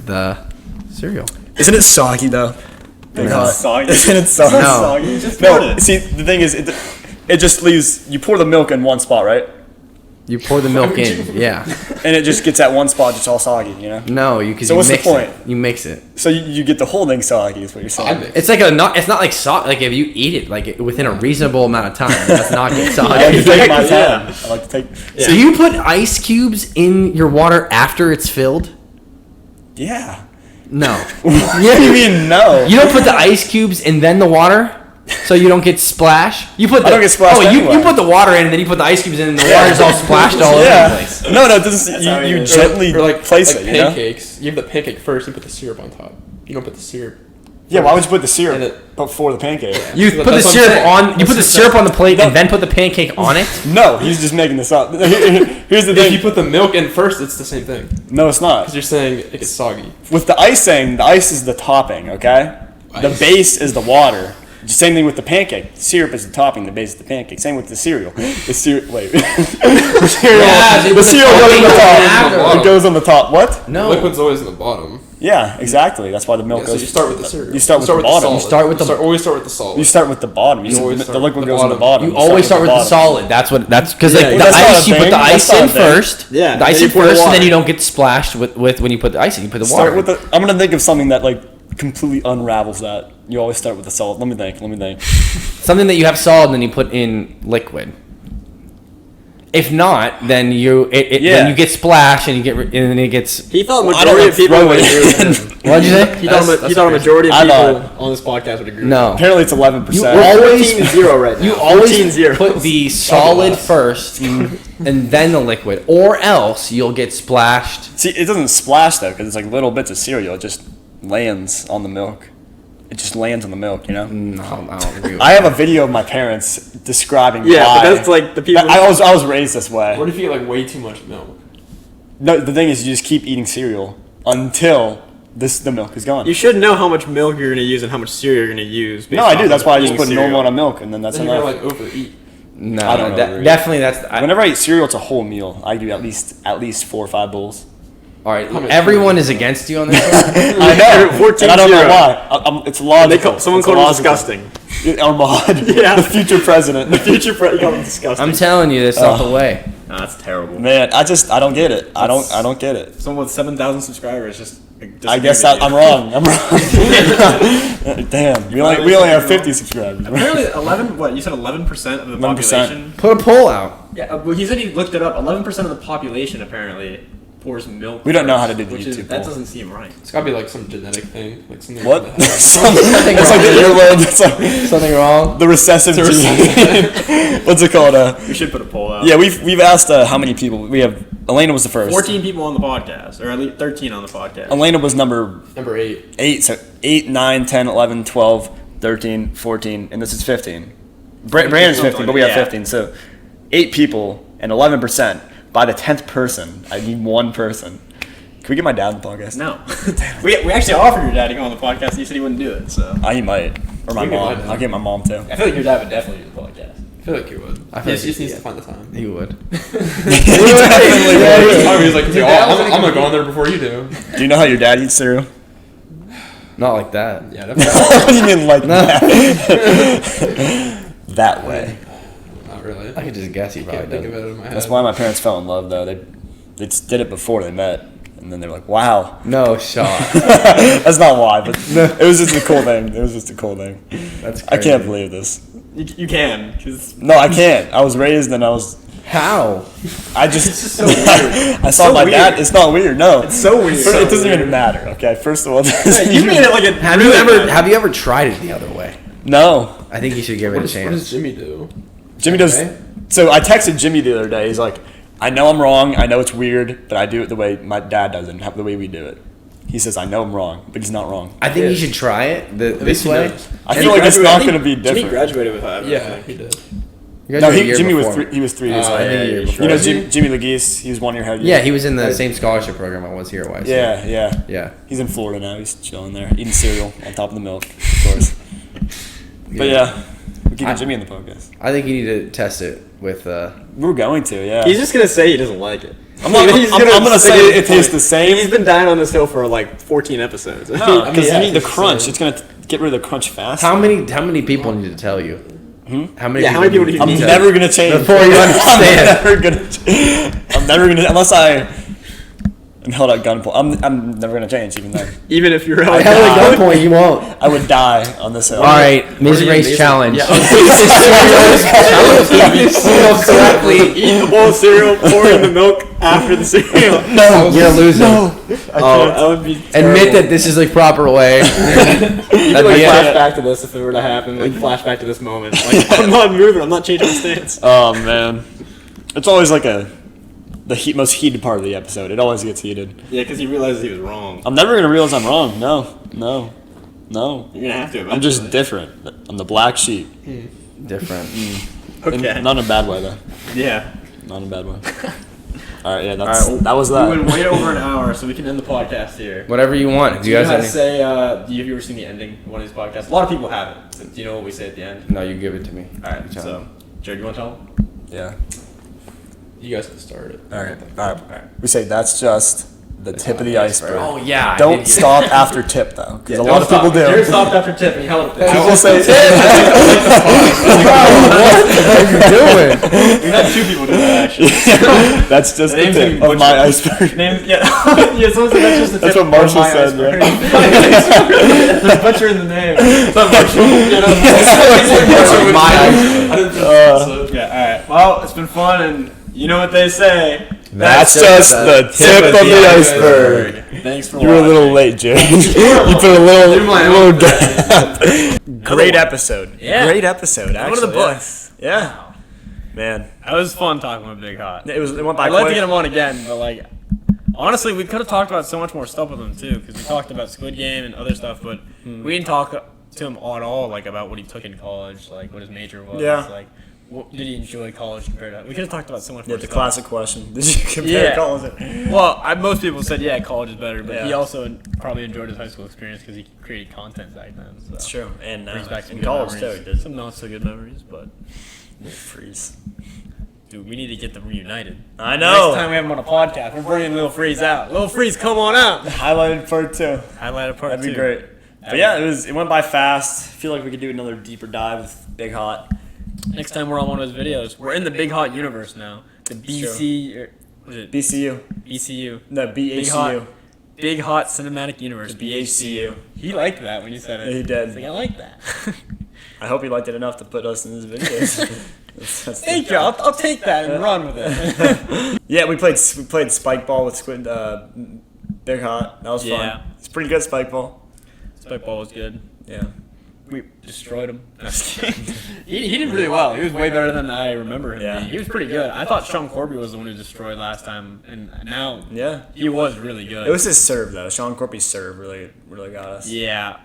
S2: the cereal.
S3: Isn't it soggy though?
S5: It's soggy.
S3: Isn't it soggy?
S2: No.
S5: Soggy. Just pour
S3: No.
S5: it.
S3: See, the thing is, it just leaves. You pour the milk in one spot, right?
S2: You pour the milk in, yeah.
S3: And it just gets at one spot, just all soggy, you know.
S2: No, because
S3: So
S2: you
S3: what's the
S2: mix
S3: point?
S2: it. You mix it.
S3: So you get the whole thing soggy, is what you're saying.
S2: It's like it's not like like if you eat it like within a reasonable amount of time, that's not get soggy.
S3: I like to take my time. I like to take.
S2: So you put ice cubes in your water after it's filled?
S3: Yeah.
S2: No.
S3: What do you mean no?
S2: You don't put the ice cubes and then the water, so you don't get splash. You put the,
S3: I don't get splashed
S2: Oh, you
S3: anyway.
S2: put the water in and then you put the ice cubes in and the water's all splashed all over the
S3: Yeah.
S2: place.
S3: No, it doesn't.
S5: how it
S3: You
S5: is.
S3: gently
S6: Or like
S3: place
S6: like
S3: it. You know?
S6: pancakes. You have the pancake first and put the syrup on top. You don't put the syrup.
S3: Yeah. Why would you put the syrup
S6: And it-
S3: before the pancake?
S2: You
S6: That's
S2: put the
S6: what I'm
S2: syrup
S6: saying.
S2: on. You put the syrup on the plate and then put the pancake on it.
S3: No, he's just making this up. Here's the
S6: If
S3: thing.
S6: you put the milk in first, it's the same thing.
S3: No, it's not.
S6: Because you're saying it gets soggy.
S3: With the icing, the ice is the topping. Okay. The
S6: Ice.
S3: base is the water. Same thing with the pancake. The syrup is the topping, the base is the pancake. Same with the cereal. The cereal. Wait. the cereal goes on the top. It goes on the top. What?
S2: No.
S6: Liquid's always in the bottom.
S3: Yeah, exactly. That's why the milk
S6: Yeah, so
S3: goes.
S6: you start with the cereal.
S3: You start with the bottom.
S6: solid.
S2: You start with the-
S6: always start with the solid.
S3: You start with the bottom.
S6: You always
S3: The
S6: start
S3: liquid
S6: with the
S3: goes on the
S6: bottom.
S3: bottom.
S2: You always start with the
S3: bottom.
S2: solid. That's because like the
S3: that's not
S2: ice,
S3: a
S2: you put
S3: thing.
S2: the
S3: That's
S2: ice
S3: not
S2: in
S3: a thing.
S2: first.
S5: Yeah,
S2: the ice
S5: then
S2: in
S5: you pour the
S2: first, and then
S5: water.
S2: you don't get splashed with when you put the ice in. You put the
S3: Start
S2: water.
S3: with the. I'm gonna think of something that like completely unravels that. You always start with the solid. Let me think.
S2: Something that you have solid, and then you put in liquid. If not, then then you get splashed, and and then it gets.
S5: He thought
S3: I don't
S5: majority
S3: like
S5: of people
S3: throw
S5: would
S3: it.
S5: agree with him.
S2: What'd you say?
S5: He thought a majority of
S3: I
S5: people
S3: thought-
S5: on this podcast would agree.
S2: No.
S3: Apparently, it's 11%.
S2: You always
S5: 14-0 right now.
S2: You always
S5: 14-0.
S2: put the solid first, and then the liquid, or else you'll get splashed.
S3: See, it doesn't splash though, because it's like little bits of cereal. It just lands on the milk. It just lands on the milk, you know.
S2: No, I don't agree with
S3: I have a video of my parents describing
S5: Yeah,
S3: why.
S5: but that's like the people.
S3: I was raised this way.
S6: What if you get like way too much milk?
S3: No, the thing is, you just keep eating cereal until the milk is gone.
S5: You should know how much milk you're going to use and how much cereal you're going to use. based
S3: No, I
S5: off
S3: do.
S5: of
S3: That's why I just
S5: eating
S3: put
S5: cereal.
S3: normal amount of milk, and then that's
S6: Then you're
S3: enough.
S6: gonna like overeat.
S2: No,
S3: I don't know.
S2: definitely that's.
S3: Whenever I eat cereal, it's a whole meal. I do at least 4 or 5 bowls.
S2: All right,
S6: How much
S2: everyone is against you on this one.
S3: I know.
S5: 14-0.
S3: And I don't know why. It's logical.
S5: Someone
S3: It's
S5: called him
S3: logical.
S5: disgusting.
S3: Armand,
S5: Yeah.
S3: the future president.
S5: Future you called him disgusting.
S2: I'm telling you, that's not the way.
S5: Nah, that's terrible.
S3: Man, I don't get it. I don't get it.
S5: Someone with 7,000 subscribers just.
S3: I guess I'm wrong. Damn, we only have 50 subscribers.
S5: Apparently, 11. What you said? 11% of the
S3: 11%.
S5: population.
S2: Put a poll out.
S5: Yeah, well, he said he looked it up. 11% of the population apparently pours milk.
S3: We don't know
S5: first,
S3: how to do the
S5: which
S3: YouTube
S5: That
S3: poll.
S5: doesn't seem right.
S6: It's gotta be like some genetic thing, like something.
S3: What?
S6: Like that.
S3: It's like the earlobe. It's like
S2: Something wrong?
S3: the recessive gene. What's it called?
S5: We should put a poll out.
S3: Yeah, we've asked how many people. We have. Elena was the first.
S5: 14 people on the podcast, or at least 13 on the podcast.
S3: Elena was number
S6: Number 8.
S3: 8. So 8, 9, 10, 11, 12, 13, 14, and this is 15. Brandon's 15, but we have
S5: Yeah.
S3: 15. So 8 people and 11%. By the 10th person, I need 1 person. Can we get my dad on the podcast?
S5: No. we actually offered your dad to go on the podcast, and he said he wouldn't do it, so.
S3: He might. Or my
S6: We can get
S3: mom.
S6: my dad.
S3: I'll get my mom too.
S5: I feel like your dad would definitely do the podcast.
S6: I feel like you would.
S2: I feel
S6: He
S2: like
S6: just
S2: you-
S6: needs to find the time.
S2: He would.
S6: He's like, I'm gonna go on there before you do.
S3: Do you know how your dad eats cereal?
S2: Not like that.
S6: Yeah, definitely.
S3: What do you mean like that? That way.
S6: Not really.
S2: I could just guess he
S6: I
S2: probably
S6: can't think of
S2: does.
S6: it in my head.
S3: That's why my parents fell in love though. They just did it before they met. And then they were like, wow.
S2: No shot.
S3: That's not why, but it was just a cool thing. It was just a cool thing.
S2: That's
S3: I
S2: crazy.
S3: can't believe this.
S5: You can, because.
S3: No, I can't. I was raised and
S2: How?
S3: I just
S5: so weird.
S3: I saw
S5: so
S3: my
S5: weird.
S3: dad. It's not weird. No,
S5: It's so weird.
S3: It doesn't even matter. Okay, first of all,
S5: You made it like a.
S2: Have you ever tried it the other way?
S3: No.
S2: I think you should give it a
S6: What does
S2: chance.
S6: Jimmy do?
S3: Jimmy does.
S6: Okay.
S3: So I texted Jimmy the other day. He's like, I know I'm wrong. I know it's weird, but I do it the way my dad does it, and the way we do it. He says, I know I'm wrong, but he's not wrong.
S2: I think you should try it this
S6: he
S2: way.
S6: knows.
S3: I feel like it's not going to be
S5: Jimmy
S3: different.
S5: graduated with Ivan.
S6: Yeah, he did.
S2: You guys
S3: No,
S2: were a year
S3: Jimmy
S2: before.
S3: was 3 years
S6: Oh,
S3: old.
S6: yeah,
S2: a year
S6: yeah,
S2: before.
S3: You know
S6: Was he?
S3: Jimmy Legeese? He was 1 year ahead of you.
S2: Yeah, he was in the same scholarship program I was here at YC.
S3: Yeah.
S2: Yeah.
S3: He's in Florida now. He's chilling there, eating cereal on top of the milk, of course. But yeah, we're keeping Jimmy in the podcast.
S2: I think you need to test it with.
S3: We're going to, yeah.
S5: He's just gonna say he doesn't like it.
S3: I'm gonna
S5: stick
S3: say
S5: with
S3: it
S5: his
S3: tastes
S5: point.
S3: the same.
S5: He's been dying on this hill for like 14 episodes.
S3: No, because
S6: yeah,
S3: you need the
S6: it's the
S3: crunch.
S6: same.
S3: It's gonna get rid of the crunch fast.
S2: How many people need to tell you? How many?
S5: Yeah, how many people do you
S3: I'm
S5: need to
S3: never gonna change
S2: Before you understand.
S3: I'm never gonna unless I'm held at gunpoint. I'm never gonna change even then.
S5: Even if you're
S2: I held at gunpoint. You won't.
S3: I would die on this hill.
S2: All right, Ms. Race challenge. correctly.
S5: Eat the bowl of cereal, pour in the milk after the cereal.
S3: No,
S2: You're a loser.
S5: Oh, that would be terrible.
S2: Admit that this is the proper way.
S5: Like
S2: be it.
S5: flashback to this if it were to happen. Like flashback to this moment. Like I'm not moving. I'm not changing my stance.
S3: Oh man, it's always like the most heated part of the episode. It always gets heated.
S5: Yeah, because he realizes he was wrong.
S3: I'm never gonna realize I'm wrong. No.
S5: You're gonna have to.
S3: I'm just different. I'm the black sheep.
S2: Different.
S5: okay.
S3: Not in a bad way though.
S5: Yeah.
S3: Not in a bad way. All right, yeah,
S5: All right,
S3: that was
S5: We
S3: that.
S5: went way over an hour, so we can end the podcast here.
S2: Whatever you want.
S5: Do you guys say? Do you ever seen the ending of one of these podcasts? A lot of people haven't. So do you know what we say at the end?
S2: No, you give it to me.
S5: All right. So, Jared, you want to tell them?
S3: Yeah.
S6: You guys can start it.
S3: All right. We say that's just the tip of the iceberg.
S2: Oh yeah.
S3: Don't stop after tip though, because a lot of people do.
S5: Jared stopped after tip and he held it there.
S3: People say,
S2: doing?
S5: We've had 2 people do that actually.
S3: that's just the
S5: name's
S3: tip
S5: gonna
S3: of
S5: be
S3: my
S5: butchered.
S3: iceberg.
S5: Yeah, someone said that's just the tip
S3: That's what
S5: of
S3: Marshall
S5: my
S3: said,
S5: iceberg.
S3: right?
S5: There's butcher in the name. It's not Marshall.
S6: I didn't think so.
S5: Yeah, alright. Well, it's been fun, and you know what they say.
S3: That's just the tip of the iceberg.
S5: Thanks for
S3: You were a
S5: watching.
S3: little late, Jared. You put a little gap. Great episode.
S4: Yeah.
S3: Great episode, actually.
S4: One of the books.
S3: Yeah. Man.
S4: That was fun talking with BigHot.
S3: It went by
S4: I'd like to
S3: quick.
S4: get him on again, but like, honestly, we could have talked about so much more stuff with him too, because we talked about Squid Game and other stuff, but we didn't talk to him at all, like about what he took in college, like what his major was,
S3: Yeah.
S4: like what did he enjoy college compared to. We could have talked about so much more.
S3: The
S4: stuff.
S3: classic question. Did you compare
S4: Yeah.
S3: college?
S4: Well, most people said college is better, but he
S3: Yeah.
S4: also probably enjoyed his high school experience because he created content back then. So.
S3: That's true. And
S4: Brings back some
S3: in
S4: good
S3: college
S4: memories.
S3: too. Did
S4: Some not so good memories, but
S3: freeze.
S4: dude, we need to get them reunited.
S3: I know.
S4: Next time we have him on a podcast, we're bringing Lil Freeze out. Lil Freeze, come on out.
S3: Highlighted part 2.
S4: Highlight of part
S3: That'd be
S4: 2.
S3: great. But yeah, it went by fast. I feel like we could do another deeper dive with BigHot.
S4: Next time we're on one of his videos, we're in the BigHot universe now. The BC, or was it
S3: BCU.
S4: BCU?
S3: No, BHCU.
S4: BigHot Cinematic Universe.
S3: BHCU.
S4: He liked that when you said it.
S3: Yeah, he did.
S4: He's like, I like that.
S3: I hope he liked it enough to put us in his videos. That's
S4: Thank you. I'll take that and run with it.
S3: Yeah, we played spike ball with Squid BigHot. That was fun.
S4: Yeah.
S3: It's pretty good spike ball.
S4: Spikeball was good.
S3: Yeah.
S4: We destroyed him. he did really well. He was way better than I remember him.
S3: Yeah.
S4: Being. He was pretty good. I thought Sean Corby was the one who destroyed last time, and now
S3: Yeah.
S4: he was really good.
S3: It was his serve though. Sean Corpy's serve really got us.
S4: Yeah,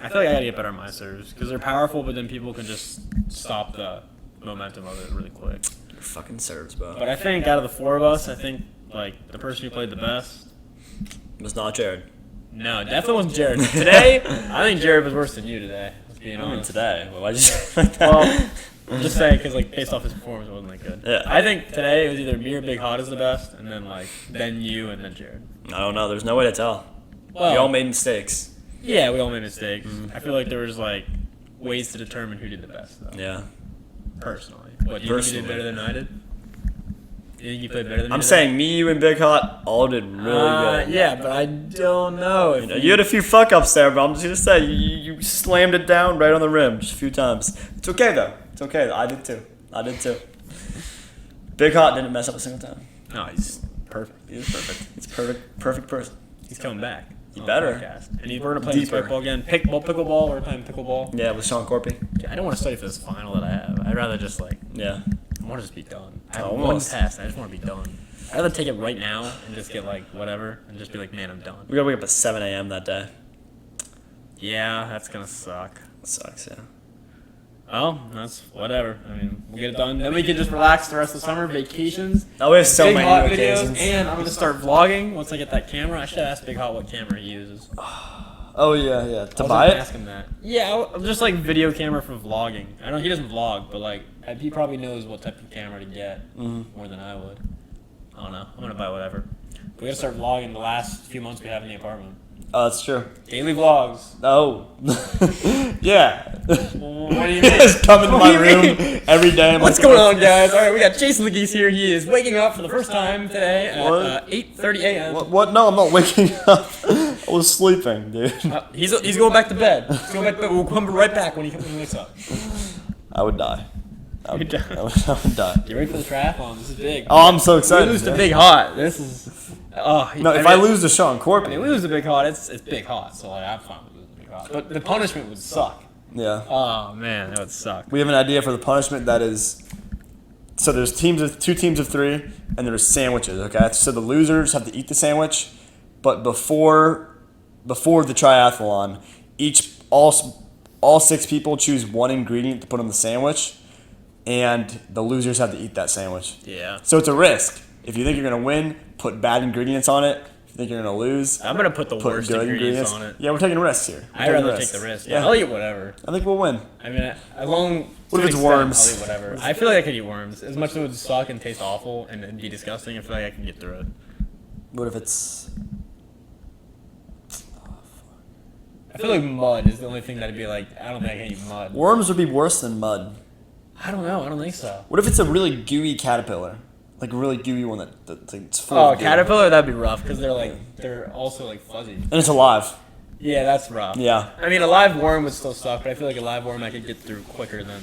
S4: I feel like I gotta get better at my serves because they're powerful, but then people can just stop the momentum of it really quick.
S3: Your fucking serves, bro.
S4: But I think out of the 4 of us, I think like the person who played the best.
S3: It was not Jared.
S4: No, definitely wasn't Jared. Today, I think Jared was worse than you today. Let's be honest.
S3: Today. Well, I just like that.
S4: Well, I'm just saying because like based off his performance, it wasn't that good.
S3: Yeah.
S4: I think today it was either me or BigHot is the best, and then you, and then Jared.
S3: I don't know. There's no way to tell.
S4: Well,
S3: We all made mistakes.
S4: yeah, we all made mistakes. I feel like there was like ways to determine who did the best though.
S3: Yeah.
S4: Personally, what do you think you did better than I did? You think you played better than me
S3: I'm
S4: today?
S3: saying me, you, and BigHot all did really good.
S4: Yeah, but I don't know. If
S3: You had a few fuck ups there, but I'm just gonna say you slammed it down right on the rim just a few times. It's okay though. It's okay. I did too. BigHot didn't mess up a single time.
S4: No, he's perfect.
S3: He's perfect. He's perfect person.
S4: He's coming back.
S3: He
S4: on
S3: better.
S4: the podcast. And we're gonna play
S3: Deeper.
S4: spikeball again. Pickleball. We're playing pickleball.
S3: Yeah, with Sean Corpy.
S4: I don't want to study for this final that I have. I'd rather just like
S3: Yeah.
S4: I want to just be done. I have
S3: Almost.
S4: one test. I just want to be done. I'd rather take it right now and just get like whatever and just be like, man, I'm done.
S3: We gotta wake up at 7 a.m. that day.
S4: Yeah, that's gonna suck.
S3: That sucks. Yeah.
S4: Oh, that's whatever. I mean, we'll get it done. Then we can just relax the rest of the summer, vacations.
S3: Oh, we have so
S4: Big
S3: many
S4: Hot
S3: new
S4: videos,
S3: occasions.
S4: and I'm gonna start vlogging once I get that camera. I should ask Big Hot what camera he uses.
S3: Oh yeah, yeah. To
S4: I was
S3: buy
S4: gonna
S3: it.
S4: Ask him that. Yeah, just like video camera for vlogging. I know he doesn't vlog, but like he probably knows what type of camera to get more than I would. I don't know. I'm gonna buy whatever. We gotta start vlogging the last few months we have in the apartment.
S3: Oh, that's true.
S4: Daily vlogs.
S3: Oh. Yeah.
S4: What do you mean?
S3: Just come into
S4: What
S3: my
S4: do you
S3: room
S4: mean?
S3: every day. I'm
S4: What's
S3: like,
S4: going on, guys? All right, we got Jason Legeese here. He is waking up for the first time today at
S3: What?
S4: 8:30 a.m.
S3: What? No, I'm not waking up. I was sleeping, dude.
S4: He's going back to bed. He's going back to bed. We'll come right back when he wakes up.
S3: I would die. I would
S4: You'd die.
S3: I would die.
S4: Get ready for the triathlon. This is big.
S3: Oh, I'm so
S4: We
S3: excited.
S4: lose to
S3: man.
S4: Big Hot. This is. Oh,
S3: No, if I lose to Sean Corpy.
S4: I mean, we lose to Big Hot. It's Big Hot. So like, I'm fine with losing to Big Hot. But the punishment would suck.
S3: Yeah.
S4: Oh man, that would suck.
S3: We have an idea for the punishment that is. So there's two teams of 3, and there's sandwiches. Okay, so the losers have to eat the sandwich, but before the triathlon, all 6 people choose one ingredient to put on the sandwich, and the losers have to eat that sandwich.
S4: Yeah.
S3: So it's a risk. If you think you're gonna win, put bad ingredients on it. If you think you're gonna lose,
S4: I'm gonna put the worst
S3: good
S4: ingredients on it.
S3: Yeah, we're taking risks here.
S4: I'd rather take the risk. Yeah, I'll eat whatever.
S3: I think we'll win.
S4: I mean, as long
S3: What
S4: to
S3: if
S4: an
S3: it's
S4: extent,
S3: worms?
S4: I'll eat whatever. I feel like I could eat worms. As much as it would suck and taste awful and be disgusting, I feel like I can get through it.
S3: What if it's?
S4: I feel like mud is the only thing that'd be like, I don't think I can eat mud.
S3: Worms would be worse than mud.
S4: I don't know. I don't think so.
S3: What if it's a really gooey caterpillar? Like a really gooey one that's like, it's full
S4: Oh,
S3: of goo.
S4: caterpillar, that'd be rough because they're also like fuzzy.
S3: And it's alive.
S4: Yeah, that's rough.
S3: Yeah.
S4: I mean, a live worm would still suck, but I feel like a live worm I could get through quicker than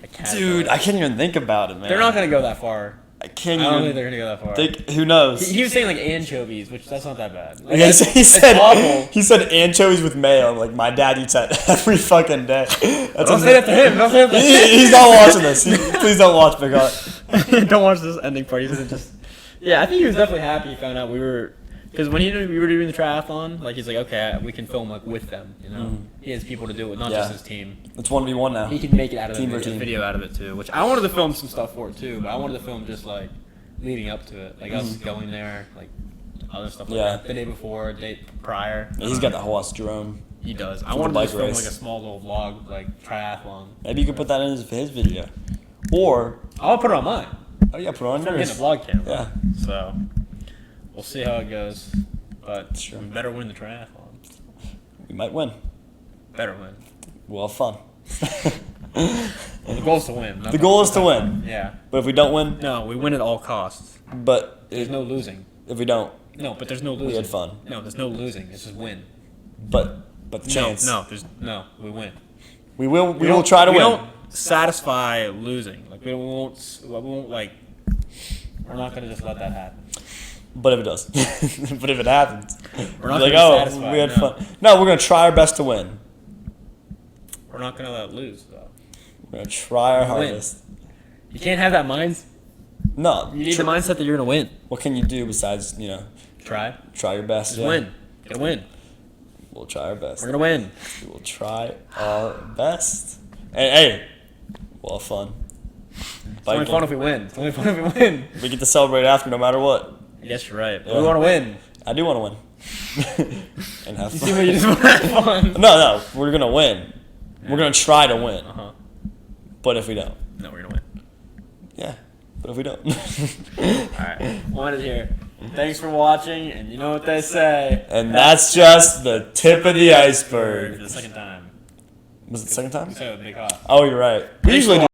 S4: a caterpillar.
S3: Dude, I can't even think about it, man.
S4: They're not gonna go that far.
S3: I can't
S4: I don't
S3: even
S4: think they're gonna go that far.
S3: think. Who knows?
S4: He was saying like anchovies, which that's not that bad. Like,
S3: Yeah,
S4: it's
S3: he said
S4: awful.
S3: he said anchovies with mayo. Like my dad eats that every fucking day. That's
S4: Don't say that to him. Don't say that to him.
S3: He's not watching this. Please don't watch BigHot.
S4: Don't watch this ending part. He's just. Yeah, I think he was definitely happy. He found out we were, because when we were doing the triathlon, like he's like, okay, we can film like with them. You know, he has people to do it, not just his team.
S3: It's 1v1 now.
S4: He can make it out of
S3: Team
S4: the
S3: versus team.
S4: video out of it too. Which I wanted to film some stuff for it too, but I wanted to film just like leading up to it, like us going there, like other stuff like that. The day before, day prior.
S3: Yeah, he's got the whole ass drone.
S4: He does. I
S3: the
S4: wanted to
S3: bike
S4: just film
S3: race.
S4: like a small little vlog, like triathlon.
S3: Maybe you could put that in his video, or
S4: I'll put it on mine.
S3: oh yeah, put it on
S4: I'm getting a
S3: yours.
S4: vlog camera.
S3: Yeah.
S4: So we'll see how it goes, but
S3: Sure.
S4: we better win the triathlon.
S3: We might win.
S4: Better win.
S3: We'll have fun.
S4: Well, the goal is to win.
S3: The goal is to win.
S4: Yeah.
S3: But if we don't win,
S4: No, we win at all costs.
S3: but
S4: There's no losing.
S3: if we don't,
S4: No, but there's no losing.
S3: we had fun.
S4: No, there's no losing. It's just win.
S3: But the chance.
S4: No, we win.
S3: We will try to
S4: we
S3: win.
S4: don't satisfy losing. Like we won't like. We're not gonna just let that happen.
S3: But if it does, but if it happens,
S4: We're not
S3: like,
S4: gonna be
S3: oh,
S4: satisfied,
S3: we had
S4: no.
S3: fun. No, we're gonna try our best to win.
S4: We're not gonna let it lose though.
S3: We're gonna try our
S4: Win.
S3: hardest.
S4: You can't have that mind.
S3: No,
S4: You need the mindset that you're gonna win.
S3: what can you do besides
S4: Try.
S3: try your best?
S4: Just win. You're gonna win.
S3: We'll try our best.
S4: We're gonna win.
S3: We will try our best. And hey, we'll have fun.
S4: It's only fun if we win. It's only fun if we win.
S3: We get to celebrate after, no matter what.
S4: I guess you're right. But
S3: Yeah.
S4: we want to win.
S3: I do want to win and have
S4: You
S3: fun.
S4: see what you just want to have fun.
S3: No, we're gonna win. We're gonna try to win.
S4: Uh-huh.
S3: But if we don't,
S4: No, we're gonna win.
S3: yeah. But if we don't,
S4: Alright. We'll end it here. Thanks for watching, and you know what they say.
S3: and that's just the tip of the
S4: For
S3: iceberg.
S4: the second time.
S3: Was it the second time?
S4: So big hot.
S3: Oh, you're right. We usually do